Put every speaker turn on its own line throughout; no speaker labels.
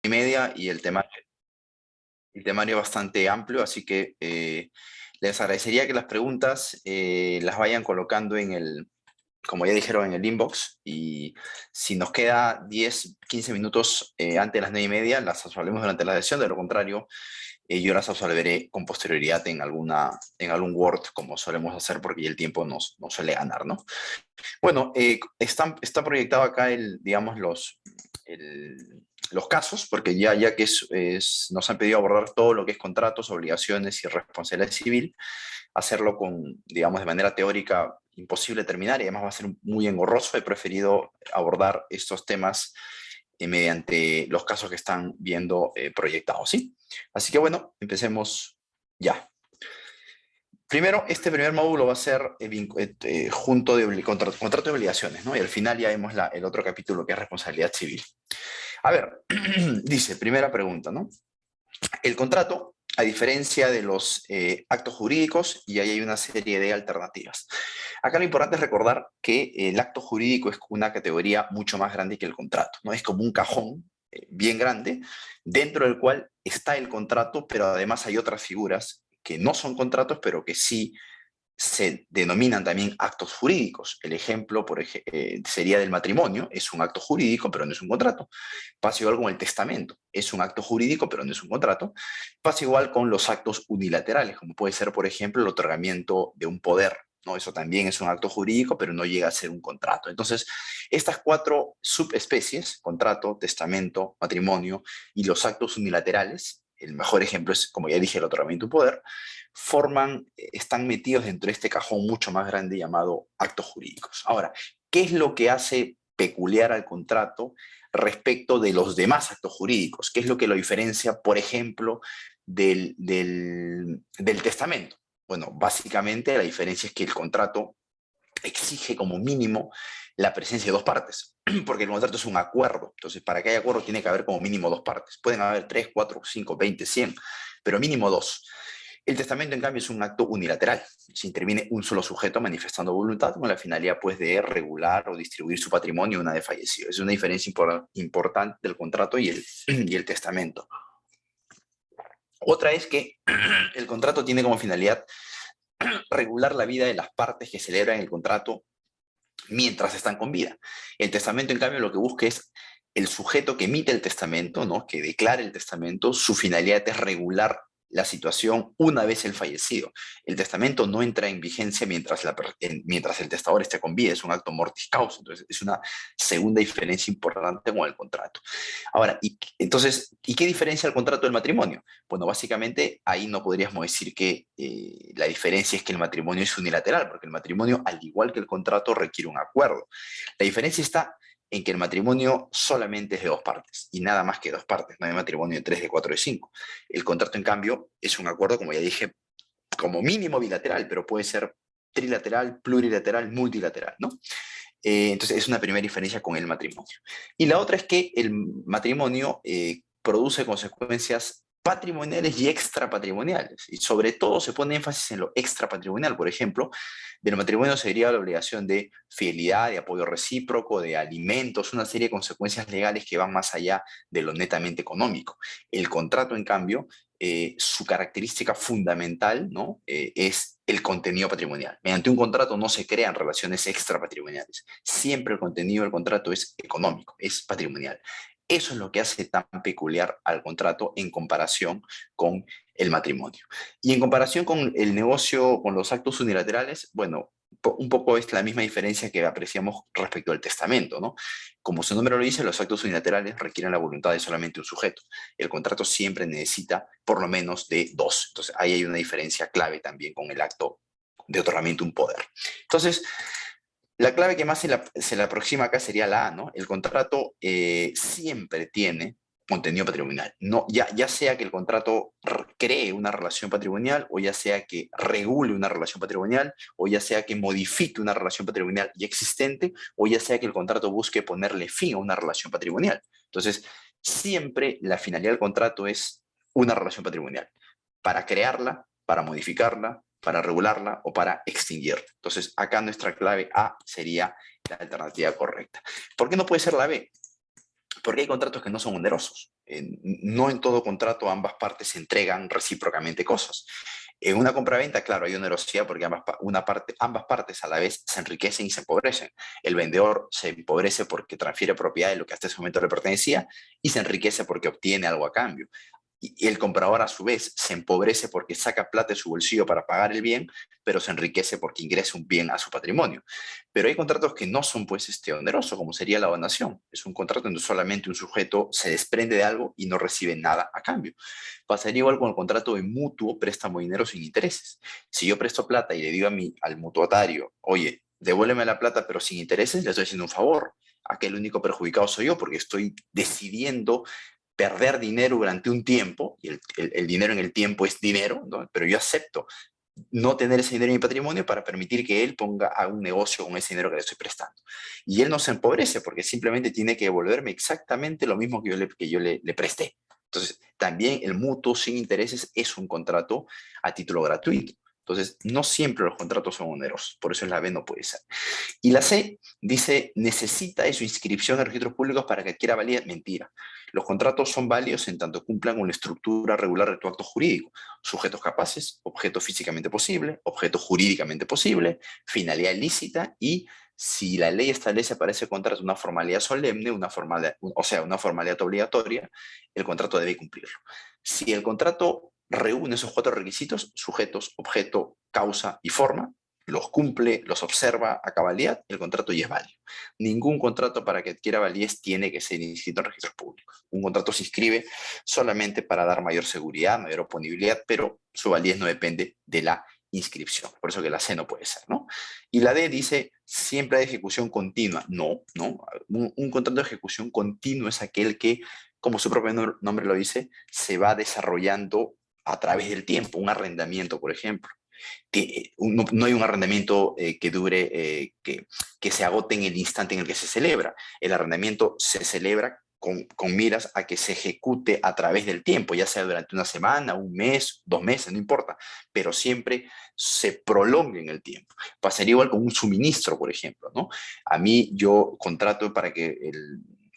y media y el temario es bastante amplio, así que les agradecería que las preguntas las vayan colocando como ya dijeron, en el inbox, y si nos queda 10, 15 minutos antes de las 9 y media, las absolvemos durante la sesión. De lo contrario, yo las absolveré con posterioridad en algún Word, como solemos hacer, porque ya el tiempo nos suele ganar, ¿no? Bueno, está proyectado acá digamos, los casos, porque ya que nos han pedido abordar todo lo que es contratos, obligaciones y responsabilidad civil, hacerlo digamos, de manera teórica imposible terminar, y además va a ser muy engorroso. He preferido abordar estos temas mediante los casos que están viendo proyectados, ¿sí? Así que bueno, empecemos ya. Primero, este primer módulo va a ser junto de contrato de obligaciones, ¿no? Y al final ya vemos el otro capítulo que es responsabilidad civil. A ver, dice, primera pregunta, ¿no? El contrato, a diferencia de los actos jurídicos, y ahí hay una serie de alternativas. Acá lo importante es recordar que el acto jurídico es una categoría mucho más grande que el contrato, ¿no? Es como un cajón bien grande, dentro del cual está el contrato, pero además hay otras figuras que no son contratos, pero que sí se denominan también actos jurídicos. El ejemplo sería del matrimonio, es un acto jurídico, pero no es un contrato. Pasa igual con el testamento, es un acto jurídico, pero no es un contrato. Pasa igual con los actos unilaterales, como puede ser, por ejemplo, el otorgamiento de un poder, ¿no? Eso también es un acto jurídico, pero no llega a ser un contrato. Entonces, estas cuatro subespecies, contrato, testamento, matrimonio y los actos unilaterales, el mejor ejemplo es, como ya dije, el otorgamiento de un poder, están metidos dentro de este cajón mucho más grande llamado actos jurídicos. Ahora, ¿qué es lo que hace peculiar al contrato respecto de los demás actos jurídicos? ¿Qué es lo que lo diferencia, por ejemplo, del testamento? Bueno, básicamente la diferencia es que el contrato exige como mínimo la presencia de dos partes, porque el contrato es un acuerdo. Entonces, para que haya acuerdo tiene que haber como mínimo dos partes. Pueden haber 3, 4, 5, 20, 100, pero mínimo dos. El testamento, en cambio, es un acto unilateral. Se interviene un solo sujeto manifestando voluntad con la finalidad, pues, de regular o distribuir su patrimonio una vez fallecido. Es una diferencia importante del contrato y el testamento. Otra es que el contrato tiene como finalidad regular la vida de las partes que celebran el contrato mientras están con vida. El testamento, en cambio, lo que busca es el sujeto que emite el testamento, ¿no? Que declara el testamento, su finalidad es regular la situación una vez el fallecido. El testamento no entra en vigencia mientras el testador esté con vida, es un acto mortis causa, entonces es una segunda diferencia importante con el contrato. Ahora, ¿y qué diferencia el contrato del matrimonio? Bueno, básicamente ahí no podríamos decir que la diferencia es que el matrimonio es unilateral, porque el matrimonio, al igual que el contrato, requiere un acuerdo. La diferencia está en que el matrimonio solamente es de dos partes, y nada más que dos partes, no hay matrimonio de 3, de 4, de 5. El contrato, en cambio, es un acuerdo, como ya dije, como mínimo bilateral, pero puede ser trilateral, plurilateral, multilateral, ¿no? Entonces, es una primera diferencia con el matrimonio. Y la otra es que el matrimonio produce consecuencias patrimoniales y extrapatrimoniales. Y sobre todo se pone énfasis en lo extrapatrimonial. Por ejemplo, del matrimonio sería la obligación de fidelidad, de apoyo recíproco, de alimentos, una serie de consecuencias legales que van más allá de lo netamente económico. El contrato, en cambio, su característica fundamental, ¿no? Es el contenido patrimonial. Mediante un contrato no se crean relaciones extrapatrimoniales. Siempre el contenido del contrato es económico, es patrimonial. Eso es lo que hace tan peculiar al contrato en comparación con el matrimonio. Y en comparación con el negocio, con los actos unilaterales, bueno, un poco es la misma diferencia que apreciamos respecto al testamento, ¿no? Como su nombre lo dice, los actos unilaterales requieren la voluntad de solamente un sujeto. El contrato siempre necesita por lo menos de dos. Entonces, ahí hay una diferencia clave también con el acto de otorgamiento de un poder. Entonces, la clave que más se le aproxima acá sería la A, ¿no? El contrato siempre tiene contenido patrimonial. No, ya sea que el contrato cree una relación patrimonial, o ya sea que regule una relación patrimonial, o ya sea que modifique una relación patrimonial ya existente, o ya sea que el contrato busque ponerle fin a una relación patrimonial. Entonces, siempre la finalidad del contrato es una relación patrimonial. Para crearla, para modificarla, para regularla o para extinguirla. Entonces, acá nuestra clave A sería la alternativa correcta. ¿Por qué no puede ser la B? Porque hay contratos que no son onerosos. No en todo contrato ambas partes se entregan recíprocamente cosas. En una compraventa, claro, hay onerosidad porque ambas partes a la vez se enriquecen y se empobrecen. El vendedor se empobrece porque transfiere propiedad de lo que hasta ese momento le pertenecía y se enriquece porque obtiene algo a cambio. Y el comprador a su vez se empobrece porque saca plata de su bolsillo para pagar el bien, pero se enriquece porque ingresa un bien a su patrimonio. Pero hay contratos que no son pues onerosos, como sería la donación. Es un contrato donde solamente un sujeto se desprende de algo y no recibe nada a cambio. Pasaría igual con el contrato de mutuo préstamo de dinero sin intereses. Si yo presto plata y le digo al mutuatario, oye, devuélveme la plata pero sin intereses, le estoy haciendo un favor. Aquel único perjudicado soy yo porque estoy decidiendo perder dinero durante un tiempo, y el dinero en el tiempo es dinero, ¿no? Pero yo acepto no tener ese dinero en mi patrimonio para permitir que él ponga a un negocio con ese dinero que le estoy prestando. Y él no se empobrece porque simplemente tiene que devolverme exactamente lo mismo que yo le presté. Entonces, también el mutuo sin intereses es un contrato a título gratuito. Entonces, no siempre los contratos son onerosos, por eso en la B no puede ser. Y la C dice, necesita de su inscripción en registros públicos para que adquiera validez. Mentira. Los contratos son válidos en tanto cumplan con la estructura regular de tu acto jurídico. Sujetos capaces, objeto físicamente posible, objeto jurídicamente posible, finalidad lícita y si la ley establece para ese contrato una formalidad solemne, o sea, una formalidad obligatoria, el contrato debe cumplirlo. Si el contrato reúne esos 4 requisitos, sujetos, objeto, causa y forma, los cumple, los observa a cabalidad, el contrato ya es válido. Ningún contrato para que adquiera validez tiene que ser inscrito en registros públicos. Un contrato se inscribe solamente para dar mayor seguridad, mayor oponibilidad, pero su validez no depende de la inscripción. Por eso que la C no puede ser, ¿no? Y la D dice, siempre hay ejecución continua. No, no. Un contrato de ejecución continua es aquel que, como su propio nombre lo dice, se va desarrollando a través del tiempo. Un arrendamiento, por ejemplo no hay un arrendamiento que dure, que se agote en el instante en el que se celebra. El arrendamiento se celebra con miras a que se ejecute a través del tiempo, ya sea durante una semana, un mes, 2 meses, no importa, pero siempre se prolongue en el tiempo. Pasaría igual con un suministro, por ejemplo, ¿no? A mí yo contrato para que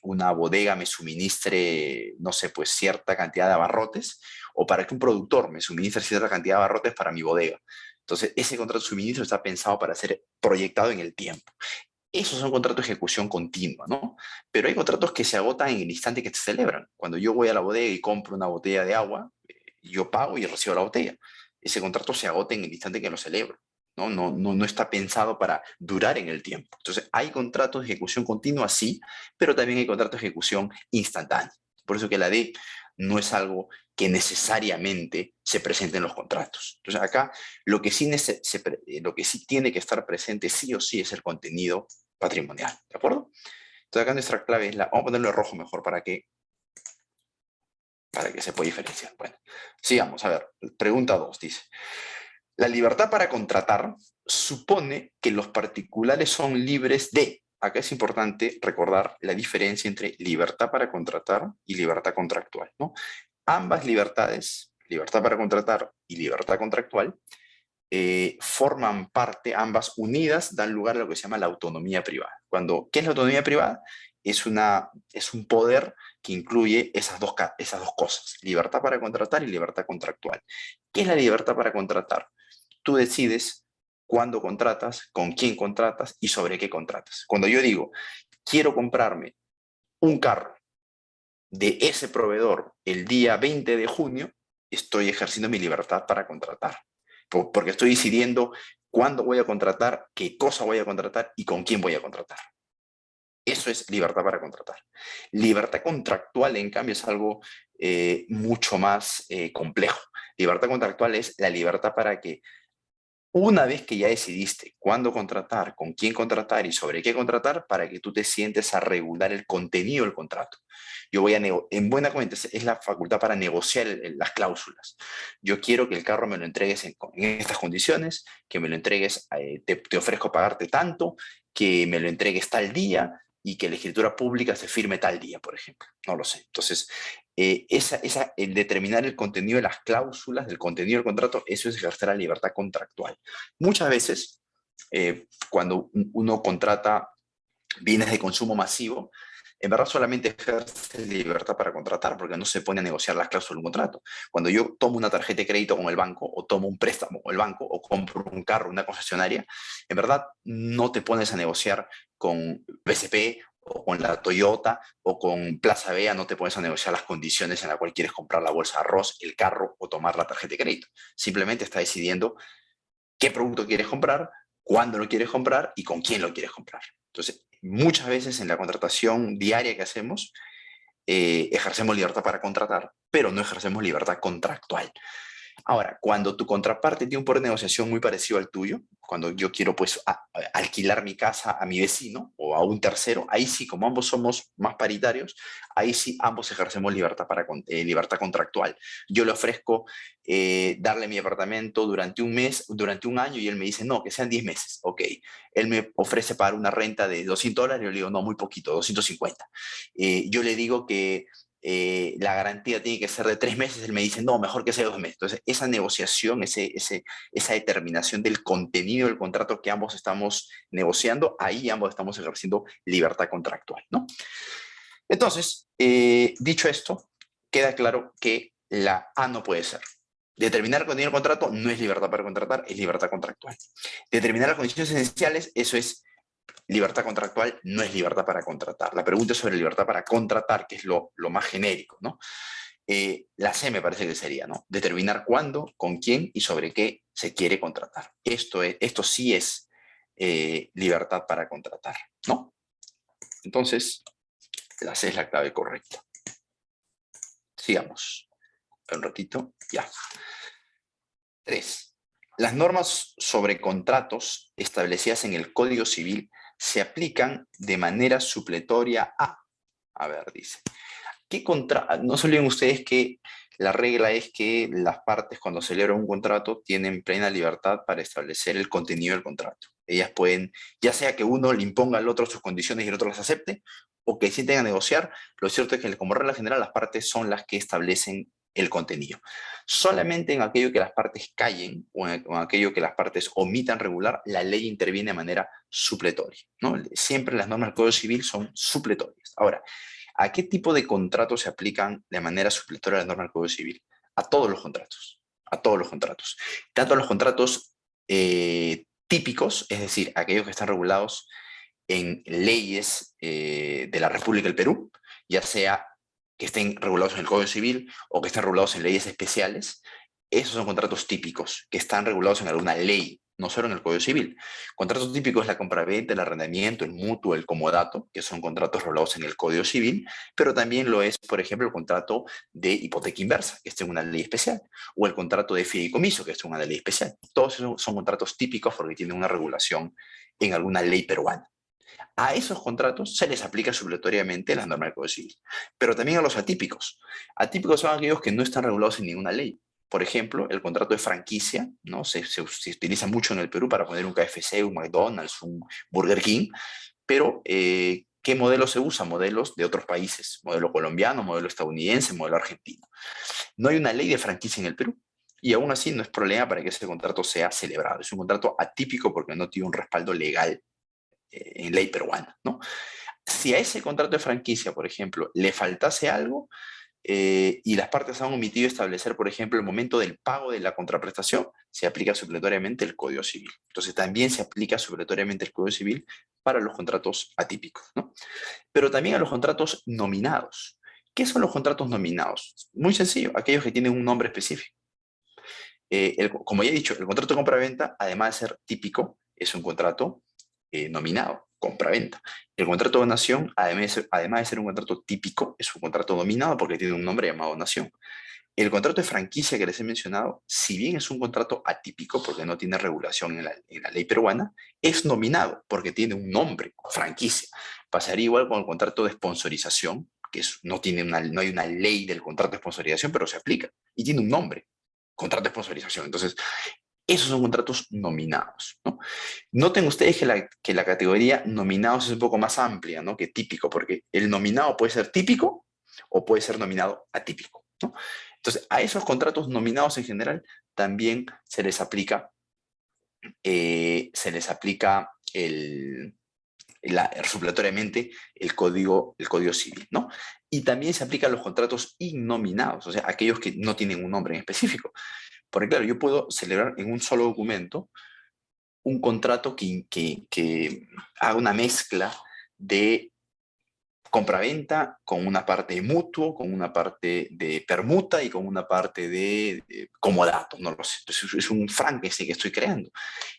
una bodega me suministre, no sé, pues cierta cantidad de abarrotes, o para que un productor me suministre cierta cantidad de abarrotes para mi bodega. Entonces, ese contrato de suministro está pensado para ser proyectado en el tiempo. Esos son contratos de ejecución continua, ¿no? Pero hay contratos que se agotan en el instante que se celebran. Cuando yo voy a la bodega y compro una botella de agua, yo pago y recibo la botella. Ese contrato se agota en el instante que lo celebro. No está pensado para durar en el tiempo. Entonces, hay contratos de ejecución continua, sí, pero también hay contratos de ejecución instantánea. Por eso que la D no es algo que necesariamente se presente en los contratos. Entonces, acá lo que lo que sí tiene que estar presente sí o sí es el contenido patrimonial, ¿de acuerdo? Entonces, acá nuestra clave es vamos a ponerlo en rojo mejor para que se pueda diferenciar. Bueno, sigamos, a ver, pregunta 2 dice, la libertad para contratar supone que los particulares son libres de, acá es importante recordar la diferencia entre libertad para contratar y libertad contractual, ¿no? Ambas libertades, libertad para contratar y libertad contractual, forman parte, ambas unidas, dan lugar a lo que se llama la autonomía privada. ¿Qué es la autonomía privada? Es un poder que incluye esas dos cosas, libertad para contratar y libertad contractual. ¿Qué es la libertad para contratar? Tú decides cuándo contratas, con quién contratas y sobre qué contratas. Cuando yo digo, quiero comprarme un carro de ese proveedor el día 20 de junio, estoy ejerciendo mi libertad para contratar, porque estoy decidiendo cuándo voy a contratar, qué cosa voy a contratar y con quién voy a contratar. Eso es libertad para contratar. Libertad contractual, en cambio, es algo mucho más complejo. Libertad contractual es la libertad para que una vez que ya decidiste cuándo contratar, con quién contratar y sobre qué contratar, para que tú te sientes a regular el contenido del contrato. Yo voy en buena cuenta, es la facultad para negociar las cláusulas. Yo quiero que el carro me lo entregues en estas condiciones, que me lo entregues, te ofrezco pagarte tanto, que me lo entregues tal día y que la escritura pública se firme tal día, por ejemplo. No lo sé. Entonces, el determinar el contenido de las cláusulas, del contenido del contrato, eso es ejercer la libertad contractual. Muchas veces, cuando uno contrata bienes de consumo masivo, en verdad solamente ejerce libertad para contratar, porque no se pone a negociar las cláusulas de un contrato. Cuando yo tomo una tarjeta de crédito con el banco, o tomo un préstamo con el banco, o compro un carro, una concesionaria, en verdad no te pones a negociar con BCP o con la Toyota o con Plaza Vea, no te pones a negociar las condiciones en las cuales quieres comprar la bolsa de arroz, el carro o tomar la tarjeta de crédito. Simplemente está decidiendo qué producto quieres comprar, cuándo lo quieres comprar y con quién lo quieres comprar. Entonces, muchas veces en la contratación diaria que hacemos, ejercemos libertad para contratar, pero no ejercemos libertad contractual. Ahora, cuando tu contraparte tiene un poder de negociación muy parecido al tuyo, cuando yo quiero pues alquilar mi casa a mi vecino o a un tercero, ahí sí, como ambos somos más paritarios, ahí sí ambos ejercemos libertad contractual. Yo le ofrezco darle mi apartamento durante un mes, durante un año, y él me dice, no, que sean 10 meses. Ok, él me ofrece pagar una renta de $200, yo le digo, no, muy poquito, 250. Yo le digo que la garantía tiene que ser de 3 meses, él me dice, no, mejor que sea 2 meses. Entonces, esa negociación, esa determinación del contenido del contrato que ambos estamos negociando, ahí ambos estamos ejerciendo libertad contractual, ¿no? Entonces, dicho esto, queda claro que la A no puede ser. Determinar el contenido del contrato no es libertad para contratar, es libertad contractual. Determinar las condiciones esenciales, eso es libertad contractual, no es libertad para contratar. La pregunta es sobre libertad para contratar, que es lo más genérico, ¿no? La C me parece que sería, ¿no? Determinar cuándo, con quién y sobre qué se quiere contratar. Esto sí es libertad para contratar, ¿no? Entonces, la C es la clave correcta. Sigamos. Un ratito, ya. 3. Las normas sobre contratos establecidas en el Código Civil se aplican de manera supletoria a ver, dice, no se olviden ustedes que la regla es que las partes cuando celebran un contrato tienen plena libertad para establecer el contenido del contrato. Ellas pueden, ya sea que uno le imponga al otro sus condiciones y el otro las acepte, o que sienten a negociar, lo cierto es que como regla general las partes son las que establecen el contenido. Solamente en aquello que las partes callen o en aquello que las partes omitan regular, la ley interviene de manera supletoria, ¿no? Siempre las normas del Código Civil son supletorias. Ahora, ¿a qué tipo de contratos se aplican de manera supletoria las normas del Código Civil? A todos los contratos, a todos los contratos. Tanto a los contratos típicos, es decir, aquellos que están regulados en leyes de la República del Perú, ya sea que estén regulados en el Código Civil o que estén regulados en leyes especiales. Esos son contratos típicos que están regulados en alguna ley, no solo en el Código Civil. Contratos típicos es la compraventa, el arrendamiento, el mutuo, el comodato, que son contratos regulados en el Código Civil, pero también lo es, por ejemplo, el contrato de hipoteca inversa, que está en una ley especial, o el contrato de fideicomiso, que está en una ley especial. Todos esos son contratos típicos porque tienen una regulación en alguna ley peruana. A esos contratos se les aplica supletoriamente las normas del Código Civil, pero también a los atípicos. Atípicos son aquellos que no están regulados en ninguna ley. Por ejemplo, el contrato de franquicia, ¿no? Se utiliza mucho en el Perú para poner un KFC, un McDonald's, un Burger King, pero ¿qué modelo se usa? Modelos de otros países, modelo colombiano, modelo estadounidense, modelo argentino. No hay una ley de franquicia en el Perú, y aún así no es problema para que ese contrato sea celebrado. Es un contrato atípico porque no tiene un respaldo legal en ley peruana, ¿no? Si a ese contrato de franquicia, por ejemplo, le faltase algo y las partes han omitido establecer, por ejemplo, el momento del pago de la contraprestación, se aplica supletoriamente el Código Civil. Entonces también se aplica supletoriamente el Código Civil para los contratos atípicos, ¿no? Pero también a los contratos nominados. ¿Qué son los contratos nominados? Muy sencillo, aquellos que tienen un nombre específico. Como ya he dicho, el contrato de compra-venta, además de ser típico, es un contrato nominado, compra-venta. El contrato de donación, además de ser un contrato típico, es un contrato nominado porque tiene un nombre llamado donación. El contrato de franquicia que les he mencionado, si bien es un contrato atípico porque no tiene regulación en la ley peruana, es nominado porque tiene un nombre, franquicia. Pasaría igual con el contrato de sponsorización, que no hay una ley del contrato de sponsorización, pero se aplica y tiene un nombre, contrato de sponsorización. Entonces, esos son contratos nominados, ¿no? Noten ustedes que la categoría nominados es un poco más amplia, ¿no? Que típico, porque el nominado puede ser típico o puede ser nominado atípico, ¿no? Entonces, a esos contratos nominados en general también se les aplica supletoriamente el código civil, ¿no? Y también se aplican los contratos innominados, o sea, aquellos que no tienen un nombre en específico. Porque claro, yo puedo celebrar en un solo documento un contrato que haga una mezcla de compraventa con una parte de mutuo, con una parte de permuta y con una parte de comodato, no lo sé. Entonces es un Frankenstein que estoy creando.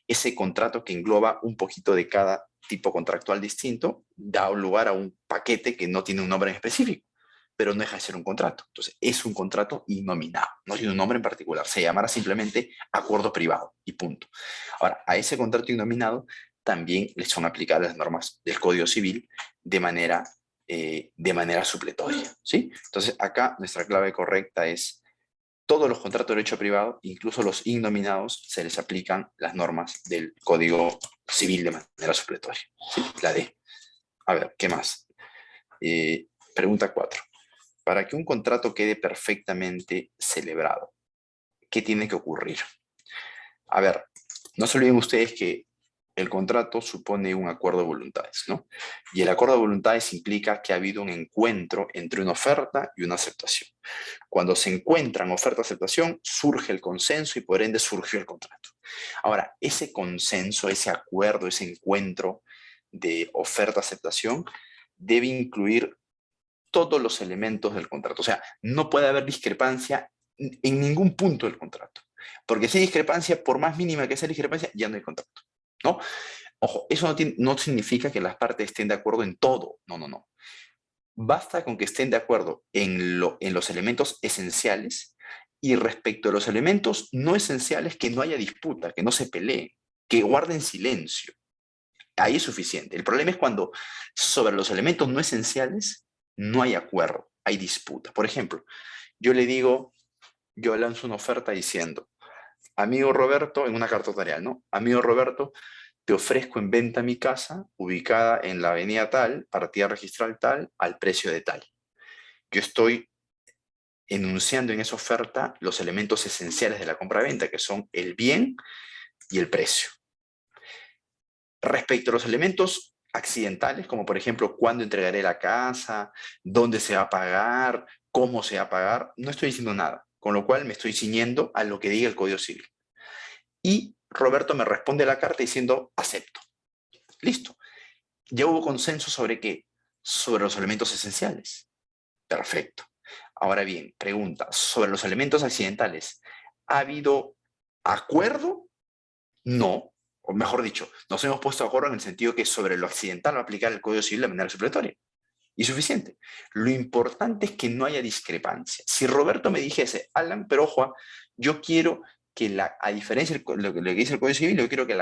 Ese contrato que engloba un poquito de cada tipo contractual distinto da lugar a un paquete que no tiene un nombre en específico, pero no deja de ser un contrato. Entonces es un contrato innominado, no tiene un nombre en particular, se llamará simplemente acuerdo privado y punto. Ahora, a ese contrato innominado también le son aplicadas las normas del Código Civil de manera supletoria, ¿sí? Entonces acá nuestra clave correcta es todos los contratos de derecho privado, incluso los innominados, se les aplican las normas del Código Civil de manera supletoria. ¿Sí? La D. A ver, ¿qué más? Pregunta 4. Para que un contrato quede perfectamente celebrado, ¿qué tiene que ocurrir? A ver, no se olviden ustedes que el contrato supone un acuerdo de voluntades, ¿no? Y el acuerdo de voluntades implica que ha habido un encuentro entre una oferta y una aceptación. Cuando se encuentran oferta-aceptación, surge el consenso y por ende surgió el contrato. Ahora, ese consenso, ese acuerdo, ese encuentro de oferta-aceptación debe incluir todos los elementos del contrato. O sea, no puede haber discrepancia en ningún punto del contrato. Porque si hay discrepancia, por más mínima que sea la discrepancia, ya no hay contrato, ¿no? Ojo, eso no significa que las partes estén de acuerdo en todo. No, no, no. Basta con que estén de acuerdo en los elementos esenciales y respecto a los elementos no esenciales que no haya disputa, que no se peleen, que guarden silencio. Ahí es suficiente. El problema es cuando sobre los elementos no esenciales no hay acuerdo, hay disputa. Por ejemplo, yo le digo, yo lanzo una oferta diciendo, amigo Roberto, en una carta notarial, ¿no? Amigo Roberto, te ofrezco en venta mi casa, ubicada en la avenida tal, partida registral tal, al precio de tal. Yo estoy enunciando en esa oferta los elementos esenciales de la compra-venta, que son el bien y el precio. Respecto a los elementos accidentales, como por ejemplo, cuándo entregaré la casa, dónde se va a pagar, cómo se va a pagar, no estoy diciendo nada, con lo cual me estoy ciñendo a lo que diga el Código Civil. Y Roberto me responde la carta diciendo, acepto. Listo. Ya hubo consenso sobre qué? Sobre los elementos esenciales. Perfecto. Ahora bien, pregunta, sobre los elementos accidentales, ¿ha habido acuerdo? No. O mejor dicho, nos hemos puesto de acuerdo en el sentido que sobre lo accidental va a aplicar el Código Civil de manera supletoria. Y suficiente. Lo importante es que no haya discrepancia. Si Roberto me dijese, Alan, pero ojo, yo quiero que a diferencia de lo que dice el Código Civil, yo quiero que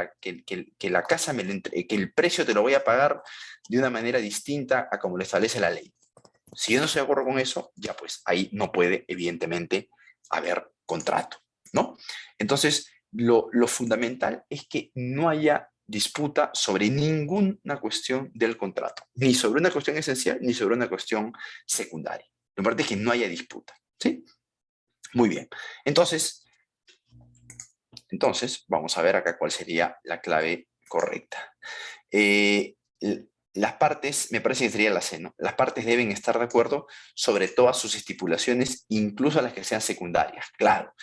la casa que el precio te lo voy a pagar de una manera distinta a como lo establece la ley. Si yo no estoy de acuerdo con eso, ya pues ahí no puede, evidentemente, haber contrato, ¿no? Entonces, lo fundamental es que no haya disputa sobre ninguna cuestión del contrato, ni sobre una cuestión esencial, ni sobre una cuestión secundaria. Lo importante es que no haya disputa, ¿sí? Muy bien. Entonces, vamos a ver acá cuál sería la clave correcta. Las partes, me parece que sería la C, ¿no? Las partes deben estar de acuerdo sobre todas sus estipulaciones, incluso las que sean secundarias, claro.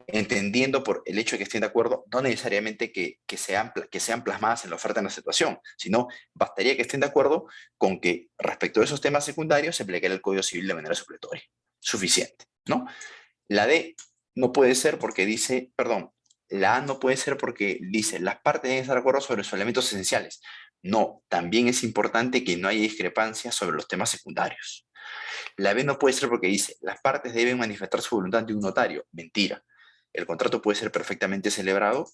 Entendiendo por el hecho de que estén de acuerdo, no necesariamente que sean plasmadas en la oferta en la situación, sino bastaría que estén de acuerdo con que respecto a esos temas secundarios se aplicará el Código Civil de manera supletoria. Suficiente, ¿no? La D no puede ser porque dice, perdón, la A no puede ser porque dice, las partes deben estar de acuerdo sobre sus elementos esenciales. No, también es importante que no haya discrepancias sobre los temas secundarios. La B no puede ser porque dice, las partes deben manifestar su voluntad ante un notario. Mentira. El contrato puede ser perfectamente celebrado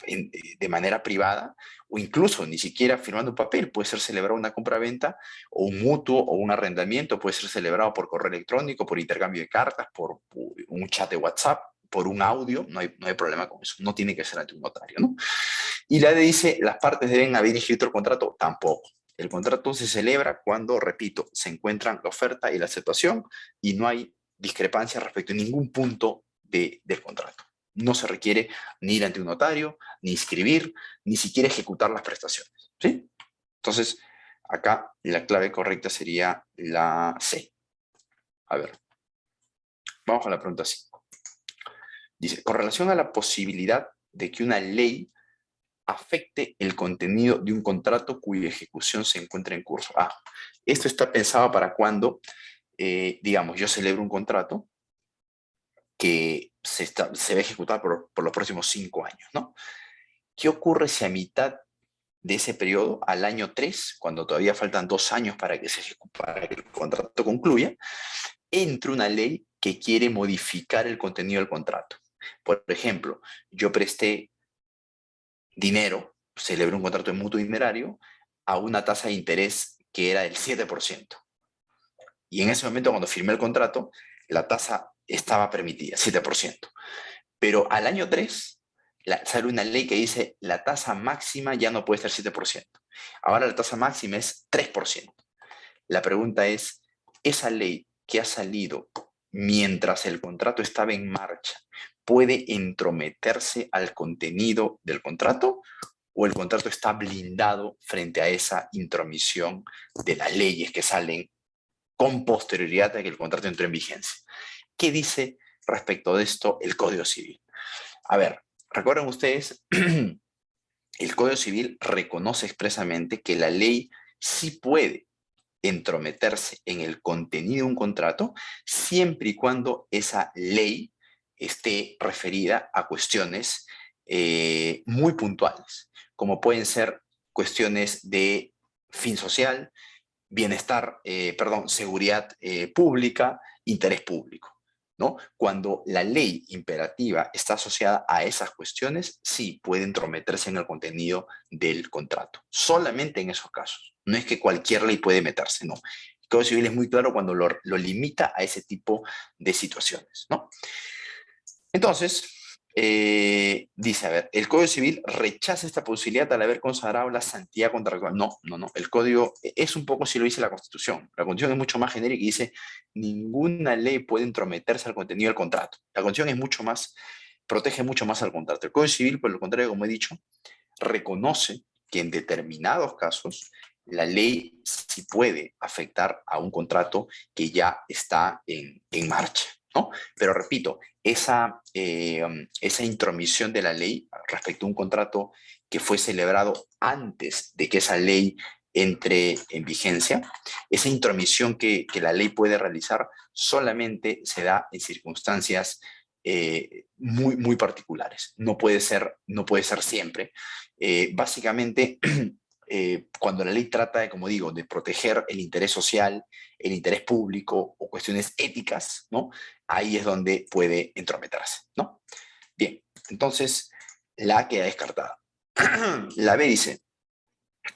de manera privada o incluso ni siquiera firmando un papel. Puede ser celebrado una compra-venta o un mutuo o un arrendamiento. Puede ser celebrado por correo electrónico, por intercambio de cartas, por un chat de WhatsApp, por un audio. No hay problema con eso. No tiene que ser ante un notario, ¿no? Y la D dice, las partes deben haber inscrito el contrato. Tampoco. El contrato se celebra cuando, repito, se encuentran la oferta y la aceptación y no hay discrepancia respecto a ningún punto del contrato. No se requiere ni ir ante un notario, ni inscribir, ni siquiera ejecutar las prestaciones. ¿Sí? Entonces, acá la clave correcta sería la C. A ver, vamos con la pregunta 5. Dice, con relación a la posibilidad de que una ley afecte el contenido de un contrato cuya ejecución se encuentra en curso. Esto está pensado para cuando, digamos, yo celebro un contrato que se va a ejecutar por los próximos 5 años, ¿no? ¿Qué ocurre si a mitad de ese periodo, al año 3, cuando todavía faltan 2 años para para que el contrato concluya, entra una ley que quiere modificar el contenido del contrato? Por ejemplo, yo presté dinero, celebré un contrato de mutuo dinerario a una tasa de interés que era del 7%. Y en ese momento, cuando firmé el contrato, la tasa estaba permitida, 7%. Pero al año 3 sale una ley que dice la tasa máxima ya no puede ser 7%. Ahora la tasa máxima es 3%. La pregunta es, ¿esa ley que ha salido mientras el contrato estaba en marcha puede entrometerse al contenido del contrato? ¿O el contrato está blindado frente a esa intromisión de las leyes que salen con posterioridad a que el contrato entró en vigencia? ¿Qué dice respecto de esto el Código Civil? A ver, recuerden ustedes, el Código Civil reconoce expresamente que la ley sí puede entrometerse en el contenido de un contrato siempre y cuando esa ley esté referida a cuestiones muy puntuales, como pueden ser cuestiones de fin social, bienestar, seguridad pública, interés público, ¿no? Cuando la ley imperativa está asociada a esas cuestiones, sí puede entrometerse en el contenido del contrato. Solamente en esos casos. No es que cualquier ley puede meterse, no. El Código Civil es muy claro cuando lo limita a ese tipo de situaciones, ¿no? Entonces, dice, a ver, el Código Civil rechaza esta posibilidad al haber consagrado la santidad contractual. No, no, no. El Código es un poco si lo dice la Constitución. La Constitución es mucho más genérica y dice, ninguna ley puede entrometerse al contenido del contrato. La Constitución es mucho más, protege mucho más al contrato. El Código Civil, por lo contrario, como he dicho, reconoce que en determinados casos la ley sí puede afectar a un contrato que ya está en marcha, ¿no? Pero repito, esa intromisión de la ley respecto a un contrato que fue celebrado antes de que esa ley entre en vigencia, esa intromisión que la ley puede realizar solamente se da en circunstancias muy, muy particulares. No puede ser siempre. Básicamente, cuando la ley trata de, como digo, de proteger el interés social, el interés público o cuestiones éticas, ¿no? Ahí es donde puede entrometerse, ¿no? Bien, entonces la A queda descartada. La B dice,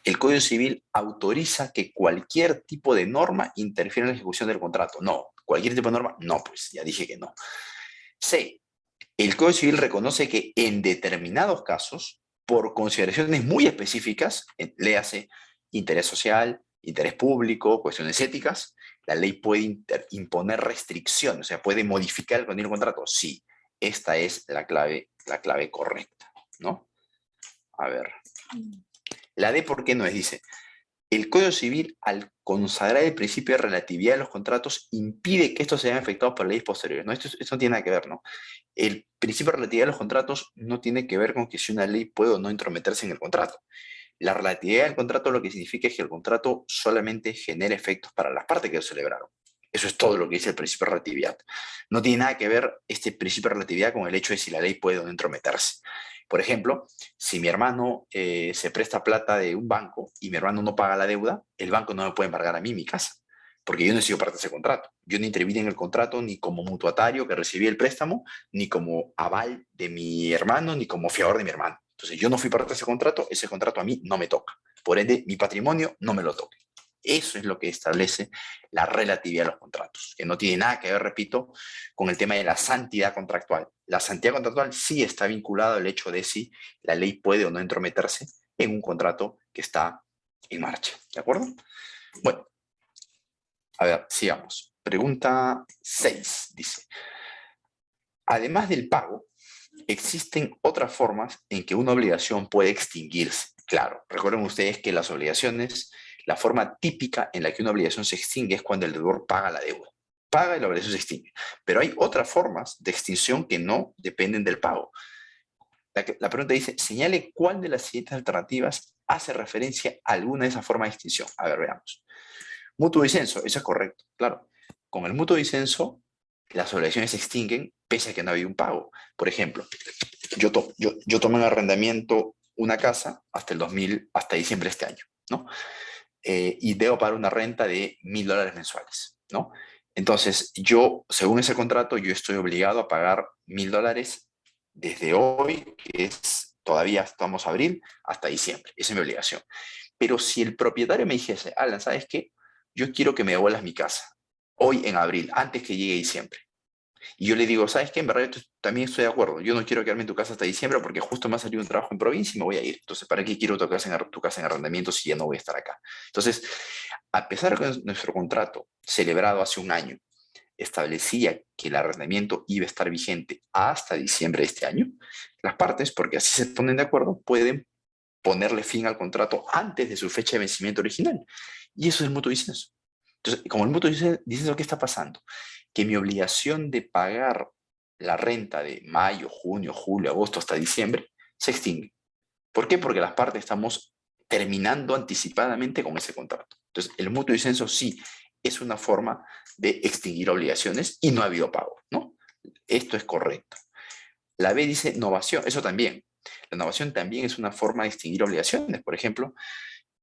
el Código Civil autoriza que cualquier tipo de norma interfiera en la ejecución del contrato. No, cualquier tipo de norma, no, pues ya dije que no. C, el Código Civil reconoce que en determinados casos, por consideraciones muy específicas, léase interés social, interés público, cuestiones éticas, la ley puede imponer restricciones, o sea, puede modificar el contenido del contrato. Sí, esta es la clave correcta, ¿no? A ver. La D, ¿por qué no es? Dice, el Código Civil, al consagrar el principio de relatividad de los contratos, impide que estos sean afectados por leyes posteriores. ¿No? Esto no tiene nada que ver, ¿no? El principio de relatividad de los contratos no tiene que ver con que si una ley puede o no intrometerse en el contrato. La relatividad del contrato lo que significa es que el contrato solamente genera efectos para las partes que lo celebraron. Eso es todo lo que dice el principio de relatividad. No tiene nada que ver este principio de relatividad con el hecho de si la ley puede o no intrometerse. Por ejemplo, si mi hermano se presta plata de un banco y mi hermano no paga la deuda, el banco no me puede embargar a mí mi casa, porque yo no he sido parte de ese contrato. Yo no intervine en el contrato ni como mutuatario que recibí el préstamo, ni como aval de mi hermano, ni como fiador de mi hermano. Entonces yo no fui parte de ese contrato a mí no me toca. Por ende, mi patrimonio no me lo toca. Eso es lo que establece la relatividad de los contratos, que no tiene nada que ver, repito, con el tema de la santidad contractual. La santidad contractual sí está vinculada al hecho de si la ley puede o no entrometerse en un contrato que está en marcha. ¿De acuerdo? Bueno, a ver, sigamos. Pregunta 6 dice, además del pago, existen otras formas en que una obligación puede extinguirse. Claro, recuerden ustedes que las obligaciones, la forma típica en la que una obligación se extingue es cuando el deudor paga la deuda. Paga y la obligación se extingue. Pero hay otras formas de extinción que no dependen del pago. La pregunta dice, señale cuál de las siguientes alternativas hace referencia a alguna de esas formas de extinción. A ver, veamos. Mutuo disenso, eso es correcto, claro. Con el mutuo disenso, las obligaciones se extinguen pese a que no ha habido un pago. Por ejemplo, yo tomé en arrendamiento una casa hasta diciembre de este año, ¿no? Y debo pagar una renta de $1.000 mensuales, ¿no? Entonces, según ese contrato, yo estoy obligado a pagar $1.000 desde hoy, que es todavía estamos abril, hasta diciembre. Esa es mi obligación. Pero si el propietario me dijese, Alan, ¿sabes qué? Yo quiero que me devuelvas mi casa, hoy en abril, antes que llegue diciembre. Y yo le digo, ¿sabes qué? En verdad yo también estoy de acuerdo. Yo no quiero quedarme en tu casa hasta diciembre porque justo me ha salido un trabajo en provincia y me voy a ir. Entonces, ¿para qué quiero tu casa en arrendamiento si ya no voy a estar acá? Entonces, a pesar de que nuestro contrato, celebrado hace un año, establecía que el arrendamiento iba a estar vigente hasta diciembre de este año, las partes, porque así se ponen de acuerdo, pueden ponerle fin al contrato antes de su fecha de vencimiento original. Y eso es el mutuo disenso. Entonces, como el mutuo disenso, ¿qué está pasando? Que mi obligación de pagar la renta de mayo, junio, julio, agosto hasta diciembre se extingue. ¿Por qué? Porque las partes estamos terminando anticipadamente con ese contrato. Entonces, el mutuo disenso sí es una forma de extinguir obligaciones y no ha habido pago, ¿no? Esto es correcto. La B dice novación, eso también. La novación también es una forma de extinguir obligaciones. Por ejemplo,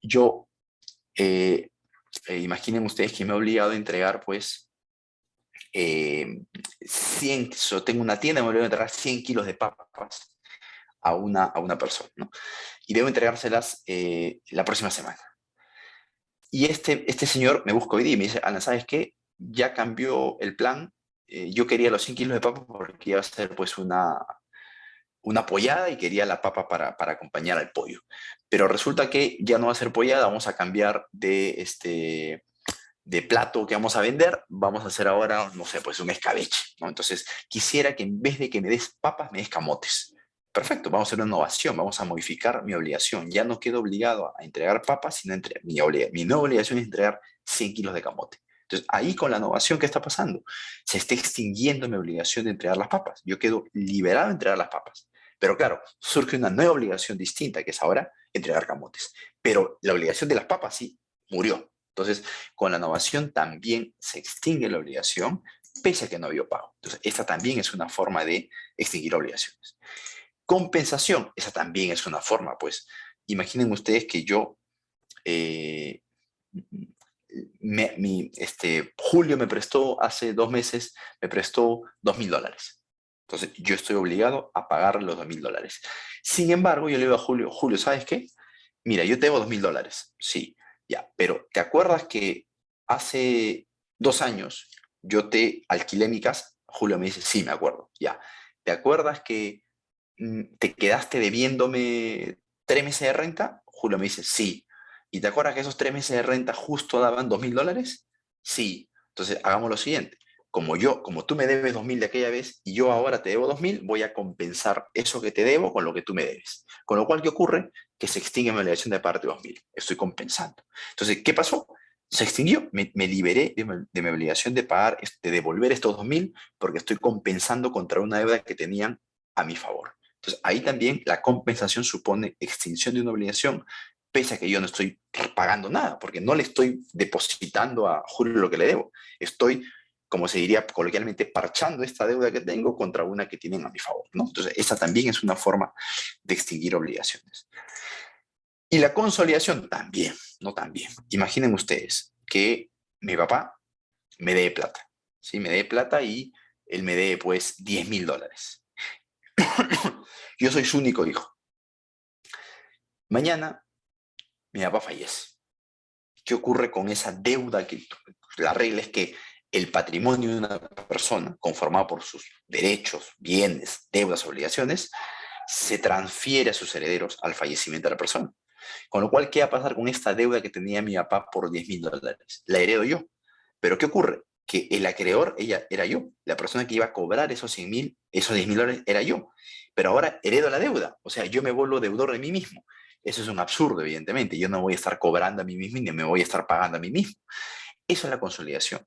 yo, imaginen ustedes que me he obligado a entregar, pues, 100, yo tengo una tienda, me voy a entregar 100 kilos de papas a una persona, ¿no? Y debo entregárselas la próxima semana. Y este señor me busca hoy día y me dice, Ana, ¿sabes qué? Ya cambió el plan. Yo quería los 100 kilos de papas porque iba a ser pues una pollada y quería la papa para acompañar al pollo. Pero resulta que ya no va a ser pollada, vamos a cambiar de plato que vamos a vender, vamos a hacer ahora, no sé, pues un escabeche, ¿no? Entonces, quisiera que en vez de que me des papas, me des camotes. Perfecto, vamos a hacer una innovación, vamos a modificar mi obligación. Ya no quedo obligado a entregar papas, sino mi nueva obligación es entregar 100 kilos de camote. Entonces, ahí con la innovación, ¿qué está pasando? Se está extinguiendo mi obligación de entregar las papas. Yo quedo liberado de entregar las papas. Pero claro, surge una nueva obligación distinta, que es ahora entregar camotes. Pero la obligación de las papas sí murió. Entonces, con la innovación también se extingue la obligación, pese a que no había pago. Entonces, esta también es una forma de extinguir obligaciones. Compensación, esa también es una forma, pues. Imaginen ustedes que yo, Julio me prestó, hace 2 meses, me prestó $2.000. Entonces, yo estoy obligado a pagar los $2.000. Sin embargo, yo le digo a Julio, Julio, ¿sabes qué? Mira, yo te debo $2.000. Sí, ya, pero ¿te acuerdas que hace 2 años yo te alquilé mi casa? Julio me dice, sí, me acuerdo, ya. ¿Te acuerdas que te quedaste debiéndome 3 meses de renta? Julio me dice, sí. ¿Y te acuerdas que esos 3 meses de renta justo daban $2.000? Sí. Entonces, hagamos lo siguiente. Como tú me debes 2.000 de aquella vez y yo ahora te debo 2.000, voy a compensar eso que te debo con lo que tú me debes. Con lo cual, ¿qué ocurre? Que se extingue mi obligación de parte de 2.000. Estoy compensando. Entonces, ¿qué pasó? Se extinguió. Me liberé de mi obligación de pagar, de devolver estos 2.000 porque estoy compensando contra una deuda que tenían a mi favor. Entonces, ahí también la compensación supone extinción de una obligación, pese a que yo no estoy pagando nada, porque no le estoy depositando a Julio lo que le debo. Estoy, como se diría coloquialmente, parchando esta deuda que tengo contra una que tienen a mi favor, ¿no? Entonces, esa también es una forma de extinguir obligaciones. Y la consolidación también, no también. Imaginen ustedes que mi papá me dé plata, ¿sí? Me dé plata y él me dé, pues, $10.000. Yo soy su único hijo. Mañana mi papá fallece. ¿Qué ocurre con esa deuda? La regla es que el patrimonio de una persona, conformado por sus derechos, bienes, deudas, obligaciones, se transfiere a sus herederos al fallecimiento de la persona. Con lo cual, ¿qué va a pasar con esta deuda que tenía mi papá por $10.000? La heredo yo. Pero ¿qué ocurre? que el acreedor era yo. La persona que iba a cobrar esos 100.000, esos $10.000 era yo. Pero ahora heredo la deuda. O sea, yo me vuelvo deudor de mí mismo. Eso es un absurdo, evidentemente. Yo no voy a estar cobrando a mí mismo ni me voy a estar pagando a mí mismo. Eso es la consolidación.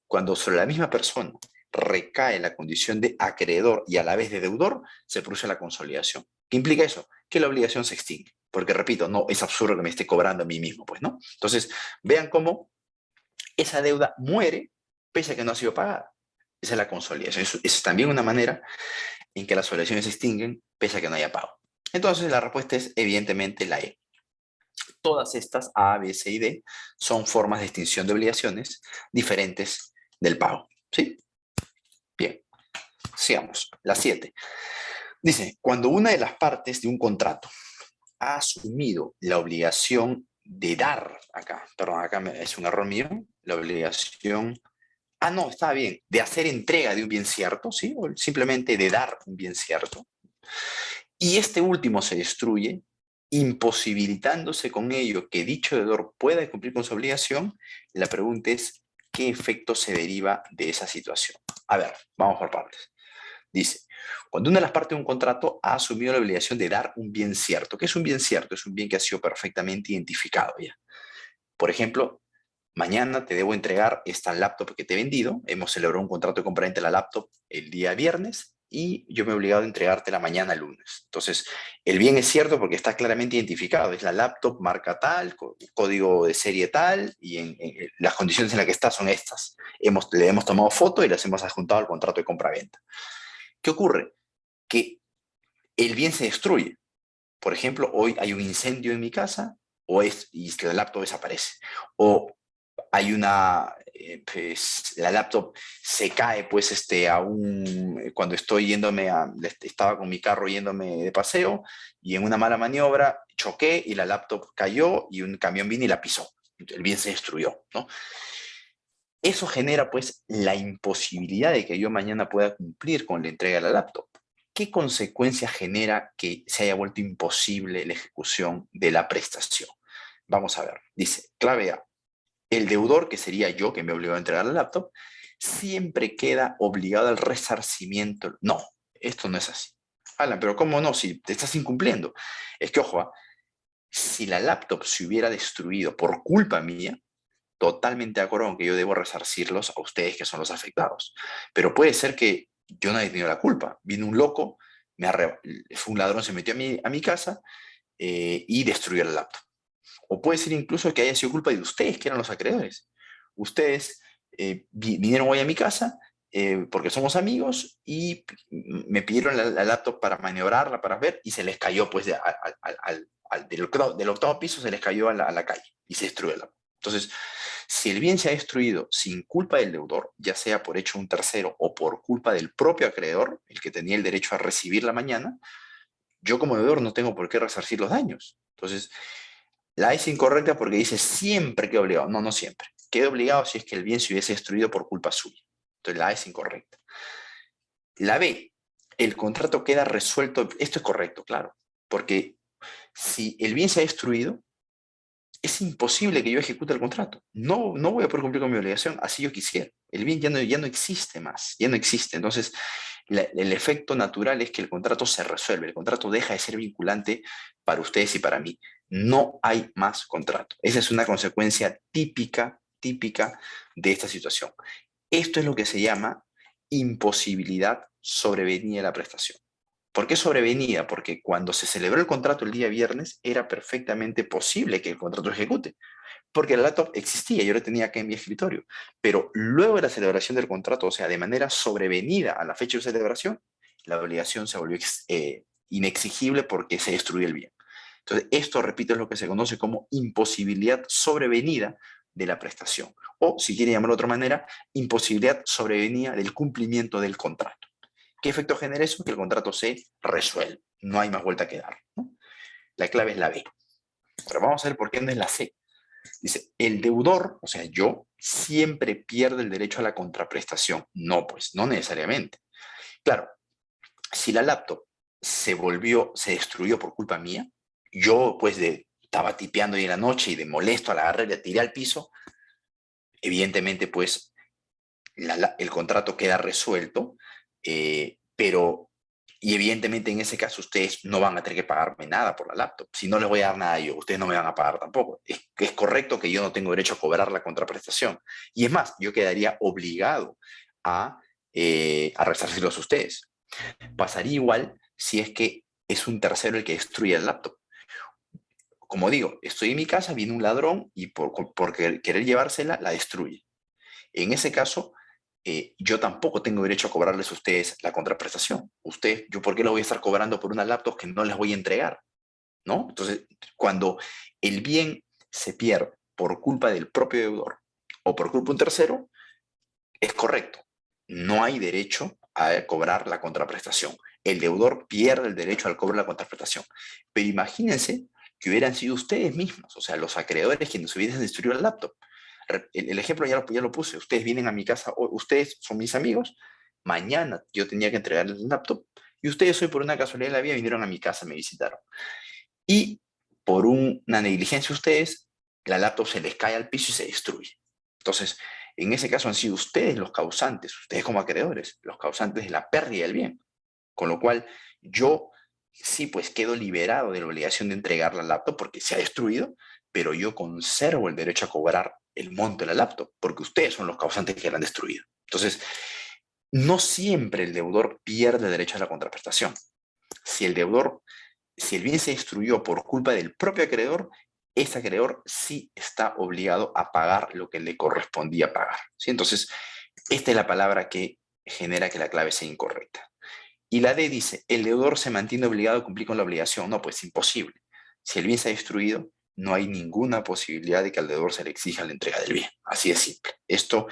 Cuando sobre la misma persona recae la condición de acreedor y a la vez de deudor, se produce la consolidación. ¿Qué implica eso? Que la obligación se extingue. Porque, repito, no es absurdo que me esté cobrando a mí mismo, pues, ¿no? Entonces, vean cómo esa deuda muere pese a que no ha sido pagada. Esa es la consolidación. Es también una manera en que las obligaciones se extinguen pese a que no haya pago. Entonces, la respuesta es evidentemente la E. Todas estas, A, B, C y D, son formas de extinción de obligaciones diferentes del pago. ¿Sí? Bien, sigamos. La 7. Dice, cuando una de las partes de un contrato ha asumido la obligación de dar, acá es un error mío, la obligación, no, está bien, de hacer entrega de un bien cierto, ¿sí? O simplemente de dar un bien cierto, y este último se destruye, imposibilitándose con ello que dicho deudor pueda cumplir con su obligación, la pregunta es, ¿qué efecto se deriva de esa situación? A ver, vamos por partes. Dice, cuando una de las partes de un contrato ha asumido la obligación de dar un bien cierto. ¿Qué es un bien cierto? Es un bien que ha sido perfectamente identificado ya. Por ejemplo, mañana te debo entregar esta laptop que te he vendido. Hemos celebrado un contrato de compraventa de la laptop el día viernes y yo me he obligado a entregártela mañana lunes. Entonces, el bien es cierto porque está claramente identificado. Es la laptop marca tal, código de serie tal y en las condiciones en las que está son estas. Le hemos tomado foto y las hemos adjuntado al contrato de compraventa. ¿Qué ocurre? Que el bien se destruye. Por ejemplo, hoy hay un incendio en mi casa y la laptop desaparece. O hay pues, la laptop se cae, pues, cuando estoy estaba con mi carro yéndome de paseo y en una mala maniobra choqué y la laptop cayó y un camión vino y la pisó. El bien se destruyó, ¿no? Eso genera, pues, la imposibilidad de que yo mañana pueda cumplir con la entrega de la laptop. ¿Qué consecuencia genera que se haya vuelto imposible la ejecución de la prestación? Vamos a ver. Dice, clave A. El deudor, que sería yo, que me obligó a entregar la laptop, siempre queda obligado al resarcimiento. No, esto no es así. Alan, pero ¿cómo no? Si te estás incumpliendo. Es que, ojo, si la laptop se hubiera destruido por culpa mía, totalmente de acuerdo con que yo debo resarcirlos a ustedes que son los afectados. Pero puede ser que yo no haya tenido la culpa. Vino un loco, fue un ladrón, se metió a mi casa y destruyó la laptop. O puede ser incluso que haya sido culpa de ustedes, que eran los acreedores. Ustedes vinieron hoy a mi casa porque somos amigos y me pidieron la laptop para maniobrarla, para ver, y se les cayó, pues, del octavo piso se les cayó a la calle y se destruyó la laptop. Entonces, si el bien se ha destruido sin culpa del deudor, ya sea por hecho de un tercero o por culpa del propio acreedor, el que tenía el derecho a recibir la mañana, yo como deudor no tengo por qué resarcir los daños. Entonces, la A es incorrecta porque dice siempre queda obligado. No, no siempre. Queda obligado si es que el bien se hubiese destruido por culpa suya. Entonces, la A es incorrecta. La B, el contrato queda resuelto. Esto es correcto, claro. Porque si el bien se ha destruido, es imposible que yo ejecute el contrato. No, no voy a poder cumplir con mi obligación, así yo quisiera. El bien ya no existe más, ya no existe. Entonces, el efecto natural es que el contrato se resuelve, el contrato deja de ser vinculante para ustedes y para mí. No hay más contrato. Esa es una consecuencia típica de esta situación. Esto es lo que se llama imposibilidad sobrevenida de la prestación. ¿Por qué sobrevenida? Porque cuando se celebró el contrato el día viernes era perfectamente posible que el contrato ejecute, porque la laptop existía, yo la tenía acá en mi escritorio, pero luego de la celebración del contrato, o sea, de manera sobrevenida a la fecha de celebración, la obligación se volvió inexigible porque se destruyó el bien. Entonces, esto, repito, es lo que se conoce como imposibilidad sobrevenida de la prestación, o, si quiere llamarlo de otra manera, imposibilidad sobrevenida del cumplimiento del contrato. ¿Qué efecto genera eso? Que el contrato se resuelve. No hay más vuelta que dar, ¿no? La clave es la B. Pero vamos a ver por qué no es la C. Dice, el deudor, o sea, yo, siempre pierde el derecho a la contraprestación. No, pues, no necesariamente. Claro, si la laptop se destruyó por culpa mía, yo, pues, estaba tipeando ahí en la noche y de molesto a la agarré y la tiré al piso, evidentemente, pues, el contrato queda resuelto, y evidentemente en ese caso ustedes no van a tener que pagarme nada por la laptop. Si no les voy a dar nada yo, ustedes no me van a pagar tampoco. Es correcto que yo no tengo derecho a cobrar la contraprestación. Y es más, yo quedaría obligado a resarcirlos a ustedes. Pasaría igual si es que es un tercero el que destruye el laptop. Como digo, estoy en mi casa, viene un ladrón y por querer llevársela, la destruye. En ese caso, yo tampoco tengo derecho a cobrarles a ustedes la contraprestación. ¿Yo por qué lo voy a estar cobrando por una laptop que no les voy a entregar? ¿No? Entonces, cuando el bien se pierde por culpa del propio deudor o por culpa de un tercero, es correcto. No hay derecho a cobrar la contraprestación. El deudor pierde el derecho al cobro de la contraprestación. Pero imagínense que hubieran sido ustedes mismos, o sea, los acreedores quienes hubiesen destruido el laptop. El ejemplo ya lo puse. Ustedes vienen a mi casa, ustedes son mis amigos, mañana yo tenía que entregarles el laptop y ustedes hoy por una casualidad de la vida vinieron a mi casa, me visitaron. Y por una negligencia de ustedes, la laptop se les cae al piso y se destruye. Entonces, en ese caso han sido ustedes los causantes, ustedes como acreedores, los causantes de la pérdida del bien. Con lo cual, yo sí, pues quedo liberado de la obligación de entregar la laptop porque se ha destruido, pero yo conservo el derecho a cobrar el monto de la laptop porque ustedes son los causantes que la han destruido. Entonces, no siempre el deudor pierde el derecho a la contraprestación. Si el bien se destruyó por culpa del propio acreedor, ese acreedor sí está obligado a pagar lo que le correspondía pagar. ¿Sí? Entonces, esta es la palabra que genera que la clave sea incorrecta. Y la D dice, el deudor se mantiene obligado a cumplir con la obligación. No, pues imposible. Si el bien se ha destruido, no hay ninguna posibilidad de que al deudor se le exija la entrega del bien. Así de simple. Esto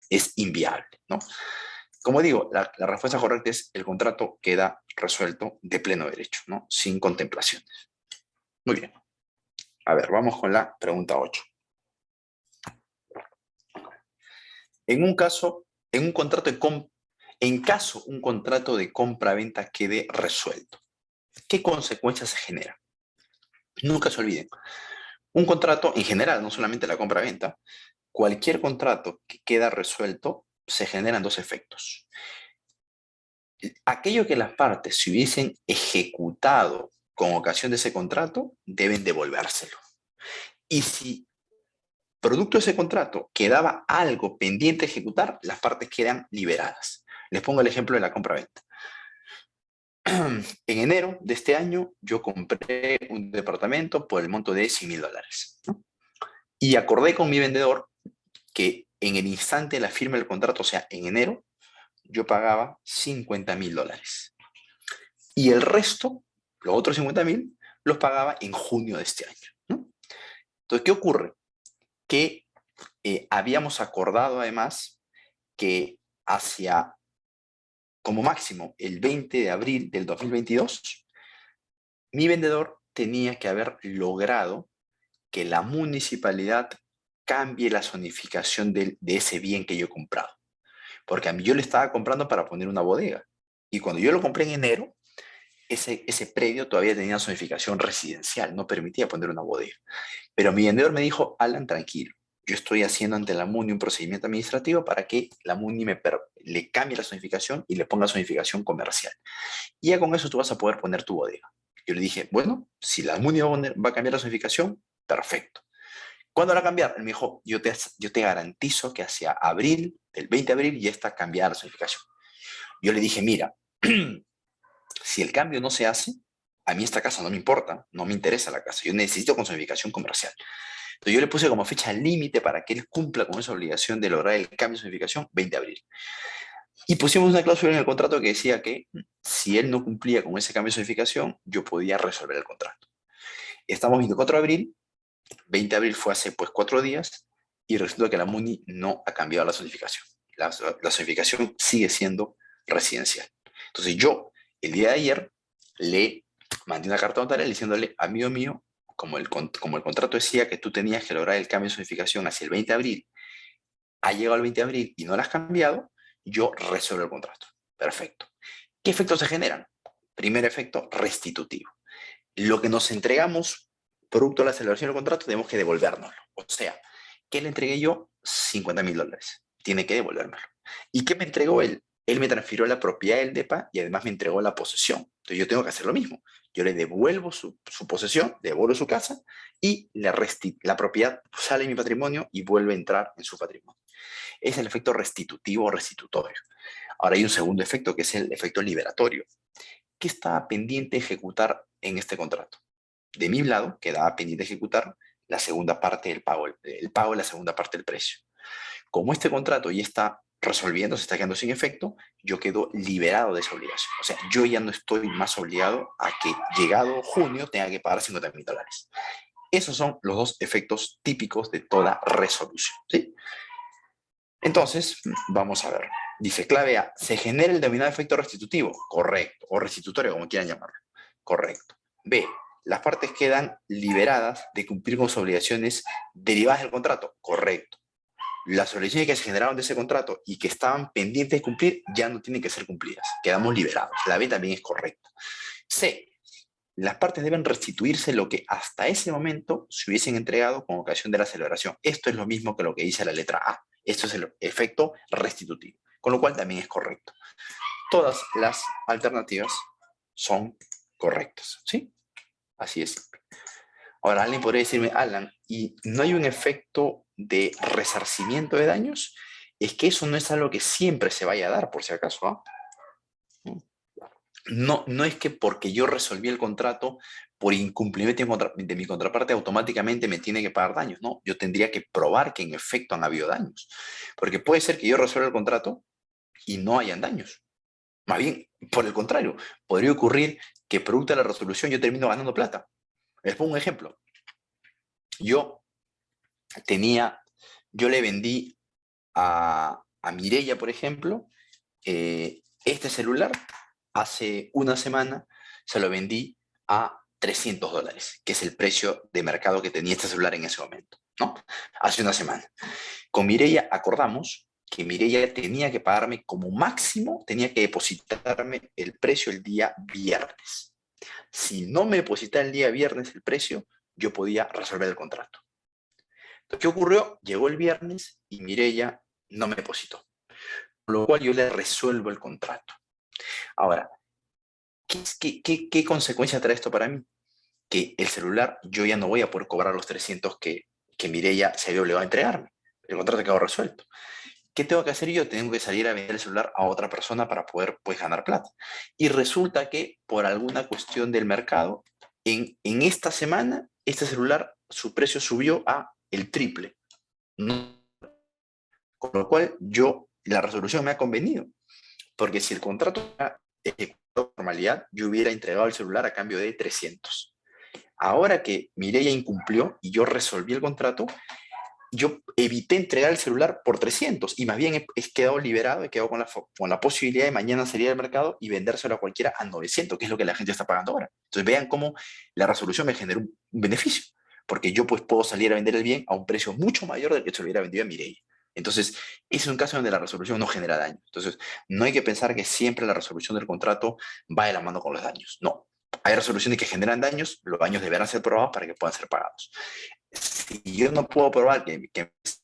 es inviable, ¿no? Como digo, la respuesta correcta es el contrato queda resuelto de pleno derecho, ¿no? Sin contemplaciones. Muy bien. A ver, vamos con la pregunta 8. En un caso, en caso un contrato de compra-venta quede resuelto, ¿qué consecuencias se generan? Nunca se olviden, un contrato en general, no solamente la compra-venta, cualquier contrato que queda resuelto se generan dos efectos. Aquello que las partes se hubiesen ejecutado con ocasión de ese contrato, deben devolvérselo. Y si producto de ese contrato quedaba algo pendiente de ejecutar, las partes quedan liberadas. Les pongo el ejemplo de la compra-venta. En enero de este año yo compré un departamento por el monto de $100,000, ¿no? Y acordé con mi vendedor que en el instante de la firma del contrato, o sea, en enero, yo pagaba $50,000. Y el resto, los otros 50,000, los pagaba en junio de este año, ¿no? Entonces, ¿qué ocurre? Que habíamos acordado además que hacia, como máximo, el 20 de abril del 2022, mi vendedor tenía que haber logrado que la municipalidad cambie la zonificación de ese bien que yo he comprado. Porque a mí yo le estaba comprando para poner una bodega. Y cuando yo lo compré en enero, ese predio todavía tenía zonificación residencial, no permitía poner una bodega. Pero mi vendedor me dijo, Alan, tranquilo, yo estoy haciendo ante la MUNI un procedimiento administrativo para que la MUNI le cambie la zonificación y le ponga zonificación comercial. Y ya con eso tú vas a poder poner tu bodega. Yo le dije, bueno, si la MUNI va a cambiar la zonificación, perfecto. ¿Cuándo la va a cambiar? Él me dijo, yo te garantizo que hacia abril, el 20 de abril, ya está cambiada la zonificación. Yo le dije, mira, si el cambio no se hace, a mí esta casa no me importa, no me interesa la casa, yo necesito con zonificación comercial. Entonces yo le puse como fecha límite para que él cumpla con esa obligación de lograr el cambio de zonificación 20 de abril. Y pusimos una cláusula en el contrato que decía que si él no cumplía con ese cambio de zonificación, yo podía resolver el contrato. Estamos 24 de abril, 20 de abril fue hace pues 4 días y resulta que la MUNI no ha cambiado la zonificación. La zonificación sigue siendo residencial. Entonces yo, el día de ayer, le mandé una carta notaria diciéndole, amigo mío, como el contrato decía que tú tenías que lograr el cambio de zonificación hacia el 20 de abril, ha llegado el 20 de abril y no lo has cambiado, yo resuelvo el contrato. Perfecto. ¿Qué efectos se generan? Primer efecto, restitutivo. Lo que nos entregamos, producto de la celebración del contrato, tenemos que devolvérnoslo. O sea, ¿qué le entregué yo? $50,000. Tiene que devolvérmelo. ¿Y qué me entregó él? Él me transfirió la propiedad del DEPA y además me entregó la posesión. Entonces yo tengo que hacer lo mismo. Yo le devuelvo su posesión, devuelvo su casa y la propiedad sale de mi patrimonio y vuelve a entrar en su patrimonio. Es el efecto restitutivo o restitutorio. Ahora hay un segundo efecto que es el efecto liberatorio. ¿Qué estaba pendiente de ejecutar en este contrato? De mi lado, quedaba pendiente de ejecutar la segunda parte del pago, el pago de la segunda parte del precio. Como este contrato ya está resolviendo, se está quedando sin efecto, yo quedo liberado de esa obligación. O sea, yo ya no estoy más obligado a que llegado junio tenga que pagar $50,000. Esos son los dos efectos típicos de toda resolución, ¿sí? Entonces, vamos a ver. Dice, clave A, ¿se genera el denominado efecto restitutivo? Correcto. O restitutorio, como quieran llamarlo. Correcto. B, las partes quedan liberadas de cumplir con sus obligaciones derivadas del contrato. Correcto. Las obligaciones que se generaron de ese contrato y que estaban pendientes de cumplir ya no tienen que ser cumplidas. Quedamos liberados. La B también es correcta. C, las partes deben restituirse lo que hasta ese momento se hubiesen entregado con ocasión de la celebración. Esto es lo mismo que lo que dice la letra A. Esto es el efecto restitutivo, con lo cual también es correcto. Todas las alternativas son correctas, ¿sí? Así es simple. Ahora, alguien podría decirme, Alan, ¿y no hay un efecto de resarcimiento de daños? Es que eso no es algo que siempre se vaya a dar, por si acaso, ¿ah? No es que porque yo resolví el contrato por incumplimiento de mi contraparte automáticamente me tiene que pagar daños, ¿no? Yo tendría que probar que en efecto han habido daños. Porque puede ser que yo resuelva el contrato y no hayan daños. Más bien, por el contrario, podría ocurrir que producto de la resolución yo termino ganando plata. Les pongo un ejemplo. Yo le vendí a Mireia, por ejemplo, este celular. Hace una semana se lo vendí a $300, que es el precio de mercado que tenía este celular en ese momento, ¿no? Hace una semana. Con Mireia acordamos que Mireia tenía que pagarme como máximo, tenía que depositarme el precio el día viernes. Si no me depositaba el día viernes el precio, yo podía resolver el contrato. Entonces, ¿qué ocurrió? Llegó el viernes y Mireia no me depositó, con lo cual yo le resuelvo el contrato. Ahora, ¿qué consecuencia trae esto para mí? Que el celular yo ya no voy a poder cobrar los 300 que Mireia se había obligado a entregarme. El contrato quedó resuelto. ¿Qué tengo que hacer yo? Tengo que salir a vender el celular a otra persona para poder pues, ganar plata. Y resulta que por alguna cuestión del mercado, en esta semana, este celular, su precio subió a el triple. ¿No? Con lo cual, la resolución me ha convenido. Porque si el contrato era ejecutado de formalidad, yo hubiera entregado el celular a cambio de 300. Ahora que Mireia incumplió y yo resolví el contrato, yo evité entregar el celular por 300 y más bien he quedado liberado, he quedado con la posibilidad de mañana salir al mercado y vendérselo a cualquiera a 900, que es lo que la gente está pagando ahora. Entonces vean cómo la resolución me generó un beneficio, porque yo pues puedo salir a vender el bien a un precio mucho mayor del que se lo hubiera vendido a Mireia. Entonces, ese es un caso donde la resolución no genera daño. Entonces, no hay que pensar que siempre la resolución del contrato va de la mano con los daños. No. Hay resoluciones que generan daños, los daños deberán ser probados para que puedan ser pagados. Si yo no puedo probar que me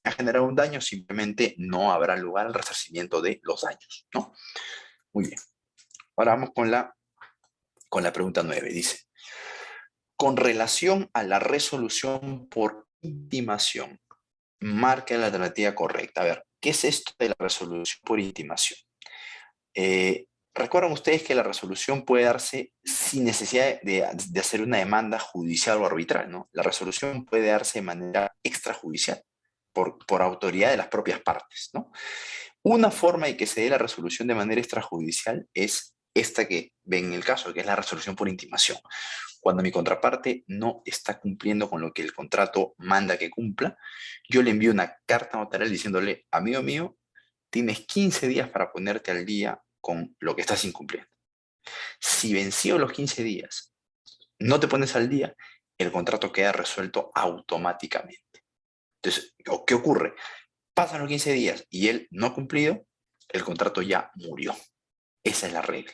ha generado un daño, simplemente no habrá lugar al resarcimiento de los daños, ¿no? Muy bien. Ahora vamos con la pregunta 9. Dice, con relación a la resolución por intimación, marca la alternativa correcta. A ver, ¿qué es esto de la resolución por intimación? Recuerdan ustedes que la resolución puede darse sin necesidad de hacer una demanda judicial o arbitral, ¿no? La resolución puede darse de manera extrajudicial, por autoridad de las propias partes, ¿no? Una forma de que se dé la resolución de manera extrajudicial es esta que ven en el caso, que es la resolución por intimación. Cuando mi contraparte no está cumpliendo con lo que el contrato manda que cumpla, yo le envío una carta notarial diciéndole, amigo mío, tienes 15 días para ponerte al día con lo que estás incumpliendo. Si vencido los 15 días no te pones al día, el contrato queda resuelto automáticamente. Entonces, ¿qué ocurre? Pasan los 15 días y él no ha cumplido, el contrato ya murió. Esa es la regla.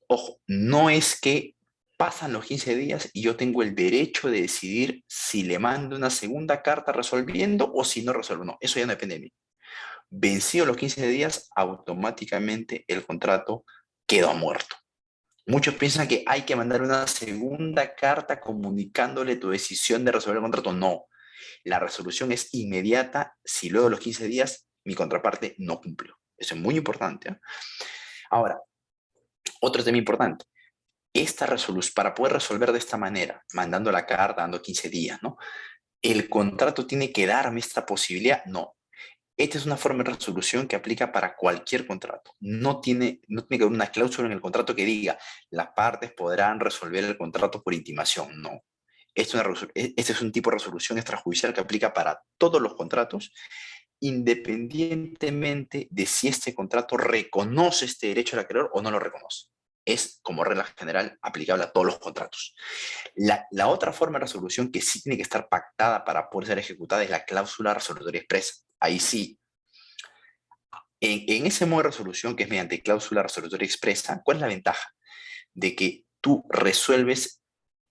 Ojo, no es que pasan los 15 días y yo tengo el derecho de decidir si le mando una segunda carta resolviendo o si no resuelvo. No, eso ya no depende de mí. Vencidos los 15 días, automáticamente el contrato quedó muerto. Muchos piensan que hay que mandar una segunda carta comunicándole tu decisión de resolver el contrato. No, la resolución es inmediata si luego de los 15 días mi contraparte no cumplió. Eso es muy importante, ¿eh? Ahora, otro tema importante. Esta resolución, para poder resolver de esta manera, mandando la carta, dando 15 días, ¿no? ¿El contrato tiene que darme esta posibilidad? No. Esta es una forma de resolución que aplica para cualquier contrato. No tiene que haber una cláusula en el contrato que diga las partes podrán resolver el contrato por intimación. No. Este es un tipo de resolución extrajudicial que aplica para todos los contratos, independientemente de si este contrato reconoce este derecho al acreedor o no lo reconoce. Es, como regla general, aplicable a todos los contratos. La otra forma de resolución que sí tiene que estar pactada para poder ser ejecutada es la cláusula resolutoria expresa. Ahí sí, en ese modo de resolución, que es mediante cláusula resolutoria expresa, ¿cuál es la ventaja? De que tú resuelves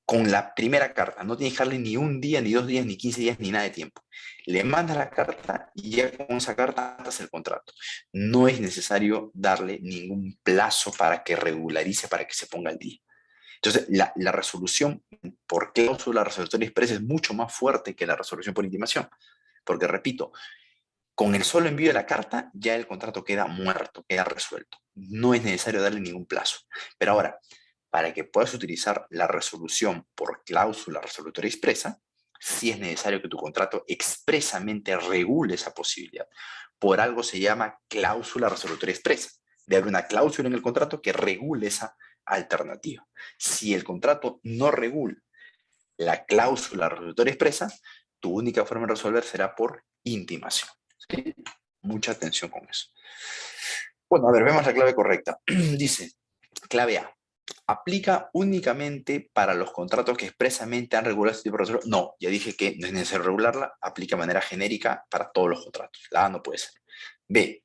con la primera carta, no tienes que darle ni un día, ni 2 días, ni 15 días, ni nada de tiempo. Le mandas la carta y ya con esa carta haces el contrato. No es necesario darle ningún plazo para que regularice, para que se ponga al día. Entonces, la resolución por cláusula resolutoria expresa es mucho más fuerte que la resolución por intimación. Porque, repito, con el solo envío de la carta ya el contrato queda muerto, queda resuelto. No es necesario darle ningún plazo. Pero ahora, para que puedas utilizar la resolución por cláusula resolutoria expresa, sí es necesario que tu contrato expresamente regule esa posibilidad. Por algo se llama cláusula resolutoria expresa. Debe haber una cláusula en el contrato que regule esa alternativa. Si el contrato no regula la cláusula resolutoria expresa, tu única forma de resolver será por intimación. ¿Sí? Mucha atención con eso. Bueno, a ver, vemos la clave correcta. Dice, clave A. ¿Aplica únicamente para los contratos que expresamente han regulado este tipo de resolución? No, ya dije que no es necesario regularla, aplica de manera genérica para todos los contratos. La A no puede ser. B.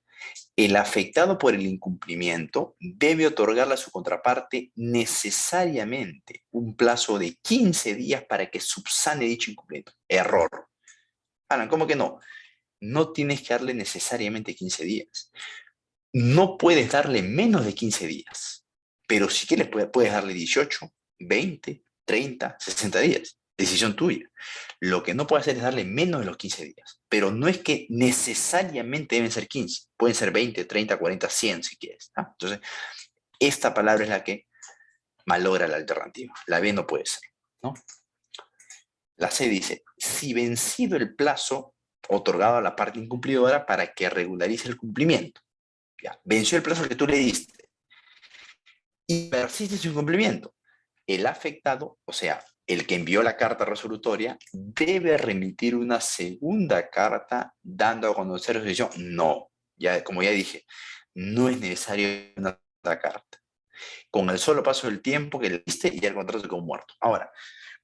El afectado por el incumplimiento debe otorgarle a su contraparte necesariamente un plazo de 15 días para que subsane dicho incumplimiento. Error. Alan, ¿cómo que no? No tienes que darle necesariamente 15 días. No puedes darle menos de 15 días, pero si quieres puedes darle 18, 20, 30, 60 días. Decisión tuya. Lo que no puedes hacer es darle menos de los 15 días, pero no es que necesariamente deben ser 15, pueden ser 20, 30, 40, 100 si quieres. ¿Ah? Entonces, esta palabra es la que malogra la alternativa. La B no puede ser, ¿no? La C dice, si vencido el plazo otorgado a la parte incumplidora para que regularice el cumplimiento. Ya, venció el plazo que tú le diste y persiste su incumplimiento. El afectado, o sea, el que envió la carta resolutoria, debe remitir una segunda carta dando a conocer su decisión. No, ya, como ya dije, no es necesario una segunda carta. Con el solo paso del tiempo que le diste, ya el contrato se quedó muerto. Ahora,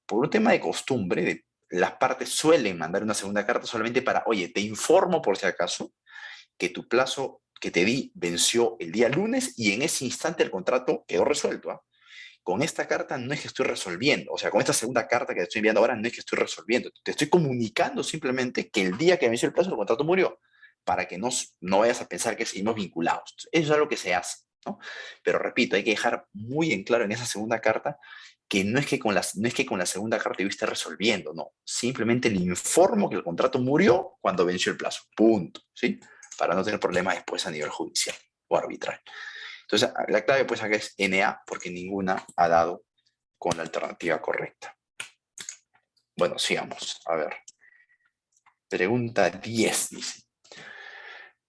por un tema de costumbre, las partes suelen mandar una segunda carta solamente para, oye, te informo por si acaso que tu plazo que te di venció el día lunes y en ese instante el contrato quedó resuelto. ¿Ah? Con esta carta no es que estoy resolviendo, o sea, con esta segunda carta que te estoy enviando ahora no es que estoy resolviendo, te estoy comunicando simplemente que el día que venció el plazo el contrato murió, para que no vayas a pensar que seguimos vinculados. Eso es algo que se hace, ¿no? Pero repito, hay que dejar muy en claro en esa segunda carta que no es que con la segunda carta yo esté resolviendo, no. Simplemente le informo que el contrato murió cuando venció el plazo. Punto. ¿Sí? Para no tener problemas después a nivel judicial o arbitral. Entonces, la clave pues acá es NA porque ninguna ha dado con la alternativa correcta. Bueno, sigamos. A ver. Pregunta 10 dice.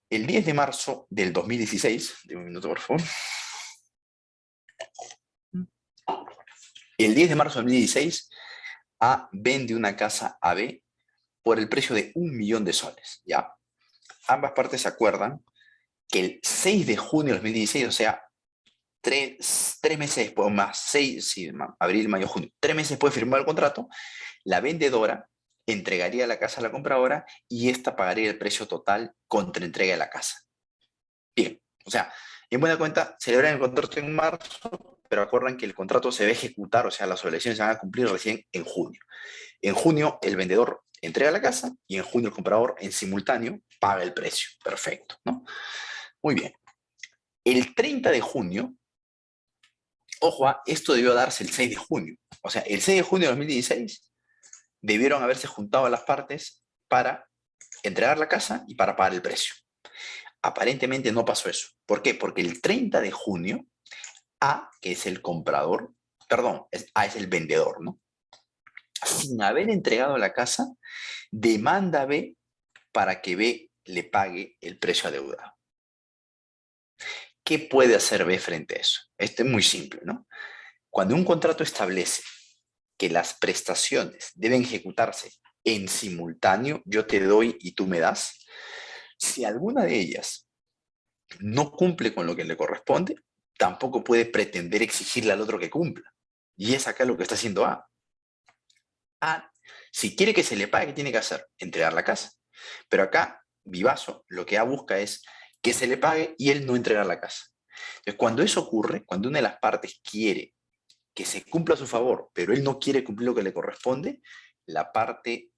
El 10 de marzo del 2016, de un minuto por favor. El 10 de marzo del 2016, A vende una casa a B por el precio de 1.000.000 de soles. ¿Ya? Ambas partes se acuerdan que el 6 de junio del 2016, o sea, tres meses después, más 6, sí, abril, mayo, junio, 3 meses después de firmar el contrato, la vendedora entregaría la casa a la compradora y ésta pagaría el precio total contra entrega de la casa. Bien, o sea, en buena cuenta, celebran el contrato en marzo, pero acuerdan que el contrato se va a ejecutar, o sea, las obligaciones se van a cumplir recién en junio. En junio, el vendedor entrega la casa y en junio el comprador, en simultáneo, paga el precio. Perfecto, ¿no? Muy bien. El 30 de junio, ojo, esto debió darse el 6 de junio. O sea, el 6 de junio de 2016 debieron haberse juntado las partes para entregar la casa y para pagar el precio. Aparentemente no pasó eso. ¿Por qué? Porque el 30 de junio, A, que es el comprador, perdón, A es el vendedor, ¿no? Sin haber entregado la casa, demanda a B para que B le pague el precio adeudado. ¿Qué puede hacer B frente a eso? Esto es muy simple, ¿no? Cuando un contrato establece que las prestaciones deben ejecutarse en simultáneo, yo te doy y tú me das, si alguna de ellas no cumple con lo que le corresponde, tampoco puede pretender exigirle al otro que cumpla. Y es acá lo que está haciendo A. A, si quiere que se le pague, ¿qué tiene que hacer? Entregar la casa. Pero acá, Vivazo, lo que A busca es que se le pague y él no entregar la casa. Entonces, cuando eso ocurre, cuando una de las partes quiere que se cumpla a su favor, pero él no quiere cumplir lo que le corresponde, la parte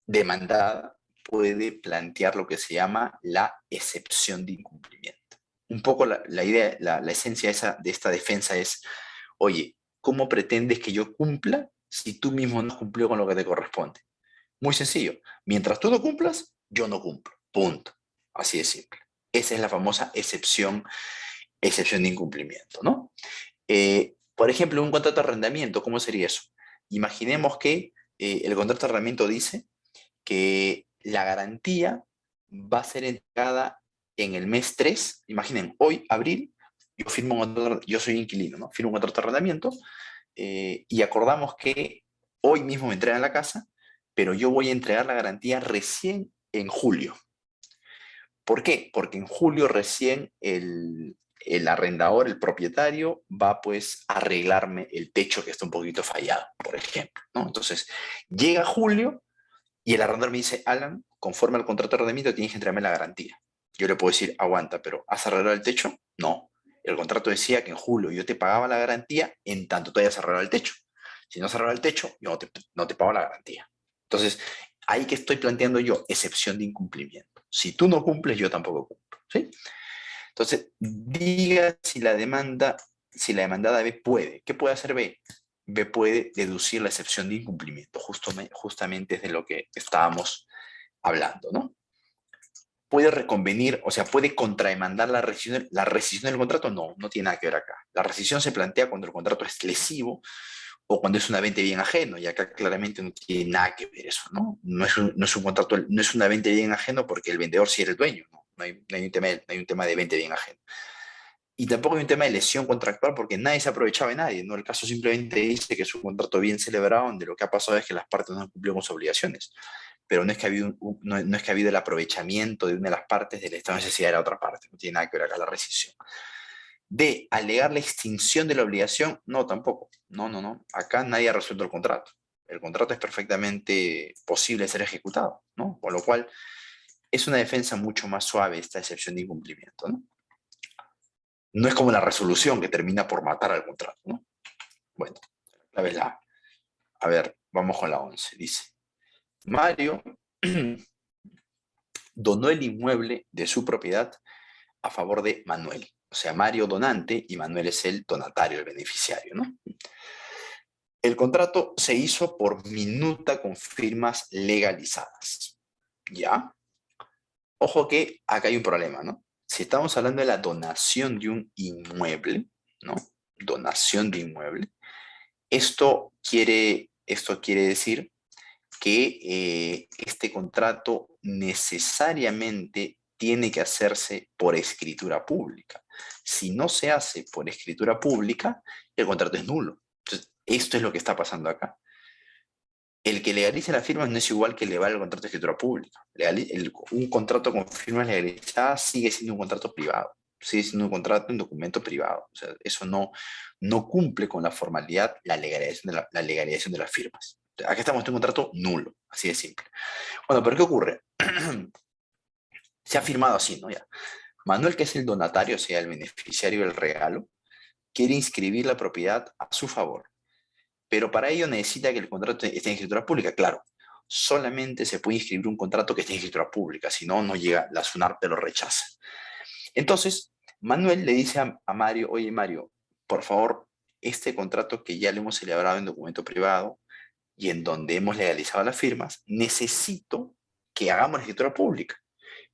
demandada puede plantear lo que se llama la excepción de incumplimiento. Un poco la idea, la esencia de esta defensa es, oye, ¿cómo pretendes que yo cumpla si tú mismo no has cumplido con lo que te corresponde? Muy sencillo. Mientras tú no cumplas, yo no cumplo. Punto. Así de simple. Esa es la famosa excepción de incumplimiento, ¿no? Por ejemplo, un contrato de arrendamiento, ¿cómo sería eso? Imaginemos que el contrato de arrendamiento dice que la garantía va a ser entregada en el mes 3. Imaginen, hoy, abril, yo soy inquilino, ¿no? Firmo un contrato de arrendamiento y acordamos que hoy mismo me entregan la casa, pero yo voy a entregar la garantía recién en julio. ¿Por qué? Porque en julio recién el arrendador, el propietario, va pues a arreglarme el techo que está un poquito fallado, por ejemplo, ¿no? Entonces, llega julio y el arrendador me dice, Alan, conforme al contrato de arrendamiento tienes que entregarme la garantía. Yo le puedo decir, aguanta, pero ¿has arreglado el techo? No. El contrato decía que en julio yo te pagaba la garantía en tanto tú hayas arreglado el techo. Si no has arreglado el techo, yo no te pago la garantía. Entonces, ahí que estoy planteando yo, excepción de incumplimiento. Si tú no cumples, yo tampoco cumplo, ¿sí? Entonces, diga si la demandada B puede. ¿Qué puede hacer B? B puede deducir la excepción de incumplimiento. Justamente es de lo que estábamos hablando, ¿no? Puede reconvenir, o sea, puede contrademandar la rescisión del contrato. No, no tiene nada que ver acá. La rescisión se plantea cuando el contrato es lesivo o cuando es una venta de bien ajeno, y acá claramente no tiene nada que ver eso, ¿no? No es un contrato, no es una venta de bien ajeno porque el vendedor sí era el dueño, ¿no? No hay un tema de venta de bien ajeno. Y tampoco hay un tema de lesión contractual porque nadie se ha aprovechado de nadie, ¿no? El caso simplemente dice que es un contrato bien celebrado donde lo que ha pasado es que las partes no han cumplido con sus obligaciones, pero no es que ha habido, no es que ha habido el aprovechamiento de una de las partes del estado de necesidad de la otra parte, no tiene nada que ver acá la rescisión. De alegar la extinción de la obligación, no, tampoco. No. Acá nadie ha resuelto el contrato. El contrato es perfectamente posible de ser ejecutado, ¿no? Con lo cual, es una defensa mucho más suave esta excepción de incumplimiento, ¿no? No es como la resolución que termina por matar al contrato, ¿no? Bueno, la vez la. A ver, vamos con la 11. Dice, Mario donó el inmueble de su propiedad a favor de Manuel. O sea, Mario donante y Manuel es el donatario, el beneficiario, ¿no? El contrato se hizo por minuta con firmas legalizadas. ¿Ya? Ojo que acá hay un problema, ¿no? Si estamos hablando de la donación de un inmueble, ¿no? Donación de inmueble. Esto quiere decir que este contrato necesariamente tiene que hacerse por escritura pública. Si no se hace por escritura pública, el contrato es nulo. Entonces, esto es lo que está pasando acá. El que legalice las firmas no es igual que elevar el contrato de escritura pública. Un contrato con firmas legalizadas sigue siendo un contrato privado, sigue siendo un contrato, un documento privado. O sea, eso no cumple con la formalidad, la legalización de las firmas. Acá estamos en un contrato nulo, así de simple. Bueno, pero ¿qué ocurre? Se ha firmado así, ¿no? Ya. Manuel, que es el donatario, o sea, el beneficiario del regalo, quiere inscribir la propiedad a su favor, pero para ello necesita que el contrato esté en escritura pública, claro. solamente se puede inscribir un contrato que esté en escritura pública, si no, no llega, la SUNAT te lo rechaza. Entonces, Manuel le dice a Mario, oye Mario, por favor, este contrato que ya le hemos celebrado en documento privado y en donde hemos legalizado las firmas, necesito que hagamos la escritura pública,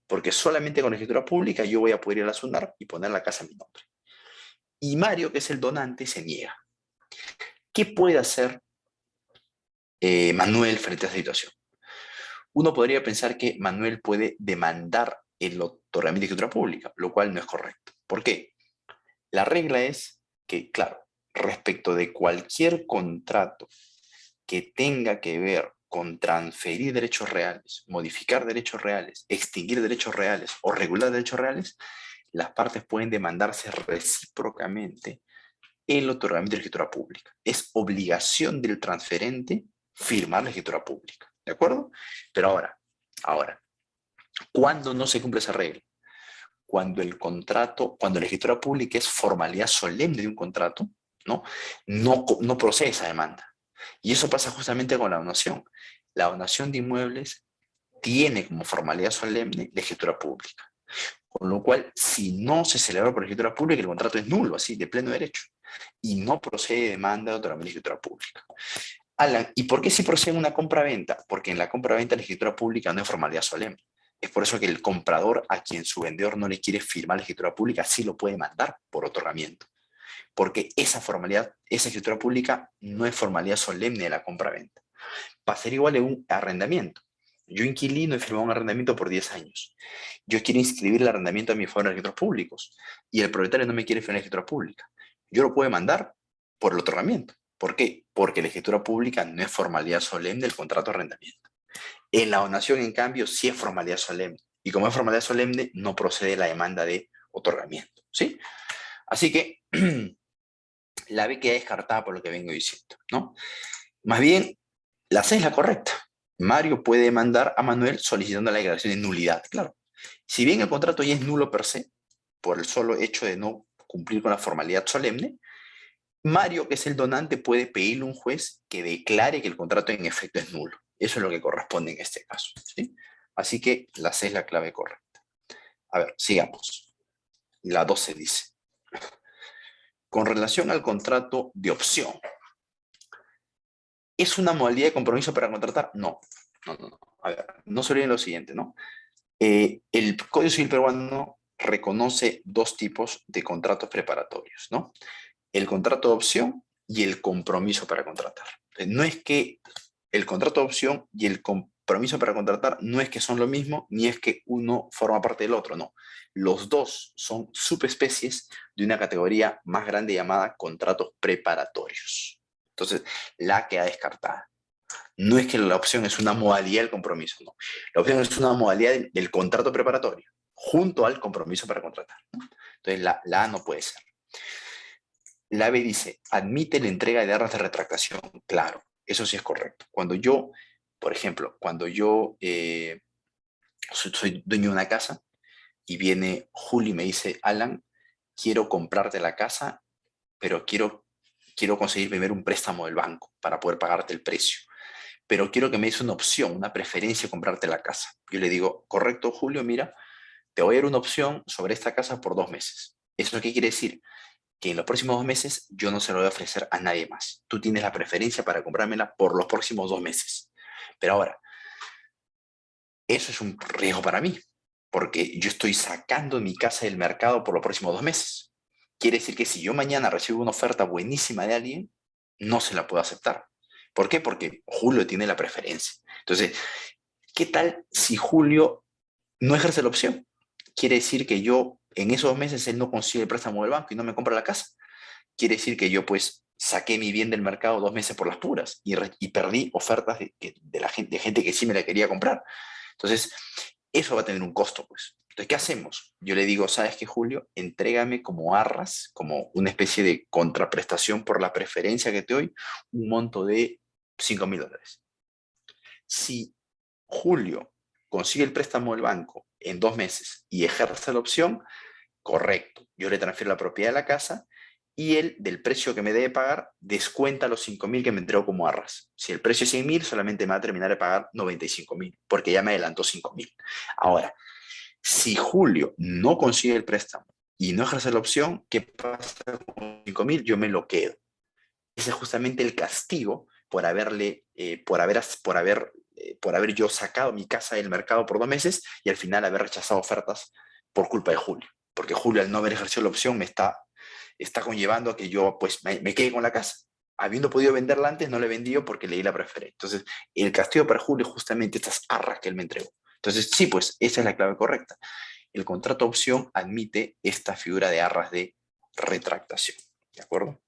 porque solamente con la escritura pública yo voy a poder ir a la SUNAT y poner la casa a mi nombre. Y Mario, que es el donante, se niega. ¿Qué puede hacer Manuel frente a esa situación? Uno podría pensar que Manuel puede demandar el otorgamiento de escritura pública, lo cual no es correcto. ¿Por qué? La regla es que, claro, respecto de cualquier contrato que tenga que ver con transferir derechos reales, modificar derechos reales, extinguir derechos reales o regular derechos reales, las partes pueden demandarse recíprocamente el otorgamiento de la escritura pública. Es obligación del transferente firmar la escritura pública, ¿de acuerdo? Pero ahora, ¿cuándo no se cumple esa regla? Cuando el contrato, cuando la escritura pública es formalidad solemne de un contrato, ¿no? No procede esa demanda. Y eso pasa justamente con la donación. La donación de inmuebles tiene como formalidad solemne la escritura pública. Con lo cual, si no se celebró por escritura pública, el contrato es nulo, así, de pleno derecho. Y no procede demanda de otorgamiento de escritura pública. Alan, ¿y por qué si procede una compra-venta? Porque en la compra-venta la escritura pública no es formalidad solemne. Es por eso que el comprador a quien su vendedor no le quiere firmar la escritura pública sí lo puede mandar por otorgamiento. Porque esa formalidad, esa escritura pública no es formalidad solemne de la compra-venta. Pasaría igual en un arrendamiento. Yo inquilino he firmado un arrendamiento por 10 años. Yo quiero inscribir el arrendamiento a mi favor en registros públicos y el propietario no me quiere firmar la escritura pública. Yo lo puedo mandar por el otorgamiento. ¿Por qué? Porque la escritura pública no es formalidad solemne del contrato de arrendamiento. En la donación, en cambio, sí es formalidad solemne. Y como es formalidad solemne, no procede la demanda de otorgamiento. ¿Sí? Así que la B queda descartada por lo que vengo diciendo, ¿no? Más bien, la C es la correcta. Mario puede demandar a Manuel solicitando la declaración de nulidad, claro. Si bien el contrato ya es nulo per se, por el solo hecho de no cumplir con la formalidad solemne, Mario, que es el donante, puede pedirle a un juez que declare que el contrato en efecto es nulo. Eso es lo que corresponde en este caso, ¿sí? Así que la C es la clave correcta. A ver, sigamos. La 12 dice, con relación al contrato de opción, ¿es una modalidad de compromiso para contratar? No, no. A ver, no se olviden lo siguiente, ¿no? El Código Civil peruano reconoce dos tipos de contratos preparatorios, ¿no? El contrato de opción y el compromiso para contratar. No es que el contrato de opción y el compromiso para contratar no es que son lo mismo, ni es que uno forma parte del otro, no. Los dos son subespecies de una categoría más grande llamada contratos preparatorios. Entonces, la queda descartada. No es que la opción es una modalidad del compromiso, no. La opción es una modalidad del contrato preparatorio, junto al compromiso para contratar, ¿no? Entonces, la A no puede ser. La B dice, admite la entrega de arras de retractación. Claro, eso sí es correcto. Cuando yo, por ejemplo, cuando yo soy dueño de una casa y viene Juli y me dice, Alan, quiero comprarte la casa, pero quiero conseguir primero un préstamo del banco para poder pagarte el precio. Pero quiero que me des una opción, una preferencia de comprarte la casa. Yo le digo, correcto, Julio, mira, te voy a dar una opción sobre esta casa por 2 meses. ¿Eso qué quiere decir? Que en los próximos 2 meses yo no se lo voy a ofrecer a nadie más. Tú tienes la preferencia para comprármela por los próximos 2 meses. Pero ahora, eso es un riesgo para mí, porque yo estoy sacando mi casa del mercado por los próximos 2 meses. Quiere decir que si yo mañana recibo una oferta buenísima de alguien, no se la puedo aceptar. ¿Por qué? Porque Julio tiene la preferencia. Entonces, ¿qué tal si Julio no ejerce la opción? Quiere decir que yo en esos 2 meses él no consigue el préstamo del banco y no me compra la casa. Quiere decir que yo pues saqué mi bien del mercado 2 meses por las puras y perdí ofertas de gente que sí me la quería comprar. Entonces, eso va a tener un costo, pues. Entonces, ¿qué hacemos? Yo le digo, ¿sabes qué, Julio? Entrégame como arras, como una especie de contraprestación por la preferencia que te doy, un monto de $5,000. Si Julio consigue el préstamo del banco en 2 meses y ejerce la opción, correcto, yo le transfiero la propiedad de la casa y él, del precio que me debe pagar, descuenta los 5.000 que me entregó como arras. Si el precio es 100.000, solamente me va a terminar de pagar 95.000, porque ya me adelantó 5.000. Ahora, si Julio no consigue el préstamo y no ejerce la opción, ¿qué pasa con 5.000? Yo me lo quedo. Ese es justamente el castigo por haber yo sacado mi casa del mercado por 2 meses y al final haber rechazado ofertas por culpa de Julio. Porque Julio, al no haber ejercido la opción, me está conllevando a que yo pues me quede con la casa. Habiendo podido venderla antes, no le vendí porque le di la preferencia. Entonces, el castigo para Julio es justamente estas arras que él me entregó. Entonces, sí, pues esa es la clave correcta. El contrato opción admite esta figura de arras de retractación. ¿De acuerdo?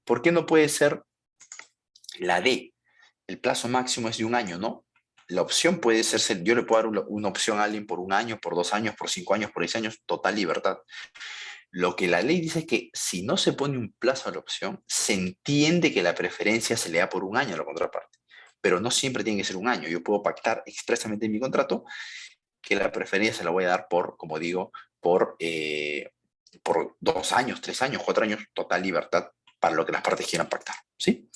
¿Por qué no puede ser la D? El plazo máximo es de 1 año, ¿no? La opción puede ser, yo le puedo dar una opción a alguien por 1 año, por 2 años, por 5 años, por 10 años, total libertad. Lo que la ley dice es que si no se pone un plazo a la opción, se entiende que la preferencia se le da por 1 año a la contraparte. Pero no siempre tiene que ser 1 año. Yo puedo pactar expresamente en mi contrato que la preferencia se la voy a dar por, como digo, por 2 años, 3 años, 4 años, total libertad para lo que las partes quieran pactar. ¿Sí?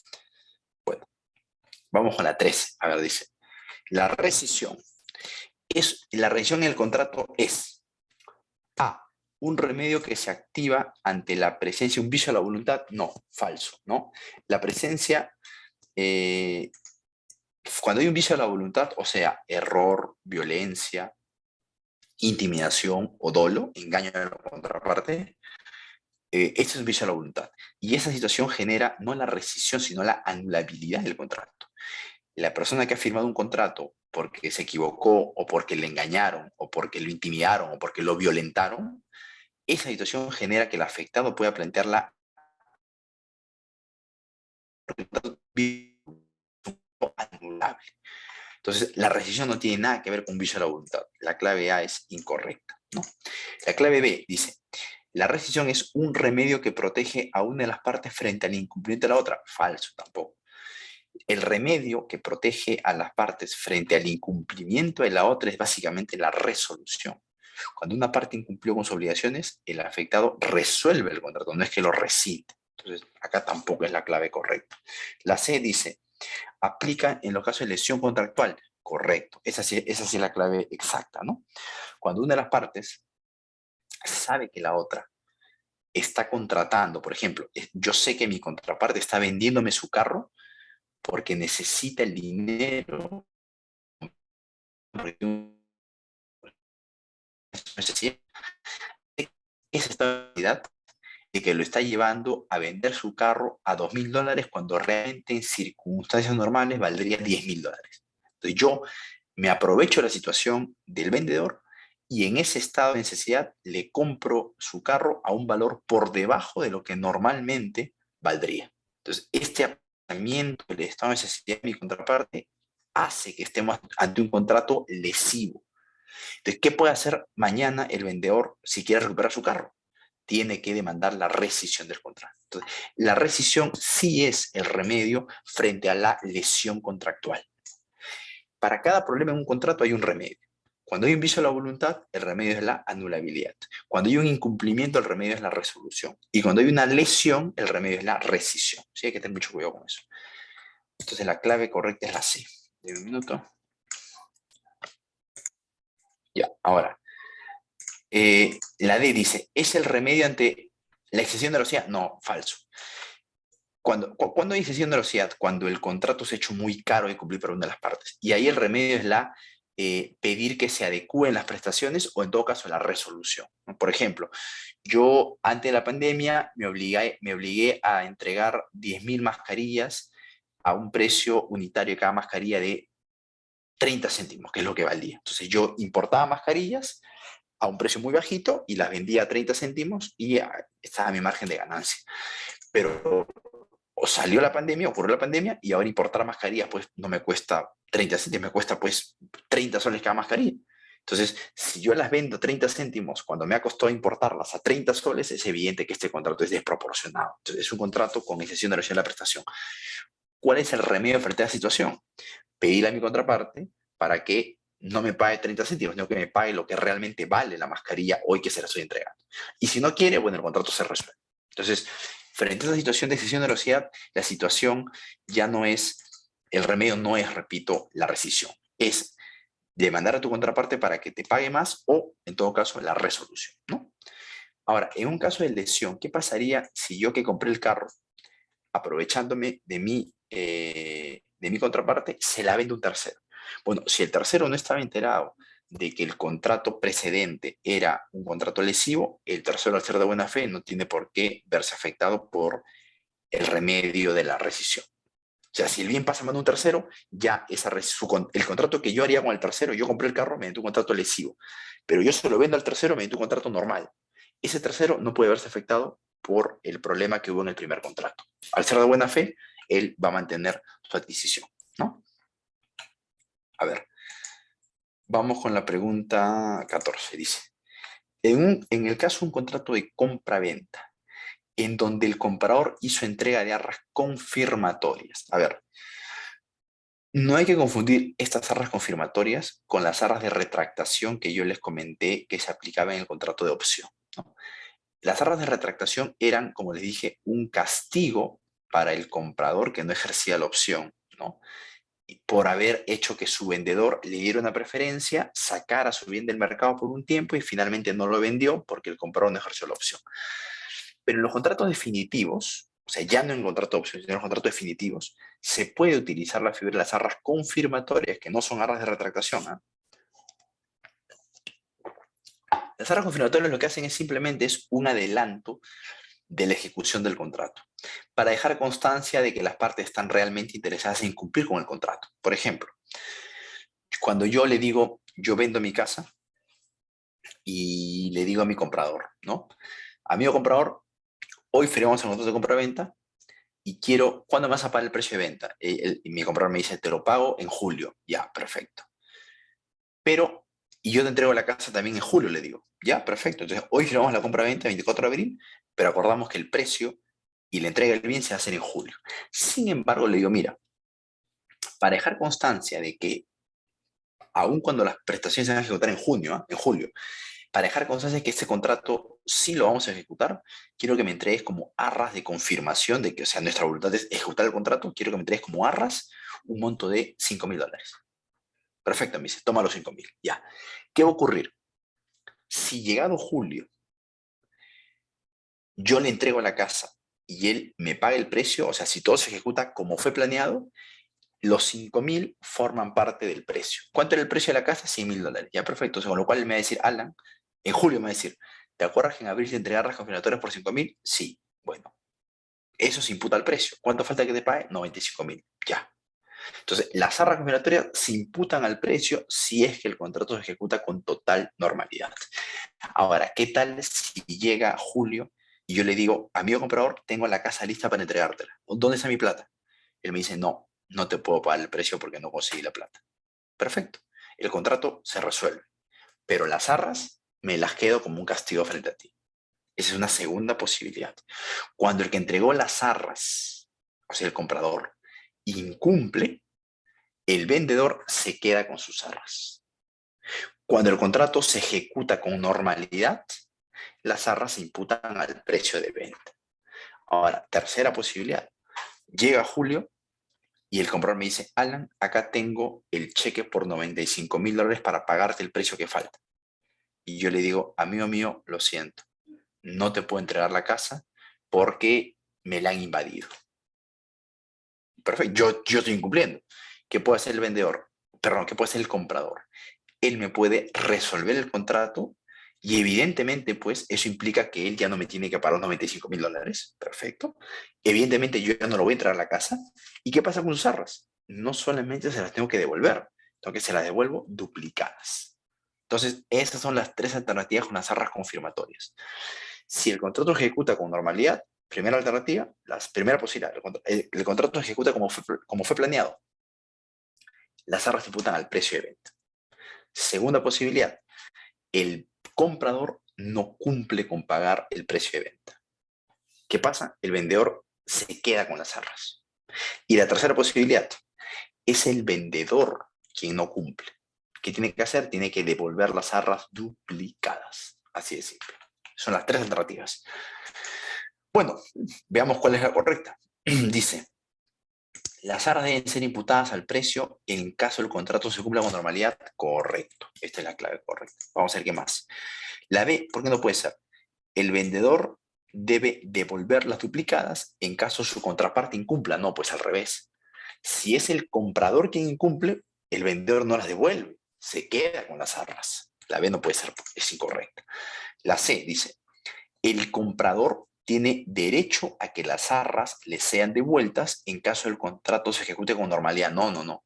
Bueno, vamos con la 13. A ver, dice, la rescisión. La rescisión en el contrato es A, un remedio que se activa ante la presencia de un vicio a la voluntad. No, falso, ¿no? La presencia, cuando hay un vicio a la voluntad, o sea, error, violencia, intimidación o dolo, engaño a la contraparte, este es un vicio a la voluntad. Y esa situación genera no la rescisión, sino la anulabilidad del contrato. La persona que ha firmado un contrato porque se equivocó o porque le engañaron o porque lo intimidaron o porque lo violentaron, esa situación genera que el afectado pueda plantearla anulable. Entonces, la rescisión no tiene nada que ver con un vicio a la voluntad. La clave A es incorrecta, ¿no? La clave B dice, la rescisión es un remedio que protege a una de las partes frente al incumplimiento de la otra. Falso, tampoco. El remedio que protege a las partes frente al incumplimiento de la otra es básicamente la resolución. Cuando una parte incumplió con sus obligaciones, el afectado resuelve el contrato, no es que lo rescinde. Entonces, acá tampoco es la clave correcta. La C dice, aplica en los casos de lesión contractual. Correcto, esa sí es la clave exacta, ¿no? Cuando una de las partes sabe que la otra está contratando, por ejemplo, yo sé que mi contraparte está vendiéndome su carro porque necesita el dinero, porque necesidad, esa estabilidad de que lo está llevando a vender su carro a $2.000 cuando realmente en circunstancias normales valdría $10.000. Entonces yo me aprovecho de la situación del vendedor y en ese estado de necesidad le compro su carro a un valor por debajo de lo que normalmente valdría. Entonces este aprovechamiento del estado de necesidad de mi contraparte hace que estemos ante un contrato lesivo. Entonces, ¿qué puede hacer mañana el vendedor si quiere recuperar su carro? Tiene que demandar la rescisión del contrato. Entonces, la rescisión sí es el remedio frente a la lesión contractual. Para cada problema en un contrato hay un remedio. Cuando hay un vicio a la voluntad, el remedio es la anulabilidad. Cuando hay un incumplimiento, el remedio es la resolución. Y cuando hay una lesión, el remedio es la rescisión. Sí, hay que tener mucho cuidado con eso. Entonces, la clave correcta es la C. De un minuto. Ya, ahora. La D dice, ¿es el remedio ante la excesión de velocidad? No, falso. ¿Cuándo hay excesión de velocidad? Cuando el contrato se ha hecho muy caro de cumplir para una de las partes. Y ahí el remedio es pedir que se adecúen las prestaciones o en todo caso la resolución. Por ejemplo, yo antes de la pandemia me obligué a entregar 10.000 mascarillas a un precio unitario de cada mascarilla de 30 céntimos, que es lo que valía. Entonces yo importaba mascarillas a un precio muy bajito y las vendía a 30 céntimos y estaba mi margen de ganancia. Pero salió la pandemia, ocurrió la pandemia y ahora importar mascarillas pues no me cuesta 30 céntimos, me cuesta pues 30 soles cada mascarilla. Entonces, si yo las vendo a 30 céntimos cuando me ha costado importarlas a 30 soles, es evidente que este contrato es desproporcionado. Entonces, es un contrato con excepción de la prestación. ¿Cuál es el remedio frente a la situación? Pedirle a mi contraparte para que no me pague 30 céntimos, sino que me pague lo que realmente vale la mascarilla hoy que se la estoy entregando. Y si no quiere, bueno, el contrato se resuelve. Entonces, frente a esa situación de excesión de velocidad, la situación ya no es, el remedio no es, repito, la rescisión, es demandar a tu contraparte para que te pague más o, en todo caso, la resolución, ¿no? Ahora, en un caso de lesión, ¿qué pasaría si yo que compré el carro, aprovechándome de mi contraparte, se la vende un tercero? Bueno, si el tercero no estaba enterado de que el contrato precedente era un contrato lesivo, el tercero, al ser de buena fe, no tiene por qué verse afectado por el remedio de la rescisión. O sea, si el bien pasa a mano de un tercero, ya el contrato que yo haría con el tercero, yo compré el carro mediante un contrato lesivo, pero yo se lo vendo al tercero mediante un contrato normal. Ese tercero no puede verse afectado por el problema que hubo en el primer contrato. Al ser de buena fe, él va a mantener su adquisición, ¿no? A ver, vamos con la pregunta 14. Dice, en el caso de un contrato de compra-venta, en donde el comprador hizo entrega de arras confirmatorias. A ver, no hay que confundir estas arras confirmatorias con las arras de retractación que yo les comenté que se aplicaba en el contrato de opción, ¿no? Las arras de retractación eran, como les dije, un castigo para el comprador que no ejercía la opción, ¿no? Y por haber hecho que su vendedor le diera una preferencia, sacara su bien del mercado por un tiempo y finalmente no lo vendió porque el comprador no ejerció la opción. Pero en los contratos definitivos, o sea, ya no en contrato de opción, sino en los contratos definitivos, se puede utilizar la figura de las arras confirmatorias, que no son arras de retractación, ¿eh? Las arras confirmatorias lo que hacen es simplemente es un adelanto de la ejecución del contrato, para dejar constancia de que las partes están realmente interesadas en cumplir con el contrato. Por ejemplo, cuando yo le digo, yo vendo mi casa y le digo a mi comprador, ¿no? Amigo comprador, hoy firmamos el contrato de compra-venta y quiero, ¿cuándo me vas a pagar el precio de venta? Y mi comprador me dice, te lo pago en julio. Ya, perfecto. Pero, y yo te entrego la casa también en julio, le digo. Ya, perfecto. Entonces, hoy firmamos la compra-venta el 24 de abril, pero acordamos que el precio y la entrega del bien se va a hacer en julio. Sin embargo, le digo, mira, para dejar constancia de que, aun cuando las prestaciones se van a ejecutar en junio, en julio, para dejar constancia de que este contrato sí lo vamos a ejecutar, quiero que me entregues como arras de confirmación de que, o sea, nuestra voluntad es ejecutar el contrato, quiero que me entregues como arras un monto de $5.000. Perfecto, me dice, toma los 5.000. Ya. ¿Qué va a ocurrir? Si llegado julio yo le entrego la casa y él me paga el precio, o sea, si todo se ejecuta como fue planeado, los 5.000 forman parte del precio. ¿Cuánto era el precio de la casa? $100.000. Ya, perfecto. O sea, con lo cual él me va a decir, Alan, en julio me va a decir, ¿te acuerdas que en abril te entregar las confirmatorias por 5.000? Sí. Bueno, eso se imputa al precio. ¿Cuánto falta que te pague? 95.000. Ya. Entonces, las arras confirmatorias se imputan al precio si es que el contrato se ejecuta con total normalidad. Ahora, ¿qué tal si llega julio y yo le digo, amigo comprador, tengo la casa lista para entregártela? ¿Dónde está mi plata? Él me dice, no, no te puedo pagar el precio porque no conseguí la plata. Perfecto. El contrato se resuelve, pero las arras me las quedo como un castigo frente a ti. Esa es una segunda posibilidad. Cuando el que entregó las arras, o sea, el comprador, incumple, el vendedor se queda con sus arras. Cuando el contrato se ejecuta con normalidad, las arras se imputan al precio de venta. Ahora, tercera posibilidad. Llega julio y el comprador me dice, Alan, acá tengo el cheque por $95.000 para pagarte el precio que falta. Y yo le digo, amigo mío, lo siento, no te puedo entregar la casa porque me la han invadido. Perfecto, yo estoy incumpliendo. ¿Qué puede hacer el vendedor? Perdón, ¿qué puede hacer el comprador? Él me puede resolver el contrato y evidentemente, pues, eso implica que él ya no me tiene que pagar los $95.000. Perfecto. Evidentemente, yo ya no lo voy a entrar a la casa. ¿Y qué pasa con sus arras? No solamente se las tengo que devolver, sino que se las devuelvo duplicadas. Entonces, esas son las tres alternativas con las arras confirmatorias. Si el contrato ejecuta con normalidad, primera alternativa, la primera posibilidad, el contrato ejecuta como fue planeado. Las arras se imputan al precio de venta. Segunda posibilidad, el comprador no cumple con pagar el precio de venta. ¿Qué pasa? El vendedor se queda con las arras. Y la tercera posibilidad es el vendedor quien no cumple. ¿Qué tiene que hacer? Tiene que devolver las arras duplicadas. Así de simple. Son las tres alternativas. Bueno, veamos cuál es la correcta. Dice, las arras deben ser imputadas al precio en caso el contrato se cumpla con normalidad. Correcto. Esta es la clave correcta. Vamos a ver qué más. La B, ¿por qué no puede ser? El vendedor debe devolver las duplicadas en caso su contraparte incumpla. No, pues al revés. Si es el comprador quien incumple, el vendedor no las devuelve. Se queda con las arras. La B no puede ser, es incorrecta. La C dice, el comprador tiene derecho a que las arras le sean devueltas en caso el contrato se ejecute con normalidad. No, no, no.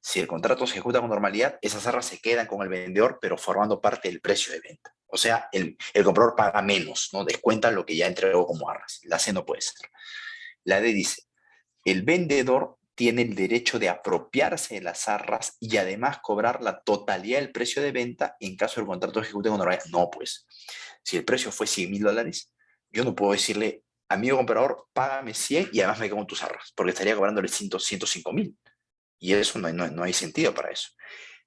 Si el contrato se ejecuta con normalidad, esas arras se quedan con el vendedor, pero formando parte del precio de venta. O sea, el comprador paga menos, ¿no? Descuenta lo que ya entregó como arras. La C no puede ser. La D dice, el vendedor tiene el derecho de apropiarse de las arras y además cobrar la totalidad del precio de venta en caso el contrato se ejecute con normalidad. No, pues. Si el precio fue $100,000, yo no puedo decirle, amigo comprador, págame 100 y además me quedo con tus arras, porque estaría cobrándole 105,000. Y eso no hay sentido para eso.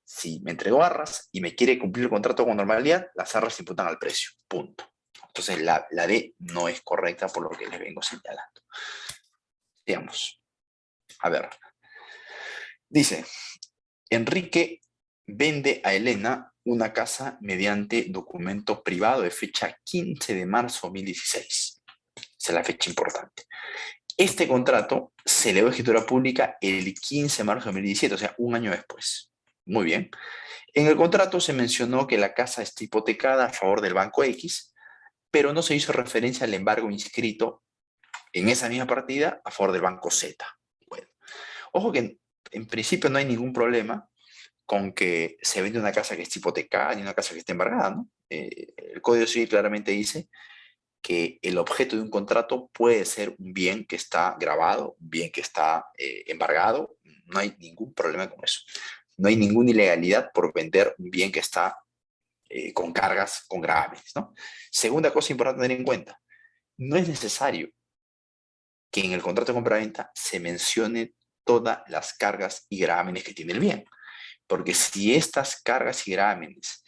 Si me entregó arras y me quiere cumplir el contrato con normalidad, las arras se imputan al precio. Punto. Entonces la D no es correcta por lo que les vengo señalando. Digamos, a ver. Dice, Enrique vende a Elena una casa mediante documento privado de fecha 15 de marzo de 2016. Esa es la fecha importante. Este contrato se elevó a escritura pública el 15 de marzo de 2017, o sea, un año después. Muy bien. En el contrato se mencionó que la casa está hipotecada a favor del banco X, pero no se hizo referencia al embargo inscrito en esa misma partida a favor del banco Z. Bueno, ojo que en principio no hay ningún problema con que se vende una casa que esté hipotecada ni una casa que esté embargada, ¿no? El Código Civil claramente dice que el objeto de un contrato puede ser un bien que está grabado, un bien que está embargado, no hay ningún problema con eso. No hay ninguna ilegalidad por vender un bien que está con cargas, con gravámenes, ¿no? Segunda cosa importante tener en cuenta, no es necesario que en el contrato de compraventa se mencione todas las cargas y gravámenes que tiene el bien, porque si estas cargas y gravámenes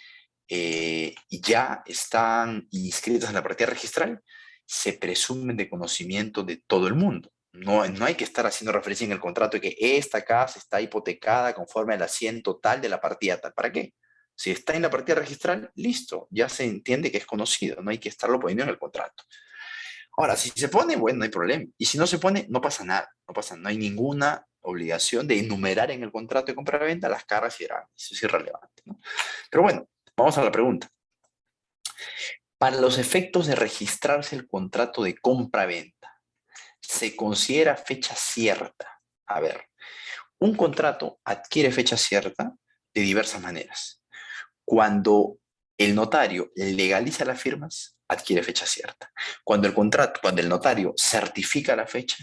ya están inscritas en la partida registral, se presumen de conocimiento de todo el mundo. No hay que estar haciendo referencia en el contrato de que esta casa está hipotecada conforme al asiento tal de la partida tal. ¿Para qué? Si está en la partida registral, listo, ya se entiende que es conocido, no hay que estarlo poniendo en el contrato. Ahora, si se pone, bueno, no hay problema. Y si no se pone, no pasa nada. No hay ninguna obligación de enumerar en el contrato de compra-venta las cargas y gravámenes. Eso es irrelevante, ¿no? Pero bueno, vamos a la pregunta. Para los efectos de registrarse el contrato de compra-venta, ¿se considera fecha cierta? A ver, un contrato adquiere fecha cierta de diversas maneras. Cuando el notario legaliza las firmas, adquiere fecha cierta. Cuando el notario certifica la fecha,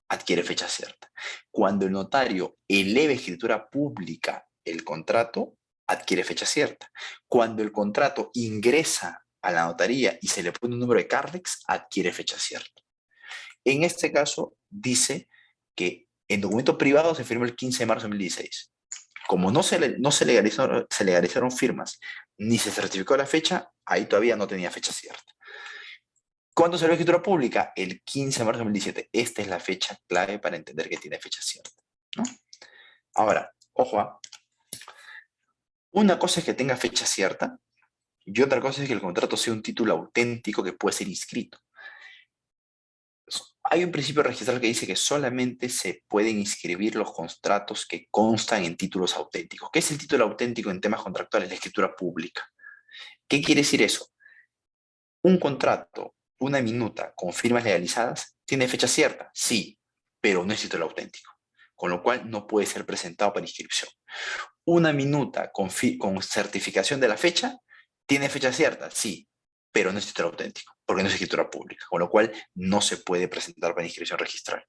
adquiere fecha cierta. Cuando el notario eleva escritura pública el contrato, adquiere fecha cierta. Cuando el contrato ingresa a la notaría y se le pone un número de CARDEX, adquiere fecha cierta. En este caso, dice que en documento privado se firmó el 15 de marzo de 2016. Como no se legalizaron firmas ni se certificó la fecha, ahí todavía no tenía fecha cierta. ¿Cuándo salió la escritura pública? El 15 de marzo de 2017. Esta es la fecha clave para entender que tiene fecha cierta, ¿no? Ahora, ojo, una cosa es que tenga fecha cierta y otra cosa es que el contrato sea un título auténtico que puede ser inscrito. Hay un principio registral que dice que solamente se pueden inscribir los contratos que constan en títulos auténticos. ¿Qué es el título auténtico en temas contractuales? La escritura pública. ¿Qué quiere decir eso? Un contrato, una minuta con firmas legalizadas, tiene fecha cierta, sí, pero no es título auténtico, con lo cual no puede ser presentado para inscripción. Una minuta con certificación de la fecha, tiene fecha cierta, sí, pero no es título auténtico, porque no es escritura pública, con lo cual no se puede presentar para inscripción registral.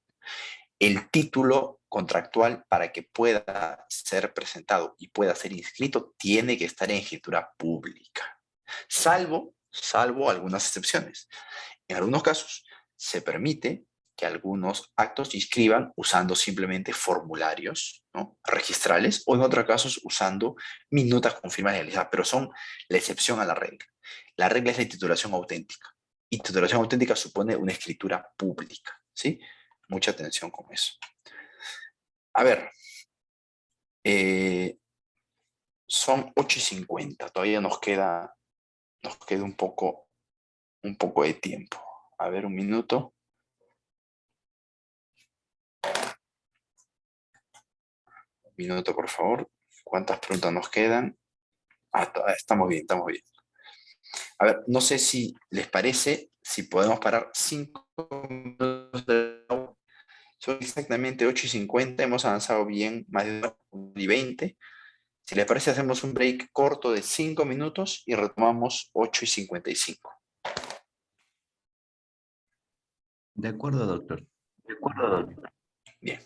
El título contractual, para que pueda ser presentado y pueda ser inscrito, tiene que estar en escritura pública, salvo algunas excepciones. En algunos casos se permite que algunos actos se inscriban usando simplemente formularios, ¿no?, registrales, o en otros casos usando minutas con firmas legalizadas, pero son la excepción a la regla. La regla es la titulación auténtica. y titulación auténtica supone una escritura pública, ¿sí? Mucha atención con eso. A ver, eh, son 8:50, todavía nos queda un poco de tiempo. A ver, un minuto. Un minuto, por favor. ¿Cuántas preguntas nos quedan? Estamos bien, estamos bien. A ver, no sé si les parece, si podemos parar 5 minutos son exactamente 8:50, hemos avanzado bien, más de 1:20. Si les parece, hacemos un break corto de 5 minutos y retomamos 8:55.
De acuerdo, doctor.
De acuerdo. Bien.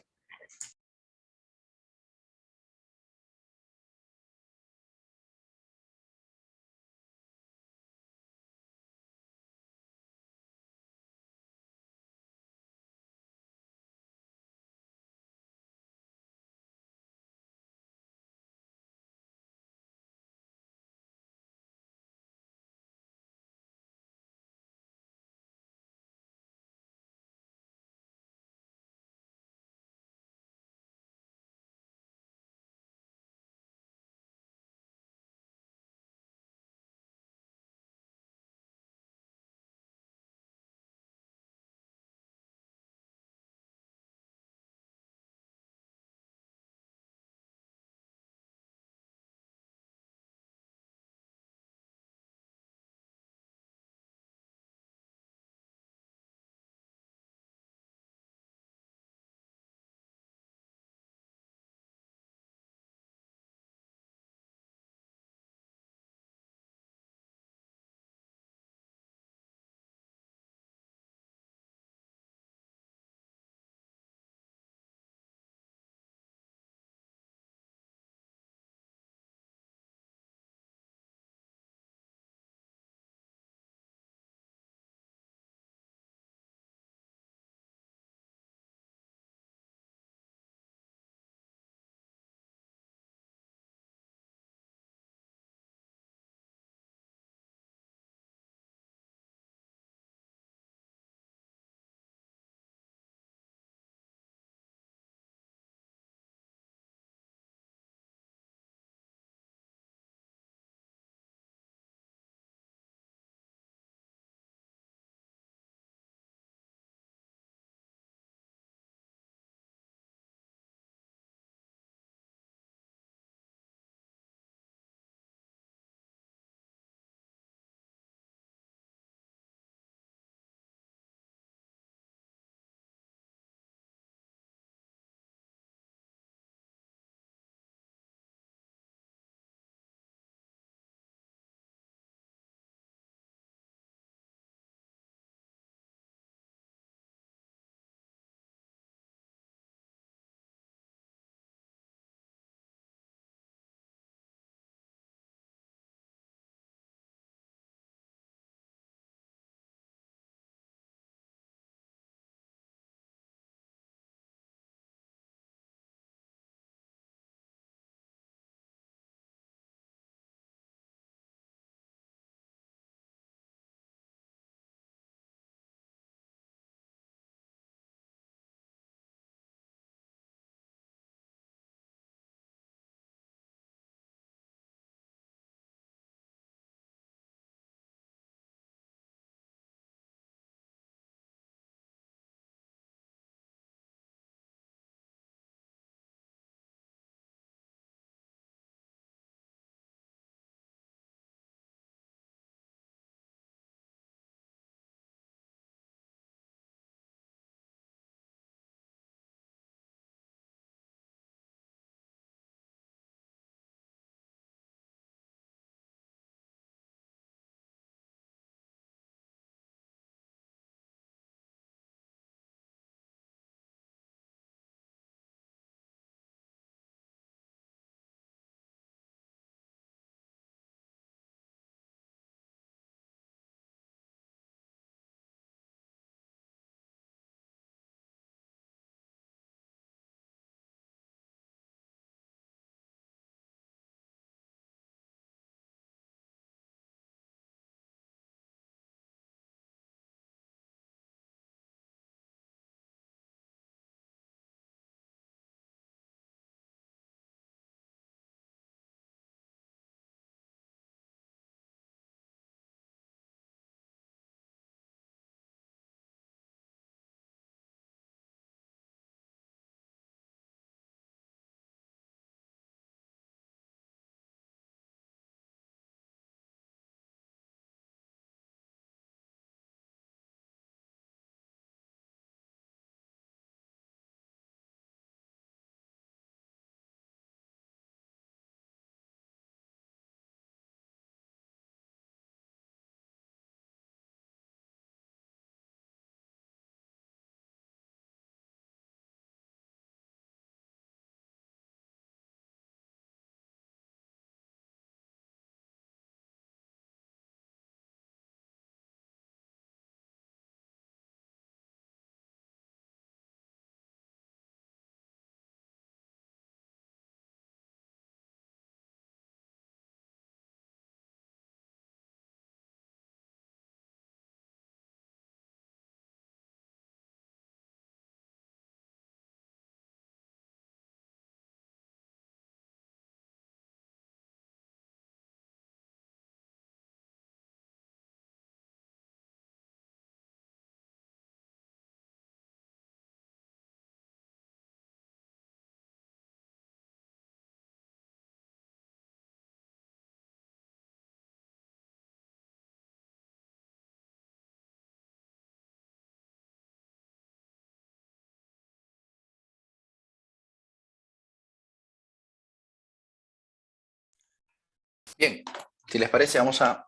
Bien, si les parece, vamos a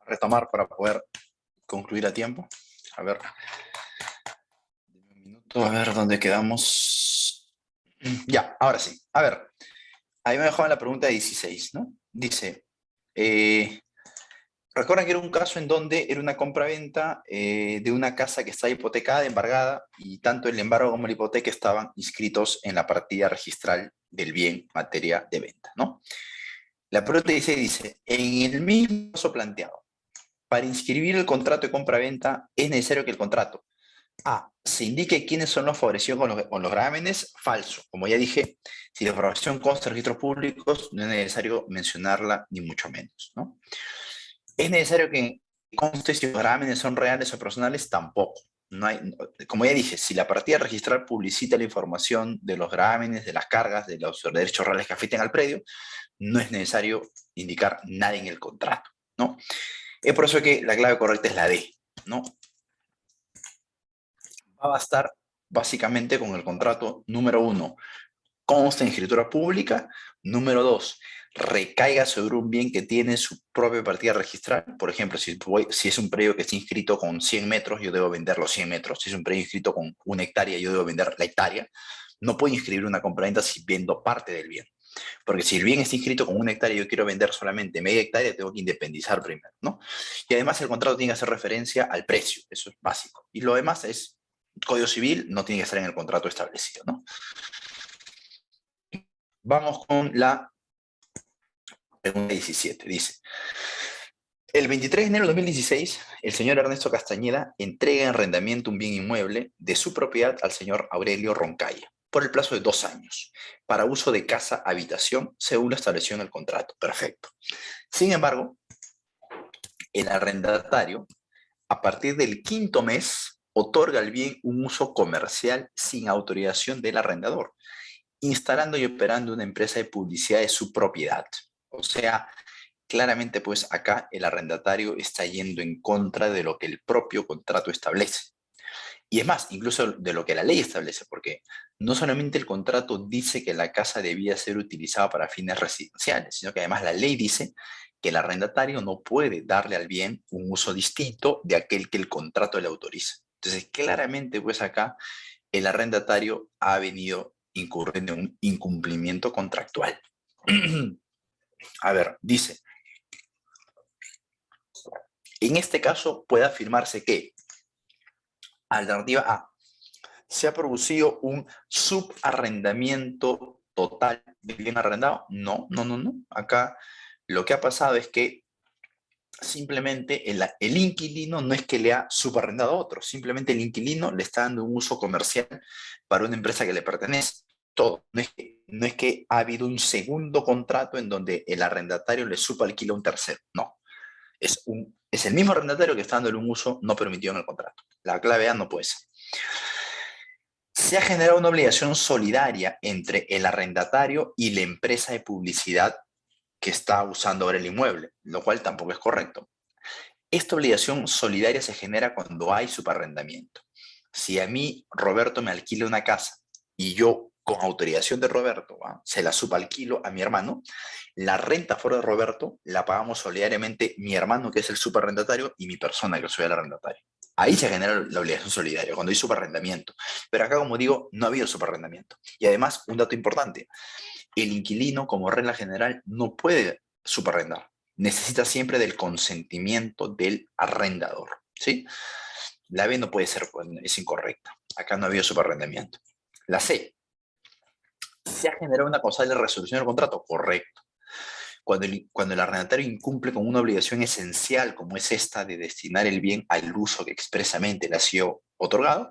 retomar para poder concluir a tiempo. A ver, un minuto, a ver dónde quedamos. Ya, ahora sí. A ver, ahí me dejaban la pregunta 16, ¿no? Dice, recuerdan que era un caso en donde era una compra-venta de una casa que está hipotecada, embargada, y tanto el embargo como la hipoteca estaban inscritos en la partida registral del bien materia de venta, ¿no? La pregunta dice, en el mismo caso planteado, para inscribir el contrato de compra-venta es necesario que el contrato A, se indique quiénes son los favorecidos con los gravámenes. Falso. Como ya dije, si la información consta en registros públicos, no es necesario mencionarla, ni mucho menos, ¿no? ¿Es necesario que conste si los gravámenes son reales o personales? Tampoco. No hay, como ya dije, si la partida registral publicita la información de los gravámenes, de las cargas, de los derechos reales que afecten al predio, no es necesario indicar nada en el contrato, ¿no? Es por eso que la clave correcta es la D, ¿no? Va a bastar básicamente con el contrato número 1, consta en escritura pública. Número 2, recaiga sobre un bien que tiene su propia partida registral. Por ejemplo, si es un predio que está inscrito con 100 metros, yo debo vender los 100 metros. Si es un predio inscrito con 1 hectárea, yo debo vender la hectárea. No puedo inscribir una compraventa si vendo parte del bien. Porque si el bien está inscrito con 1 hectárea y yo quiero vender solamente media hectárea, tengo que independizar primero, ¿no? Y además el contrato tiene que hacer referencia al precio, eso es básico. Y lo demás es Código Civil, no tiene que estar en el contrato establecido, ¿no? Vamos con la pregunta 17. Dice, el 23 de enero de 2016, el señor Ernesto Castañeda entrega en arrendamiento un bien inmueble de su propiedad al señor Aurelio Roncaya por el plazo de 2 años, para uso de casa-habitación, según lo establecido en el contrato. Perfecto. Sin embargo, el arrendatario, a partir del 5.º mes, otorga al bien un uso comercial sin autorización del arrendador, instalando y operando una empresa de publicidad de su propiedad. O sea, claramente pues acá el arrendatario está yendo en contra de lo que el propio contrato establece. Y es más, incluso de lo que la ley establece, porque no solamente el contrato dice que la casa debía ser utilizada para fines residenciales, sino que además la ley dice que el arrendatario no puede darle al bien un uso distinto de aquel que el contrato le autoriza. Entonces, claramente, pues acá el arrendatario ha venido incurriendo en un incumplimiento contractual. A ver, dice, en este caso puede afirmarse que, alternativa A, ¿se ha producido un subarrendamiento total de bien arrendado? No, no, no, no. Acá lo que ha pasado es que simplemente el inquilino no es que le ha subarrendado a otro, simplemente el inquilino le está dando un uso comercial para una empresa que le pertenece. Todo. No es que ha habido un segundo contrato en donde el arrendatario le subalquila a un tercero. No. Es el mismo arrendatario que está dándole un uso no permitido en el contrato. La clave A no puede ser. Se ha generado una obligación solidaria entre el arrendatario y la empresa de publicidad que está usando ahora el inmueble, lo cual tampoco es correcto. Esta obligación solidaria se genera cuando hay subarrendamiento. Si a mí Roberto me alquila una casa y yo, con autorización de Roberto, se la subalquilo a mi hermano, la renta fuera de Roberto la pagamos solidariamente mi hermano, que es el subarrendatario, y mi persona, que soy el arrendatario. Ahí se genera la obligación solidaria, cuando hay subarrendamiento. Pero acá, como digo, no ha habido subarrendamiento. Y además, un dato importante, el inquilino, como regla general, no puede subarrendar. Necesita siempre del consentimiento del arrendador, ¿sí? La B no puede ser, es incorrecta. Acá no ha habido subarrendamiento. La C, ¿se ha generado una causal de resolución del contrato? Correcto. Cuando el arrendatario incumple con una obligación esencial como es esta de destinar el bien al uso que expresamente le ha sido otorgado,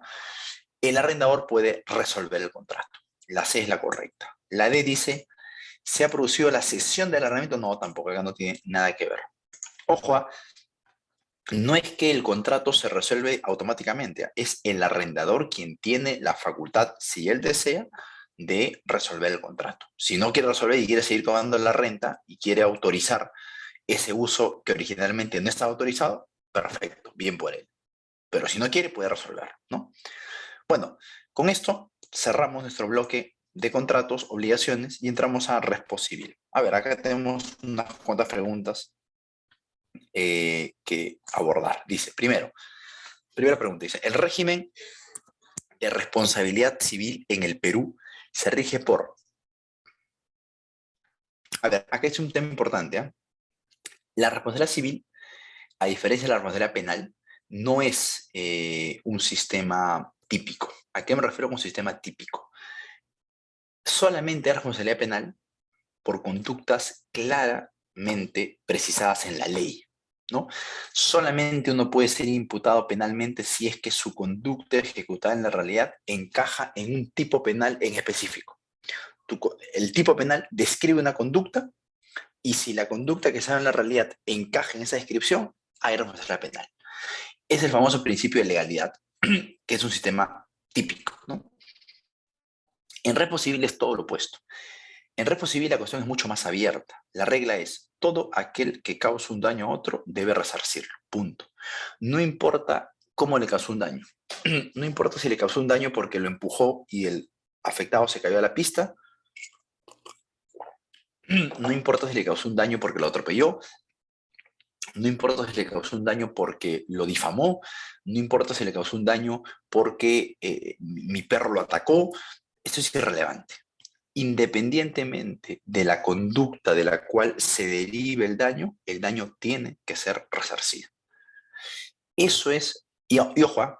el arrendador puede resolver el contrato. La C es la correcta. La D dice, ¿se ha producido la cesión del arrendamiento? No, tampoco, acá no tiene nada que ver. Ojo, no es que el contrato se resuelve automáticamente, es el arrendador quien tiene la facultad, si él desea, de resolver el contrato. Si no quiere resolver y quiere seguir cobrando la renta y quiere autorizar ese uso que originalmente no estaba autorizado, perfecto, bien por él. Pero si no quiere, puede resolver, ¿no? Bueno, con esto cerramos nuestro bloque de contratos, obligaciones, y entramos a respo civil. A ver, acá tenemos unas cuantas preguntas que abordar. Dice, primera pregunta, dice, el régimen de responsabilidad civil en el Perú se rige por... A ver, acá es un tema importante, ¿eh? La responsabilidad civil, a diferencia de la responsabilidad penal, no es un sistema típico. ¿A qué me refiero con sistema típico? Solamente hay responsabilidad penal por conductas claramente precisadas en la ley, ¿no? Solamente uno puede ser imputado penalmente si es que su conducta ejecutada en la realidad encaja en un tipo penal en específico. El tipo penal describe una conducta y si la conducta que se da en la realidad encaja en esa descripción, hay responsabilidad penal. Es el famoso principio de legalidad, que es un sistema típico, ¿no? En respo civil es todo lo opuesto. En respo civil la cuestión es mucho más abierta. La regla es, todo aquel que causa un daño a otro debe resarcirlo, punto. No importa cómo le causó un daño. No importa si le causó un daño porque lo empujó y el afectado se cayó a la pista. No importa si le causó un daño porque lo atropelló. No importa si le causó un daño porque lo difamó. No importa si le causó un daño porque mi perro lo atacó. Esto es irrelevante. Independientemente de la conducta de la cual se derive el daño tiene que ser resarcido. Eso es, y ojo,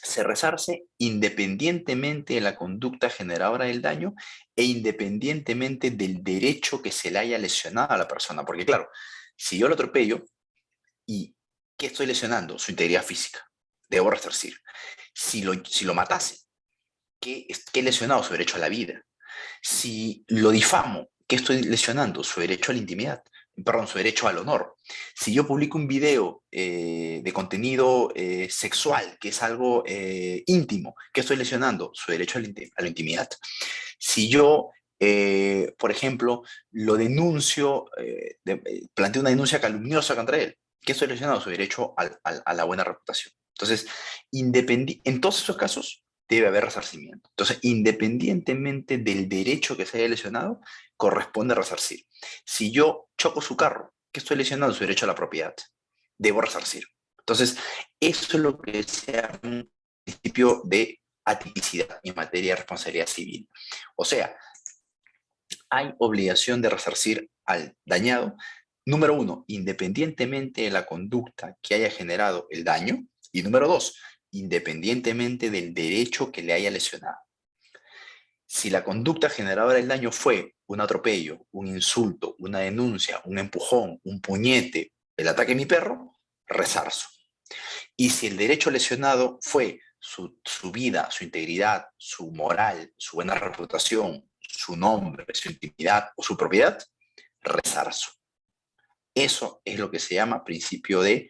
se resarce independientemente de la conducta generadora del daño e independientemente del derecho que se le haya lesionado a la persona. Porque claro, si yo lo atropello y ¿qué estoy lesionando? Su integridad física. Debo resarcir. Si lo matase, ¿qué he lesionado? Su derecho a la vida. Si lo difamo, ¿qué estoy lesionando? Su derecho a la intimidad, perdón, su derecho al honor. Si yo publico un video de contenido sexual, que es algo íntimo, ¿qué estoy lesionando? Su derecho a la intimidad. Si yo, por ejemplo, lo denuncio, planteo una denuncia calumniosa contra él, ¿qué estoy lesionando? Su derecho a la buena reputación. Entonces, en todos esos casos, debe haber resarcimiento. Entonces, independientemente del derecho que se haya lesionado, corresponde resarcir. Si yo choco su carro, ¿qué estoy lesionando? Su derecho a la propiedad. Debo resarcir. Entonces, eso es lo que se llama un principio de atipicidad en materia de responsabilidad civil. O sea, hay obligación de resarcir al dañado, número uno, independientemente de la conducta que haya generado el daño, y número dos, independientemente del derecho que le haya lesionado. Si la conducta generadora del daño fue un atropello, un insulto, una denuncia, un empujón, un puñete, el ataque a mi perro, resarzo. Y si el derecho lesionado fue su vida, su integridad, su moral, su buena reputación, su nombre, su intimidad o su propiedad, resarzo. Eso es lo que se llama principio de,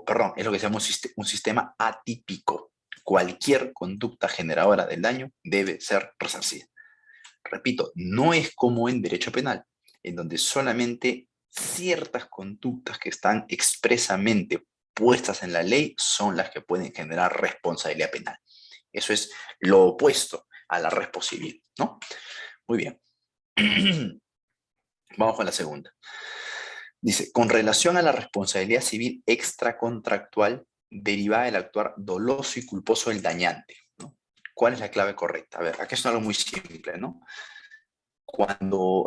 perdón, es lo que se llama un sistema atípico. Cualquier conducta generadora del daño debe ser resarcida. Repito, no es como en derecho penal, en donde solamente ciertas conductas que están expresamente puestas en la ley son las que pueden generar responsabilidad penal. Eso es lo opuesto a la respo civil, ¿no? Muy bien. Vamos con la segunda. Dice, con relación a la responsabilidad civil extracontractual derivada del actuar doloso y culposo del dañante, ¿no? ¿Cuál es la clave correcta? A ver, aquí es algo muy simple, ¿no?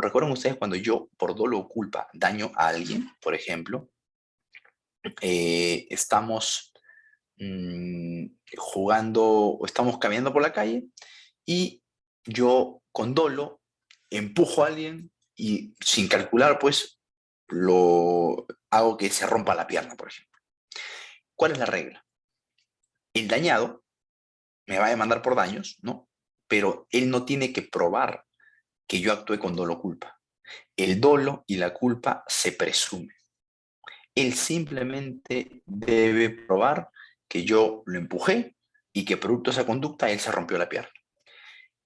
¿Recuerdan ustedes cuando yo por dolo o culpa daño a alguien, por ejemplo, estamos jugando o estamos caminando por la calle y yo con dolo empujo a alguien y sin calcular, pues, lo hago que se rompa la pierna, por ejemplo. ¿Cuál es la regla? El dañado me va a demandar por daños, ¿no? Pero él no tiene que probar que yo actué con dolo o culpa. El dolo y la culpa se presumen. Él simplemente debe probar que yo lo empujé y que producto de esa conducta él se rompió la pierna.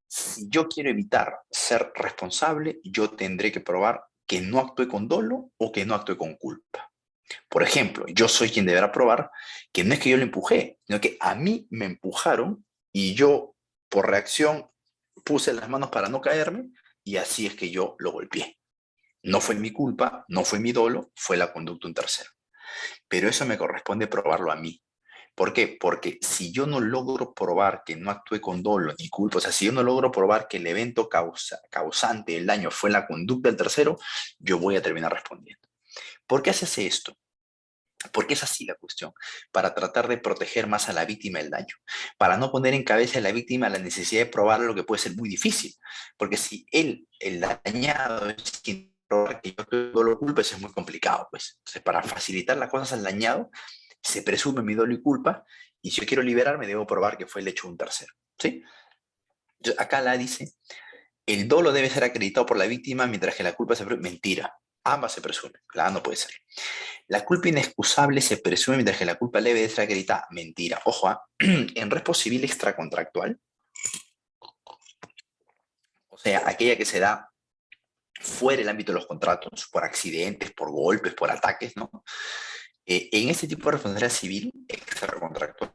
Si yo quiero evitar ser responsable, yo tendré que probar que no actué con dolo o que no actué con culpa. Por ejemplo, yo soy quien deberá probar que no es que yo lo empujé, sino que a mí me empujaron y yo, por reacción, puse las manos para no caerme y así es que yo lo golpeé. No fue mi culpa, no fue mi dolo, fue la conducta de un tercero. Pero eso me corresponde probarlo a mí. ¿Por qué? Porque si yo no logro probar que no actué con dolo ni culpa, o sea, si yo no logro probar que el evento causante del daño fue la conducta del tercero, yo voy a terminar respondiendo. ¿Por qué se hace esto? Porque es así la cuestión, para tratar de proteger más a la víctima del daño, para no poner en cabeza de la víctima la necesidad de probar lo que puede ser muy difícil, porque si él, el dañado, es quien probar que yo no lo culpa, eso es muy complicado, pues. Entonces, para facilitar las cosas al dañado, se presume mi dolo y culpa, y si yo quiero liberarme, debo probar que fue el hecho de un tercero, ¿sí? Entonces, acá la dice, el dolo debe ser acreditado por la víctima, mientras que la culpa se presume. Mentira, ambas se presumen, la A no puede ser. La culpa inexcusable se presume mientras que la culpa leve debe ser acreditada. Mentira. Ojo, en respo civil extracontractual, o sea, aquella que se da fuera del ámbito de los contratos, por accidentes, por golpes, por ataques, ¿no? En este tipo de responsabilidad civil extracontractual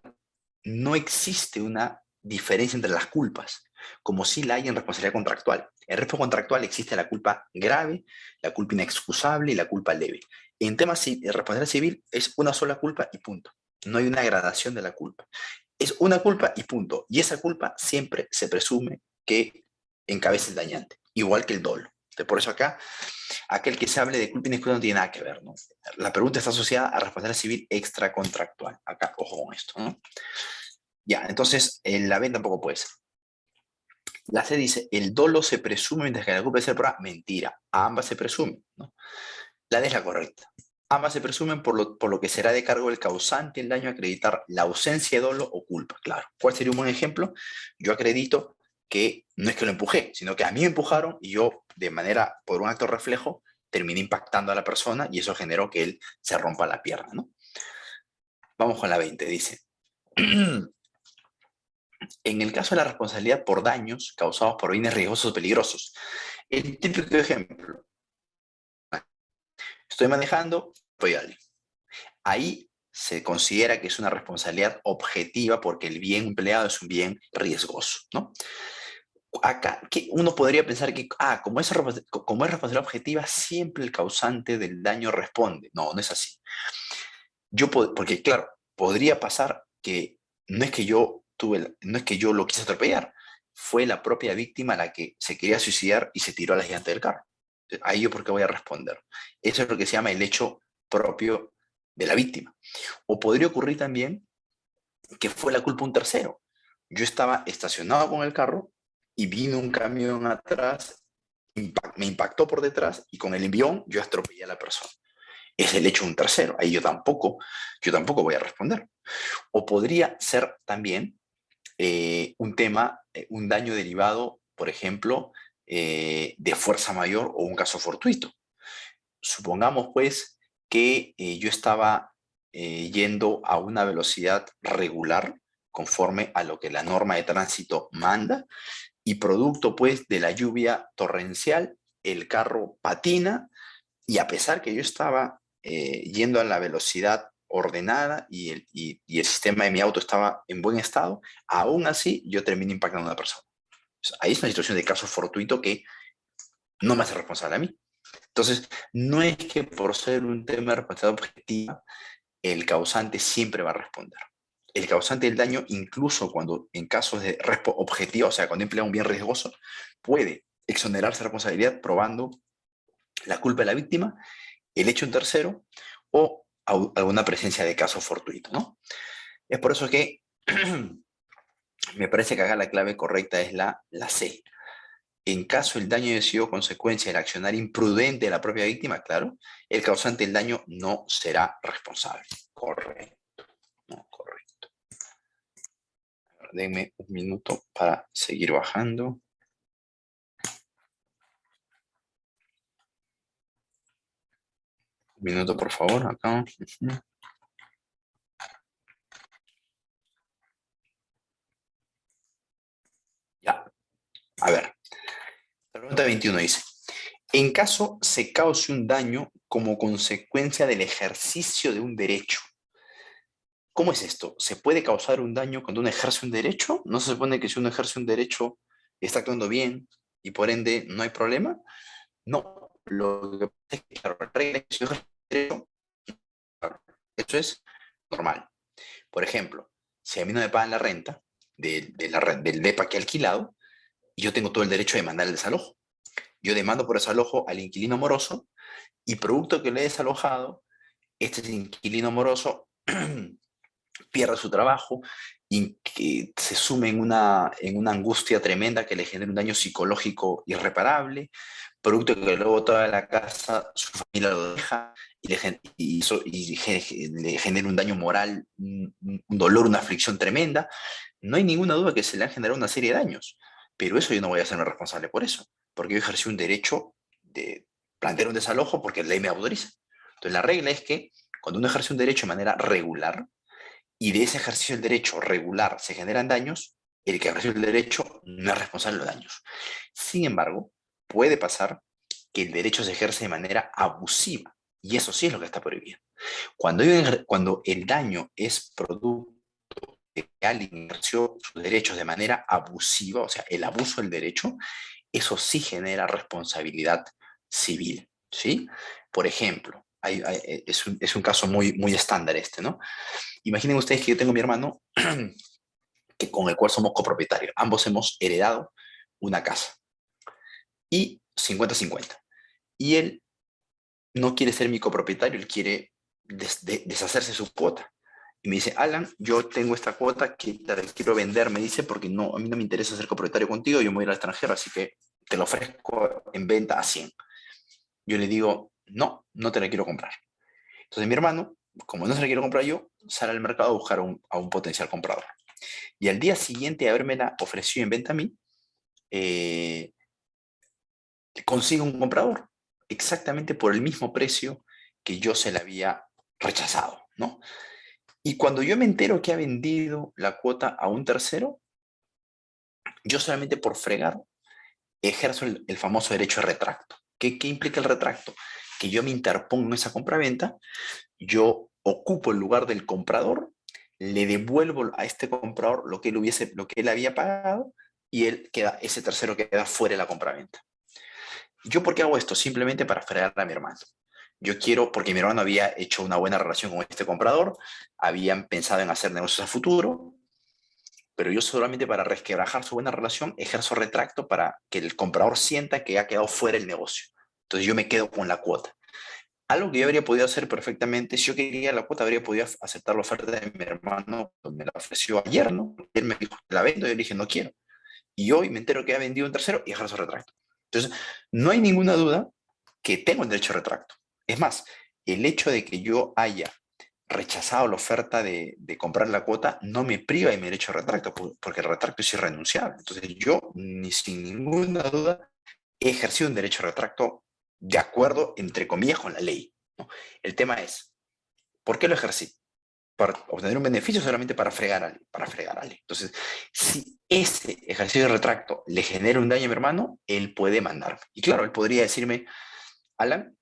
no existe una diferencia entre las culpas, como sí la hay en responsabilidad contractual. En respo contractual existe la culpa grave, la culpa inexcusable y la culpa leve. En temas de responsabilidad civil es una sola culpa y punto. No hay una gradación de la culpa. Es una culpa y punto. Y esa culpa siempre se presume que encabeza el dañante, igual que el dolo. Por eso acá, aquel que se hable de culpa inexcusable no tiene nada que ver, ¿no? La pregunta está asociada a responsabilidad civil extracontractual. Acá, ojo con esto, ¿no? Ya, entonces, la B tampoco puede ser. La C dice, el dolo se presume mientras que la culpa es ser probada. Mentira, ambas se presumen, ¿no? La D es la correcta. Ambas se presumen por lo que será de cargo del causante el daño acreditar la ausencia de dolo o culpa. Claro. ¿Cuál sería un buen ejemplo? Yo acredito que no es que lo empujé, sino que a mí me empujaron y yo, de manera, por un acto reflejo, terminé impactando a la persona y eso generó que él se rompa la pierna, ¿no? Vamos con la 20, dice. En el caso de la responsabilidad por daños causados por bienes riesgosos o peligrosos, el típico ejemplo, estoy manejando, voy a alguien. Ahí se considera que es una responsabilidad objetiva porque el bien empleado es un bien riesgoso, ¿no? Acá uno podría pensar que, como es responsabilidad objetiva, siempre el causante del daño responde. No, no es así. Porque claro, podría pasar que no es que yo lo quise atropellar, fue la propia víctima la que se quería suicidar y se tiró a las llantas del carro. Ahí yo por qué voy a responder. Eso es lo que se llama el hecho propio de la víctima. O podría ocurrir también que fue la culpa de un tercero. Yo estaba estacionado con el carro y vino un camión atrás, me impactó por detrás y con el envión yo atropellé a la persona. Es el hecho de un tercero. Ahí yo tampoco voy a responder. O podría ser también un tema, un daño derivado, por ejemplo, de fuerza mayor o un caso fortuito. Supongamos, pues, que yo estaba yendo a una velocidad regular conforme a lo que la norma de tránsito manda y producto, pues, de la lluvia torrencial, el carro patina y a pesar que yo estaba yendo a la velocidad ordenada y el sistema de mi auto estaba en buen estado, aún así yo terminé impactando a una persona. Ahí es una situación de caso fortuito que no me hace responsable a mí. Entonces, no es que por ser un tema de responsabilidad objetiva, el causante siempre va a responder. El causante del daño, incluso cuando en casos de objetiva, o sea, cuando emplea un bien riesgoso, puede exonerarse de responsabilidad probando la culpa de la víctima, el hecho en tercero o alguna presencia de caso fortuito, ¿no? Es por eso que me parece que acá la clave correcta es la C. En caso el daño haya sido consecuencia del accionar imprudente de la propia víctima, claro, el causante del daño no será responsable. Correcto. No, correcto. Denme un minuto para seguir bajando. Un minuto, por favor, acá. Ya, a ver. La pregunta 21 dice, en caso se cause un daño como consecuencia del ejercicio de un derecho. ¿Cómo es esto? ¿Se puede causar un daño cuando uno ejerce un derecho? ¿No se supone que si uno ejerce un derecho ¿Está actuando bien y por ende no hay problema? No. Lo que pasa es que, claro, la regla es que si yo ejerzo derecho, claro, eso es normal. Por ejemplo, si a mí no me pagan la renta del DEPA que he alquilado, yo tengo todo el derecho de demandar el desalojo. Yo demando por desalojo al inquilino moroso y producto que le he desalojado, este inquilino moroso pierde su trabajo y que se sume en una angustia tremenda que le genera un daño psicológico irreparable, producto que luego toda la casa, su familia lo deja y le genera un daño moral, un dolor, una aflicción tremenda. No hay ninguna duda que se le han generado una serie de daños, pero eso yo no voy a hacerme responsable por eso, porque yo ejercí un derecho de plantear un desalojo porque la ley me autoriza. Entonces la regla es que cuando uno ejerce un derecho de manera regular y de ese ejercicio del derecho regular se generan daños, el que ejerció el derecho no es responsable de los daños. Sin embargo, puede pasar que el derecho se ejerce de manera abusiva, y eso sí es lo que está prohibido. Cuando el daño es producto de que alguien ejerció sus derechos de manera abusiva, o sea, el abuso del derecho, eso sí genera responsabilidad civil, ¿sí? Por ejemplo, es un caso muy, muy estándar este, ¿no? Imaginen ustedes que yo tengo a mi hermano con el cual somos copropietarios. Ambos hemos heredado una casa y 50-50. Y él no quiere ser mi copropietario, él quiere deshacerse de su cuota. Y me dice, Alan, yo tengo esta cuota que la quiero vender, me dice, porque no, a mí no me interesa ser copropietario contigo, yo me voy a ir al extranjero, así que te lo ofrezco en venta a 100. Yo le digo, no, no te la quiero comprar. Entonces mi hermano, como no se la quiero comprar yo, sale al mercado a buscar a un potencial comprador. Y al día siguiente de habérmela ofrecido en venta a mí, eh, consigue un comprador exactamente por el mismo precio que yo se la había rechazado, ¿no? Y cuando yo me entero que ha vendido la cuota a un tercero, yo solamente por fregar ejerzo el famoso derecho de retracto. ¿Qué implica el retracto? Que yo me interpongo en esa compraventa, yo ocupo el lugar del comprador, le devuelvo a este comprador lo que él había pagado y ese tercero queda fuera de la compraventa. ¿Yo por qué hago esto? Simplemente para fregar a mi hermano. Yo quiero, porque mi hermano había hecho una buena relación con este comprador, habían pensado en hacer negocios a futuro, pero yo solamente para resquebrajar su buena relación ejerzo retracto para que el comprador sienta que ha quedado fuera el negocio. Entonces yo me quedo con la cuota. Algo que yo habría podido hacer perfectamente, si yo quería la cuota, habría podido aceptar la oferta de mi hermano, me la ofreció ayer, ¿no? Él me dijo, la vendo, y yo le dije, no quiero. Y hoy me entero que ha vendido un tercero y ejerzo retracto. Entonces, no hay ninguna duda que tengo el derecho de retracto. Es más, el hecho de que yo haya rechazado la oferta de comprar la cuota no me priva de mi derecho de retracto, porque el retracto es irrenunciable. Entonces, yo, ni sin ninguna duda, he ejercido un derecho de retracto de acuerdo, entre comillas, con la ley, ¿no? El tema es, ¿por qué lo ejercí? Para obtener un beneficio, solamente para fregar a alguien, para fregar a alguien. Entonces, si ese ejercicio de retracto le genera un daño a mi hermano, él puede mandarme. Y claro, él podría decirme, Alan,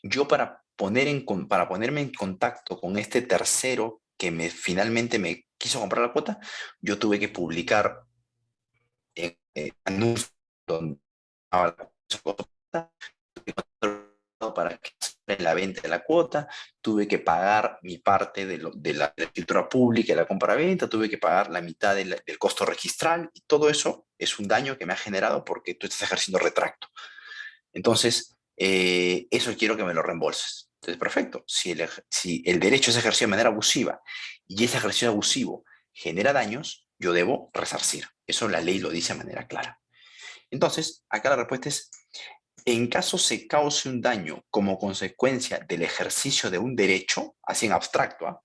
yo para ponerme en contacto con este tercero que finalmente me quiso comprar la cuota, yo tuve que publicar anuncios donde estaba la cuota, para que en la venta de la cuota, tuve que pagar mi parte de la escritura pública de la compra-venta, tuve que pagar la mitad del costo registral, y todo eso es un daño que me ha generado porque tú estás ejerciendo retracto. Entonces, eso quiero que me lo reembolses. Entonces, perfecto. Si el derecho es ejercido de manera abusiva y ese ejercicio abusivo genera daños, yo debo resarcir. Eso la ley lo dice de manera clara. Entonces, acá la respuesta es, en caso se cause un daño como consecuencia del ejercicio de un derecho, así en abstracto, ¿ah?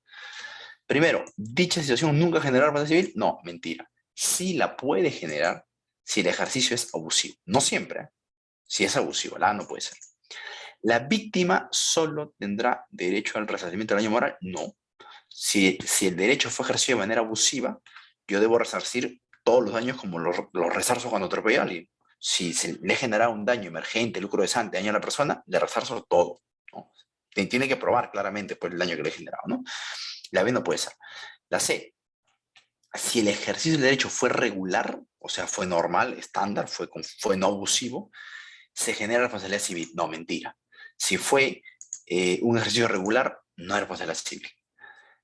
Primero, ¿dicha situación nunca generará responsabilidad civil? No, mentira. Sí la puede generar si el ejercicio es abusivo. No siempre, ¿eh? Si es abusivo, la no puede ser. ¿La víctima solo tendrá derecho al resarcimiento del daño moral? No. Si el derecho fue ejercido de manera abusiva, yo debo resarcir todos los daños como los resarzo cuando atropello a alguien. Si se le genera un daño emergente, lucro cesante, daño a la persona, le resarzo todo, ¿no? Tiene que probar claramente por el daño que le he generado, ¿no? La B no puede ser. La C, Si el ejercicio del derecho fue regular, o sea, fue normal, estándar, fue no abusivo, se genera responsabilidad civil. No, mentira. Si fue un ejercicio regular, no hay responsabilidad civil.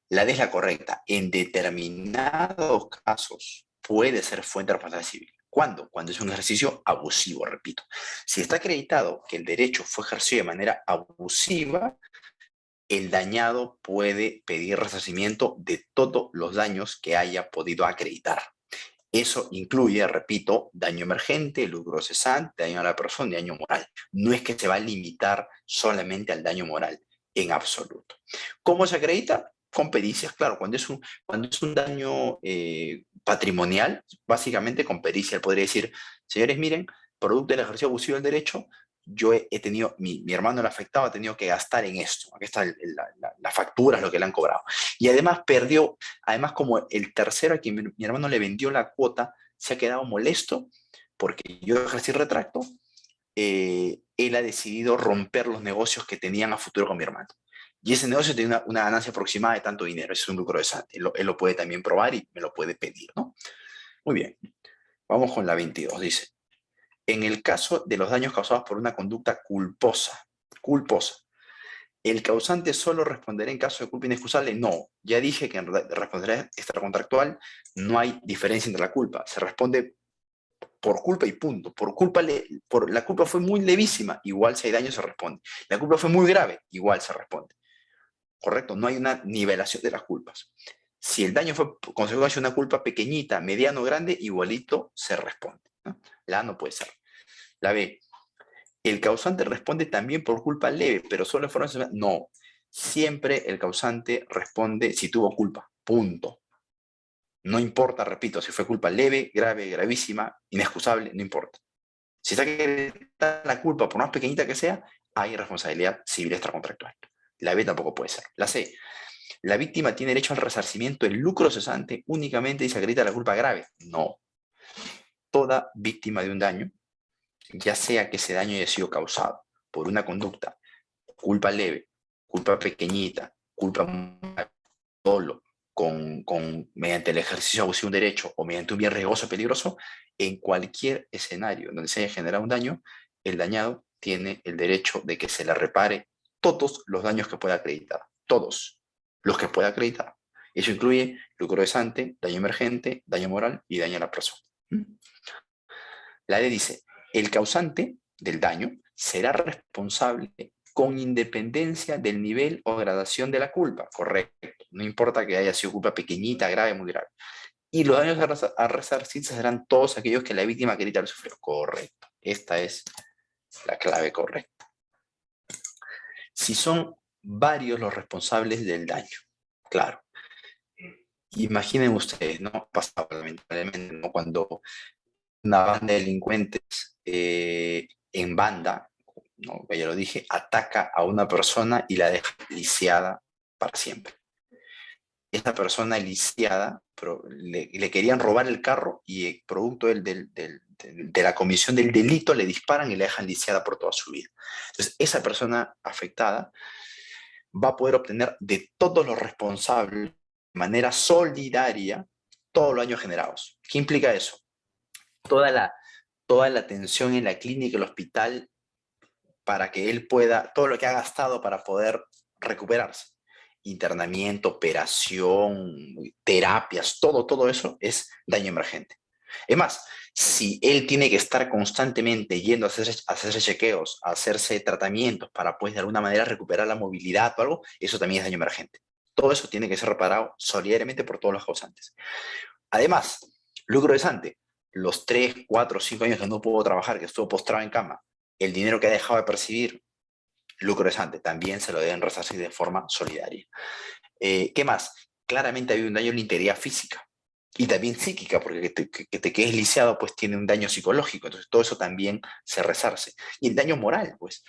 La D es la correcta. En determinados casos puede ser fuente de responsabilidad civil. ¿Cuándo? Cuando es un ejercicio abusivo, repito. Si está acreditado que el derecho fue ejercido de manera abusiva, el dañado puede pedir resarcimiento de todos los daños que haya podido acreditar. Eso incluye, repito, daño emergente, lucro cesante, daño a la persona y daño moral. No es que se va a limitar solamente al daño moral, en absoluto. ¿Cómo se acredita? Con pericias, claro. Cuando es un daño patrimonial, básicamente con pericia. Él podría decir, señores, miren, producto del ejercicio abusivo del derecho, yo he tenido, mi hermano el afectado ha tenido que gastar en esto. Aquí está la factura, es lo que le han cobrado. Y además perdió, además como el tercero a quien mi hermano le vendió la cuota, se ha quedado molesto porque yo ejercí retracto, él ha decidido romper los negocios que tenían a futuro con mi hermano. Y ese negocio tiene una ganancia aproximada de tanto dinero, es un lucro de cesante. Él lo puede también probar y me lo puede pedir, ¿no? Muy bien, vamos con la 22, dice. En el caso de los daños causados por una conducta culposa, ¿el causante solo responderá en caso de culpa inexcusable? No, ya dije que en responsabilidad extracontractual no hay diferencia entre la culpa, se responde por culpa y punto. La culpa fue muy levísima, igual si hay daño se responde. La culpa fue muy grave, igual se responde. ¿Correcto? No hay una nivelación de las culpas. Si el daño fue consecuencia de una culpa pequeñita, mediano o grande, igualito se responde, ¿no? La A no puede ser. La B, ¿el causante responde también por culpa leve, pero solo en forma de... No, siempre el causante responde si tuvo culpa, punto. No importa, repito, si fue culpa leve, grave, gravísima, inexcusable, no importa. Si está acreditada la culpa, por más pequeñita que sea, hay responsabilidad civil extracontractual. La B tampoco puede ser. La C, la víctima tiene derecho al resarcimiento del lucro cesante únicamente si se acredita la culpa grave. No. Toda víctima de un daño, ya sea que ese daño haya sido causado por una conducta, culpa leve, culpa pequeñita, culpa dolo, mediante el ejercicio abusivo de un derecho o mediante un bien riesgoso o peligroso, en cualquier escenario donde se haya generado un daño, el dañado tiene el derecho de que se le repare todos los daños que pueda acreditar, todos los que pueda acreditar. Eso incluye lucro cesante, daño emergente, daño moral y daño a la persona. La ley dice, el causante del daño será responsable con independencia del nivel o gradación de la culpa. Correcto. No importa que haya sido culpa pequeñita, grave, muy grave. Y los daños a resarcirse serán todos aquellos que la víctima acredita haber sufrido. Correcto. Esta es la clave correcta. Si son varios los responsables del daño, claro. Imaginen ustedes, ¿no? Pasaba lamentablemente, ¿no? Cuando una banda de delincuentes en banda, ¿no? Ya lo dije, ataca a una persona y la deja lisiada para siempre. Esa persona lisiada, le querían robar el carro y producto de la comisión del delito le disparan y la dejan lisiada por toda su vida. Entonces, esa persona afectada va a poder obtener de todos los responsables de manera solidaria todos los daños generados. ¿Qué implica eso? Toda la atención en la clínica, el hospital, para que él pueda, todo lo que ha gastado para poder recuperarse. Internamiento, operación, terapias, todo eso es daño emergente. Es más, si él tiene que estar constantemente yendo a hacerse chequeos, a hacerse tratamientos para, pues, de alguna manera recuperar la movilidad o algo, eso también es daño emergente. Todo eso tiene que ser reparado solidariamente por todos los causantes. Además, lucro cesante, los 3, 4, 5 años que no pudo trabajar, que estuvo postrado en cama, el dinero que ha dejado de percibir, lucro cesante, también se lo deben resarcir de forma solidaria. ¿Qué más? Claramente había un daño en la integridad física y también psíquica, porque que te quedes lisiado pues tiene un daño psicológico, entonces todo eso también se resarce. Y el daño moral, pues,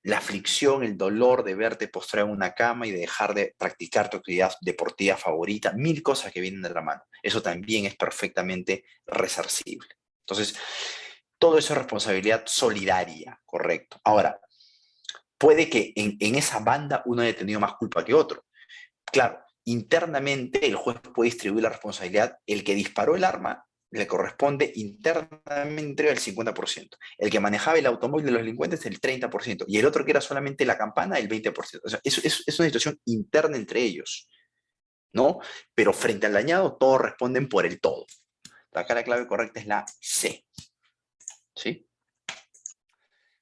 la aflicción, el dolor de verte postrado en una cama y de dejar de practicar tu actividad deportiva favorita, 1000 cosas que vienen de la mano. Eso también es perfectamente resarcible. Entonces, todo eso es responsabilidad solidaria, correcto. Ahora, puede que en esa banda uno haya tenido más culpa que otro. Claro, internamente el juez puede distribuir la responsabilidad. El que disparó el arma le corresponde internamente el 50%. El que manejaba el automóvil de los delincuentes el 30%. Y el otro que era solamente la campana el 20%. O sea, es una situación interna entre ellos, ¿no? Pero frente al dañado, todos responden por el todo. Acá la clave correcta es la C. ¿Sí?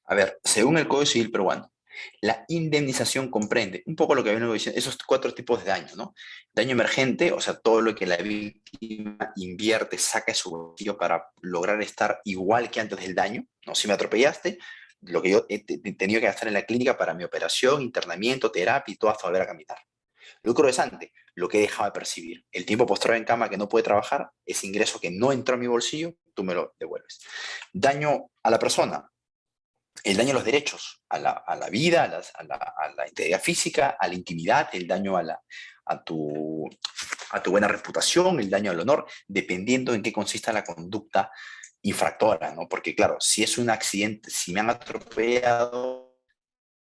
A ver, según el Código Civil peruano, la indemnización comprende un poco lo que vengo diciendo, esos 4 tipos de daño, ¿no? Daño emergente, o sea, todo lo que la víctima invierte, saca de su bolsillo para lograr estar igual que antes del daño, ¿no? Si me atropellaste, lo que yo he tenido que gastar en la clínica para mi operación, internamiento, terapia y todo hasta volver a caminar. Lucro cesante, lo que he dejado de percibir. El tiempo postrado en cama que no puede trabajar, ese ingreso que no entró a mi bolsillo, tú me lo devuelves. Daño a la persona, el daño a los derechos, a la vida, a la integridad física, a la intimidad, el daño a tu buena reputación, el daño al honor, dependiendo en qué consista la conducta infractora, ¿no? Porque claro, si es un accidente, si me han atropellado,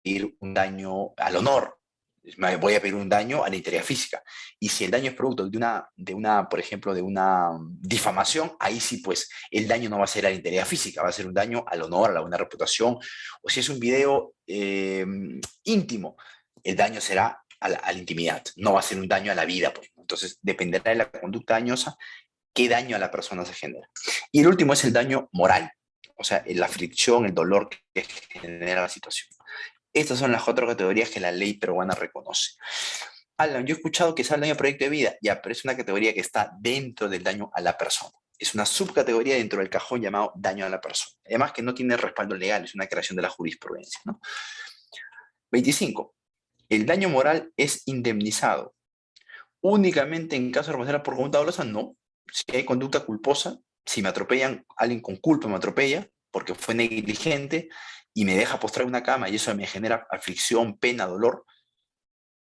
ir un daño al honor, me voy a pedir un daño a la integridad física. Y si el daño es producto por ejemplo, de una difamación, ahí sí, pues, el daño no va a ser a la integridad física, va a ser un daño al honor, a la buena reputación. O si es un video íntimo, el daño será a la intimidad, no va a ser un daño a la vida, pues. Entonces, dependerá de la conducta dañosa, qué daño a la persona se genera. Y el último es el daño moral, o sea, la aflicción, el dolor que genera la situación. Estas son las 4 categorías que la ley peruana reconoce. Alan, yo he escuchado que sale el daño a proyecto de vida, ya, pero es una categoría que está dentro del daño a la persona. Es una subcategoría dentro del cajón llamado daño a la persona. Además que no tiene respaldo legal, es una creación de la jurisprudencia, ¿no? 25. ¿El daño moral es indemnizado únicamente en caso de responsabilidad por conducta dolosa? No. Si hay conducta culposa, si me atropellan, alguien con culpa me atropella porque fue negligente y me deja postrar en una cama y eso me genera aflicción, pena, dolor,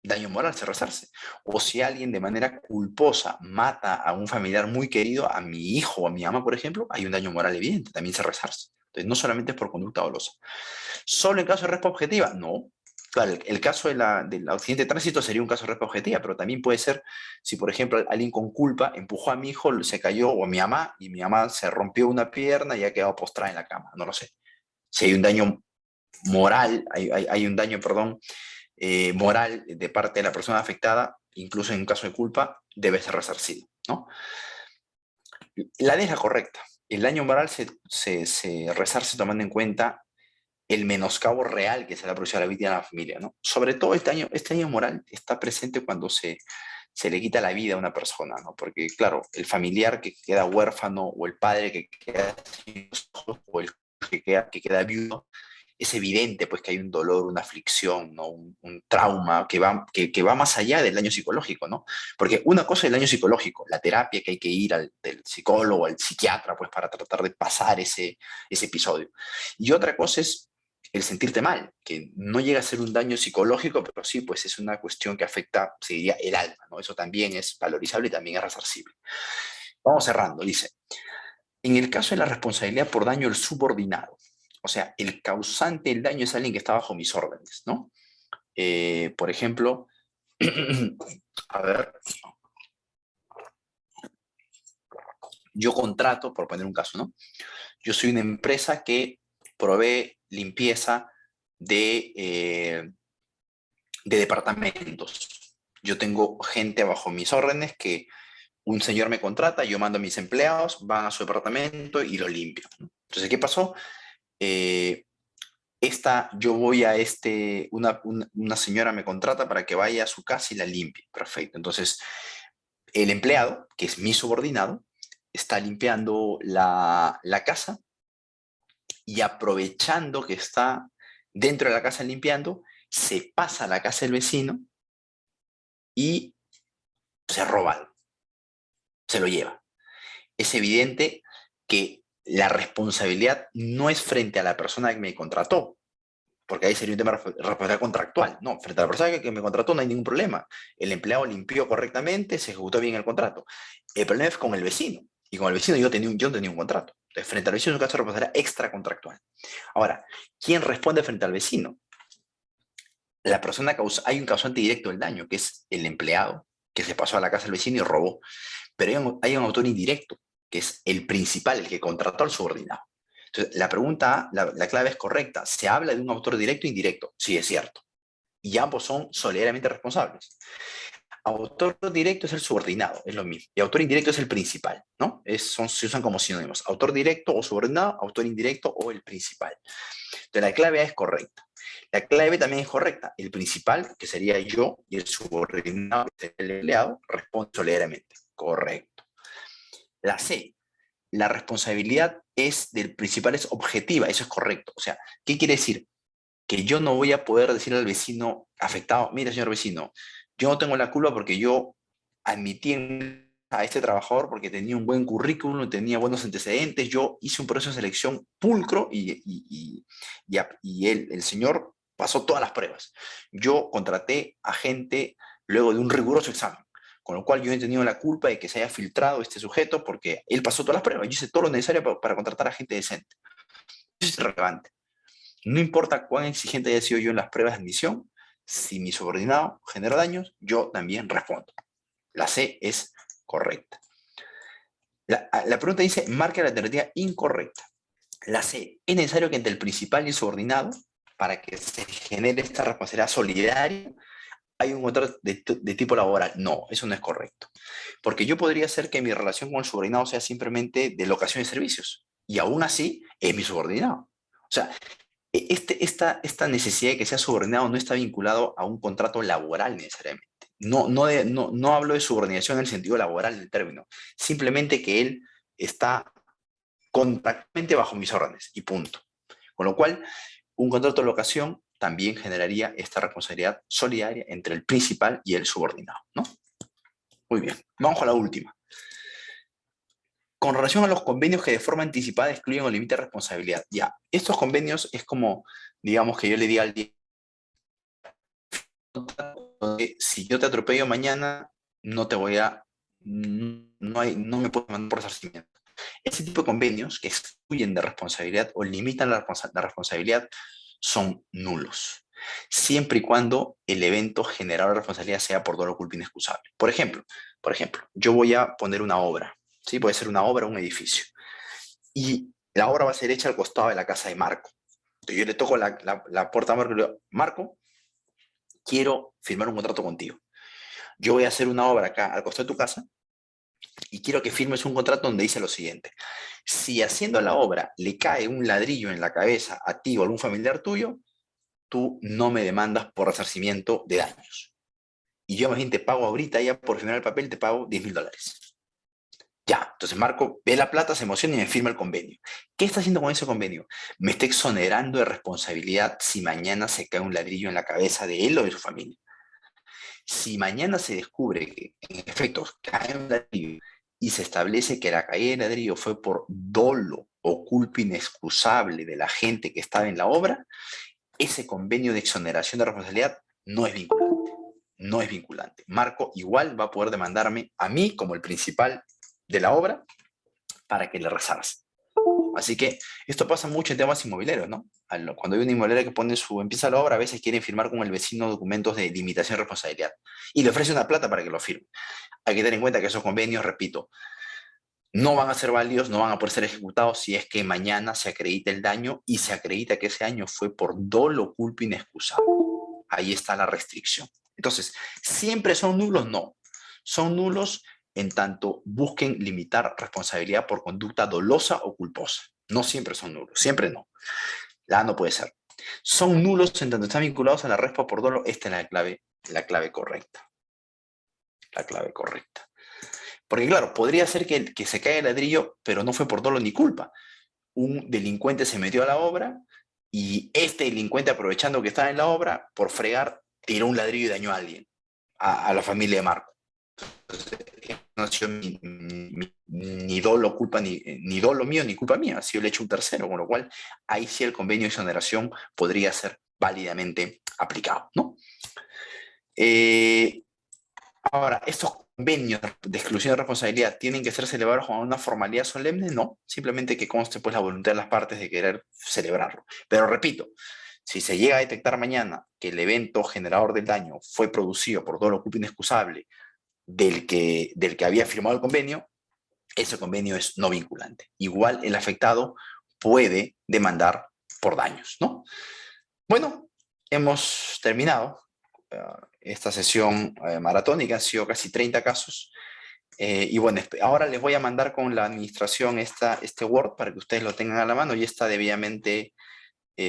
daño moral, se resarce. O si alguien de manera culposa mata a un familiar muy querido, a mi hijo o a mi mamá, por ejemplo, hay un daño moral evidente, también se resarce. Entonces, no solamente es por conducta dolosa. ¿Solo en caso de respuesta objetiva? No. Claro, el caso del accidente de tránsito sería un caso de respuesta objetiva, pero también puede ser si, por ejemplo, alguien con culpa empujó a mi hijo, se cayó, o a mi mamá, y mi mamá se rompió una pierna y ha quedado postrada en la cama, no lo sé. Si hay un daño moral, hay un daño, perdón, moral de parte de la persona afectada, incluso en un caso de culpa, debe ser resarcido, ¿no? La D es la correcta. El daño moral se resarce tomando en cuenta el menoscabo real que se le ha producido a la víctima y a la familia, ¿no? Sobre todo este daño moral está presente cuando se le quita la vida a una persona, ¿no? Porque, claro, el familiar que queda huérfano o el padre que queda sin hijos o el que queda viudo, es evidente pues que hay un dolor, una aflicción, ¿no? Un trauma que va más allá del daño psicológico, ¿no? Porque una cosa es el daño psicológico, la terapia que hay que ir del psicólogo, al psiquiatra, pues para tratar de pasar ese episodio. Y otra cosa es el sentirte mal, que no llega a ser un daño psicológico, pero sí, pues es una cuestión que afecta, se diría, el alma, ¿no? Eso también es valorizable y también es resarcible. Vamos cerrando, dice. En el caso de la responsabilidad por daño del subordinado, o sea, el causante del daño es alguien que está bajo mis órdenes, ¿no? Por ejemplo, a ver, yo contrato, por poner un caso, ¿no? Yo soy una empresa que provee limpieza de departamentos. Yo tengo gente bajo mis órdenes que un señor me contrata, yo mando a mis empleados, van a su departamento y lo limpian, ¿no? Entonces, ¿qué pasó? Yo voy a una señora me contrata para que vaya a su casa y la limpie. Perfecto. Entonces, el empleado, que es mi subordinado, está limpiando la casa y aprovechando que está dentro de la casa limpiando, se pasa a la casa del vecino y se roba algo, se lo lleva. Es evidente que la responsabilidad no es frente a la persona que me contrató, porque ahí sería un tema de responsabilidad contractual. No, frente a la persona que me contrató no hay ningún problema. El empleado limpió correctamente, se ejecutó bien el contrato. El problema es con el vecino. Y con el vecino yo no tenía un contrato. Entonces, frente al vecino es un caso de responsabilidad extracontractual. Ahora, ¿quién responde frente al vecino? Hay un causante directo del daño, que es el empleado, que se pasó a la casa del vecino y robó. Pero hay un autor indirecto, que es el principal, el que contrató al subordinado. Entonces, la pregunta, la clave es correcta. ¿Se habla de un autor directo o indirecto? Sí, es cierto. Y ambos son solidariamente responsables. Autor directo es el subordinado, es lo mismo. Y autor indirecto es el principal, ¿no? Se usan como sinónimos. Autor directo o subordinado, autor indirecto o el principal. Entonces, la clave A es correcta. La clave B también es correcta. El principal, que sería yo, y el subordinado, que sería el empleado, responde solidariamente. Correcto. La C, la responsabilidad es del principal es objetiva, eso es correcto. O sea, ¿qué quiere decir? Que yo no voy a poder decirle al vecino afectado, mira, señor vecino, yo no tengo la culpa porque yo admití a este trabajador porque tenía un buen currículum, tenía buenos antecedentes, yo hice un proceso de selección pulcro y el señor pasó todas las pruebas. Yo contraté a gente luego de un riguroso examen, con lo cual yo he tenido la culpa de que se haya filtrado este sujeto porque él pasó todas las pruebas. Yo hice todo lo necesario para contratar a gente decente. Eso es relevante. No importa cuán exigente haya sido yo en las pruebas de admisión, si mi subordinado genera daños, yo también respondo. La C es correcta. La pregunta dice, marca la alternativa incorrecta. La C, es necesario que entre el principal y el subordinado, para que se genere esta responsabilidad solidaria, hay un contrato de tipo laboral. No, eso no es correcto. Porque yo podría hacer que mi relación con el subordinado sea simplemente de locación de servicios. Y aún así, es mi subordinado. O sea, esta necesidad de que sea subordinado no está vinculado a un contrato laboral necesariamente. No hablo de subordinación en el sentido laboral del término, simplemente que él está contractualmente bajo mis órdenes y punto. Con lo cual, un contrato de locación también generaría esta responsabilidad solidaria entre el principal y el subordinado, ¿no? Muy bien, vamos a la última. Con relación a los convenios que de forma anticipada excluyen o limitan responsabilidad. Ya, estos convenios es como, digamos, que yo le diga al día, si yo te atropello mañana, no te voy a, no me puedo mandar por resarcimiento. Ese tipo de convenios que excluyen de responsabilidad o limitan la responsabilidad son nulos, siempre y cuando el evento generador de responsabilidad sea por dolo, culpa inexcusable. Por ejemplo, yo voy a poner una obra, ¿sí? Puede ser una obra o un edificio, y la obra va a ser hecha al costado de la casa de Marco. Entonces yo le toco la puerta a Marco y le digo, Marco, quiero firmar un contrato contigo. Yo voy a hacer una obra acá al costado de tu casa y quiero que firmes un contrato donde dice lo siguiente. Si haciendo la obra le cae un ladrillo en la cabeza a ti o a algún familiar tuyo, tú no me demandas por resarcimiento de daños. Y yo más bien te pago ahorita, ya por firmar el papel, te pago $10,000. Ya, entonces Marco ve la plata, se emociona y me firma el convenio. ¿Qué está haciendo con ese convenio? Me está exonerando de responsabilidad si mañana se cae un ladrillo en la cabeza de él o de su familia. Si mañana se descubre que en efecto cae un ladrillo y se establece que la caída de ladrillo fue por dolo o culpa inexcusable de la gente que estaba en la obra, ese convenio de exoneración de responsabilidad no es vinculante. No es vinculante. Marco igual va a poder demandarme a mí como el principal de la obra para que le resarce. Así que esto pasa mucho en temas inmobiliarios, ¿no? Cuando hay una inmobiliaria que empieza la obra, a veces quieren firmar con el vecino documentos de limitación de responsabilidad y le ofrece una plata para que lo firme. Hay que tener en cuenta que esos convenios, repito, no van a ser válidos, no van a poder ser ejecutados si es que mañana se acredita el daño y se acredita que ese daño fue por dolo, culpa inexcusable. Ahí está la restricción. Entonces, ¿siempre son nulos? No. Son nulos en tanto busquen limitar responsabilidad por conducta dolosa o culposa. No siempre son nulos, siempre no. La A no puede ser. Son nulos en tanto están vinculados a la respa por dolo. Esta es la clave correcta. La clave correcta. Porque claro, podría ser que se caiga el ladrillo, pero no fue por dolo ni culpa. Un delincuente se metió a la obra y este delincuente, aprovechando que estaba en la obra, por fregar, tiró un ladrillo y dañó a alguien, a la familia de Marco. Entonces, no ha sido ni dolo, culpa, ni dolo mío, ni culpa mía, ha sido el hecho un tercero, con lo cual ahí sí el convenio de exoneración podría ser válidamente aplicado, ¿no? Ahora, estos convenios de exclusión de responsabilidad tienen que ser celebrados con una formalidad solemne, no, simplemente que conste pues la voluntad de las partes de querer celebrarlo. Pero repito, si se llega a detectar mañana que el evento generador del daño fue producido por dolo, culpa inexcusable del que había firmado el convenio, ese convenio es no vinculante. Igual el afectado puede demandar por daños, ¿no? Bueno, hemos terminado esta sesión maratónica, han sido casi 30 casos. Y bueno, ahora les voy a mandar con la administración este Word para que ustedes lo tengan a la mano y está debidamente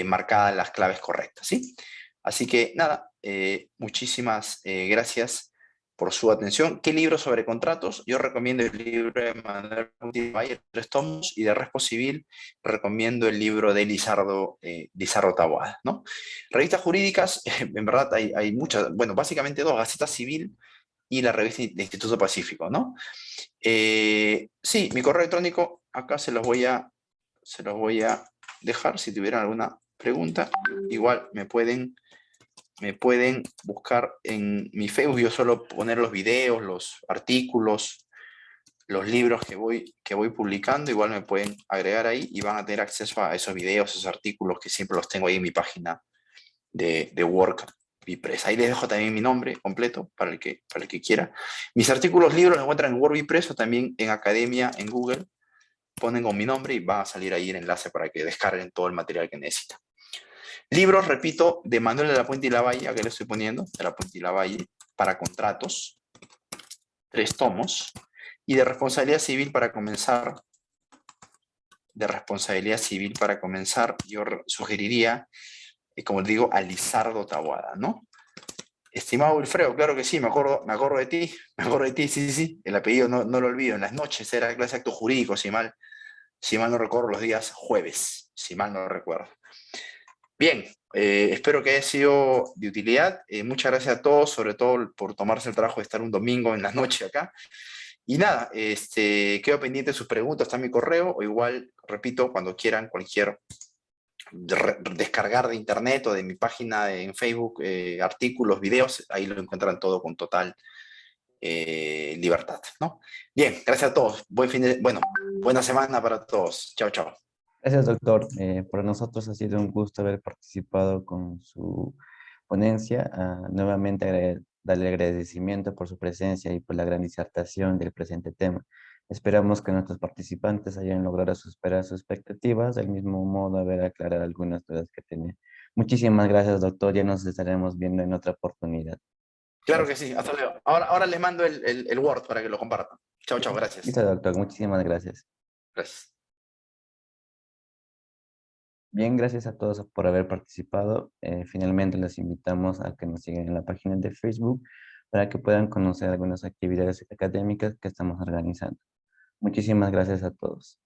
marcadas las claves correctas, ¿sí? Así que nada, muchísimas gracias por su atención. ¿Qué libro sobre contratos? Yo recomiendo el libro de Manuel Bayer, 3 tomos, y de Respo Civil recomiendo el libro de Lizardo Taboada, ¿no? Revistas jurídicas, en verdad hay muchas, bueno, básicamente dos, Gaceta Civil y la revista de Instituto Pacífico, ¿no? Sí, mi correo electrónico, acá se los voy a dejar si tuvieran alguna pregunta. Igual me pueden buscar en mi Facebook. Yo suelo poner los videos, los artículos, los libros que voy publicando. Igual me pueden agregar ahí y van a tener acceso a esos videos, esos artículos que siempre los tengo ahí en mi página de Work Vipress. Ahí les dejo también mi nombre completo para el que quiera. Mis artículos, libros los encuentran en Word Vipress o también en Academia, en Google. Ponen con mi nombre y va a salir ahí el enlace para que descarguen todo el material que necesitan. Libros, repito, de Manuel de la Puente y Lavalle, aquí le estoy poniendo, de la Puente y Lavalle, para contratos, 3 tomos, y de responsabilidad civil para comenzar, yo sugeriría, como les digo, a Lizardo Taboada, ¿no? Estimado Wilfredo, claro que sí, me acuerdo de ti, sí, el apellido no lo olvido, en las noches era clase de acto jurídico, si mal no recuerdo, los días jueves, si mal no recuerdo. Bien, espero que haya sido de utilidad. Muchas gracias a todos, sobre todo por tomarse el trabajo de estar un domingo en la noche acá. Y nada, quedo pendiente de sus preguntas, está mi correo, o igual, repito, cuando quieran cualquier descargar de internet o de mi página en Facebook, artículos, videos, ahí lo encuentran todo con total libertad, ¿no? Bien, gracias a todos. Buena semana para todos. Chao, chao.
Gracias, doctor. Para nosotros ha sido un gusto haber participado con su ponencia. Nuevamente darle agradecimiento por su presencia y por la gran disertación del presente tema. Esperamos que nuestros participantes hayan logrado superar sus expectativas, del mismo modo haber aclarado algunas dudas que tenían. Muchísimas gracias, doctor. Ya nos estaremos viendo en otra oportunidad.
Claro que
Gracias.
sí, hasta luego. Ahora les mando el Word para que lo compartan. Chao, chao, gracias.
Listo, doctor. Muchísimas gracias.
Gracias.
Bien, gracias a todos por haber participado. Finalmente los invitamos a que nos sigan en la página de Facebook para que puedan conocer algunas actividades académicas que estamos organizando. Muchísimas gracias a todos.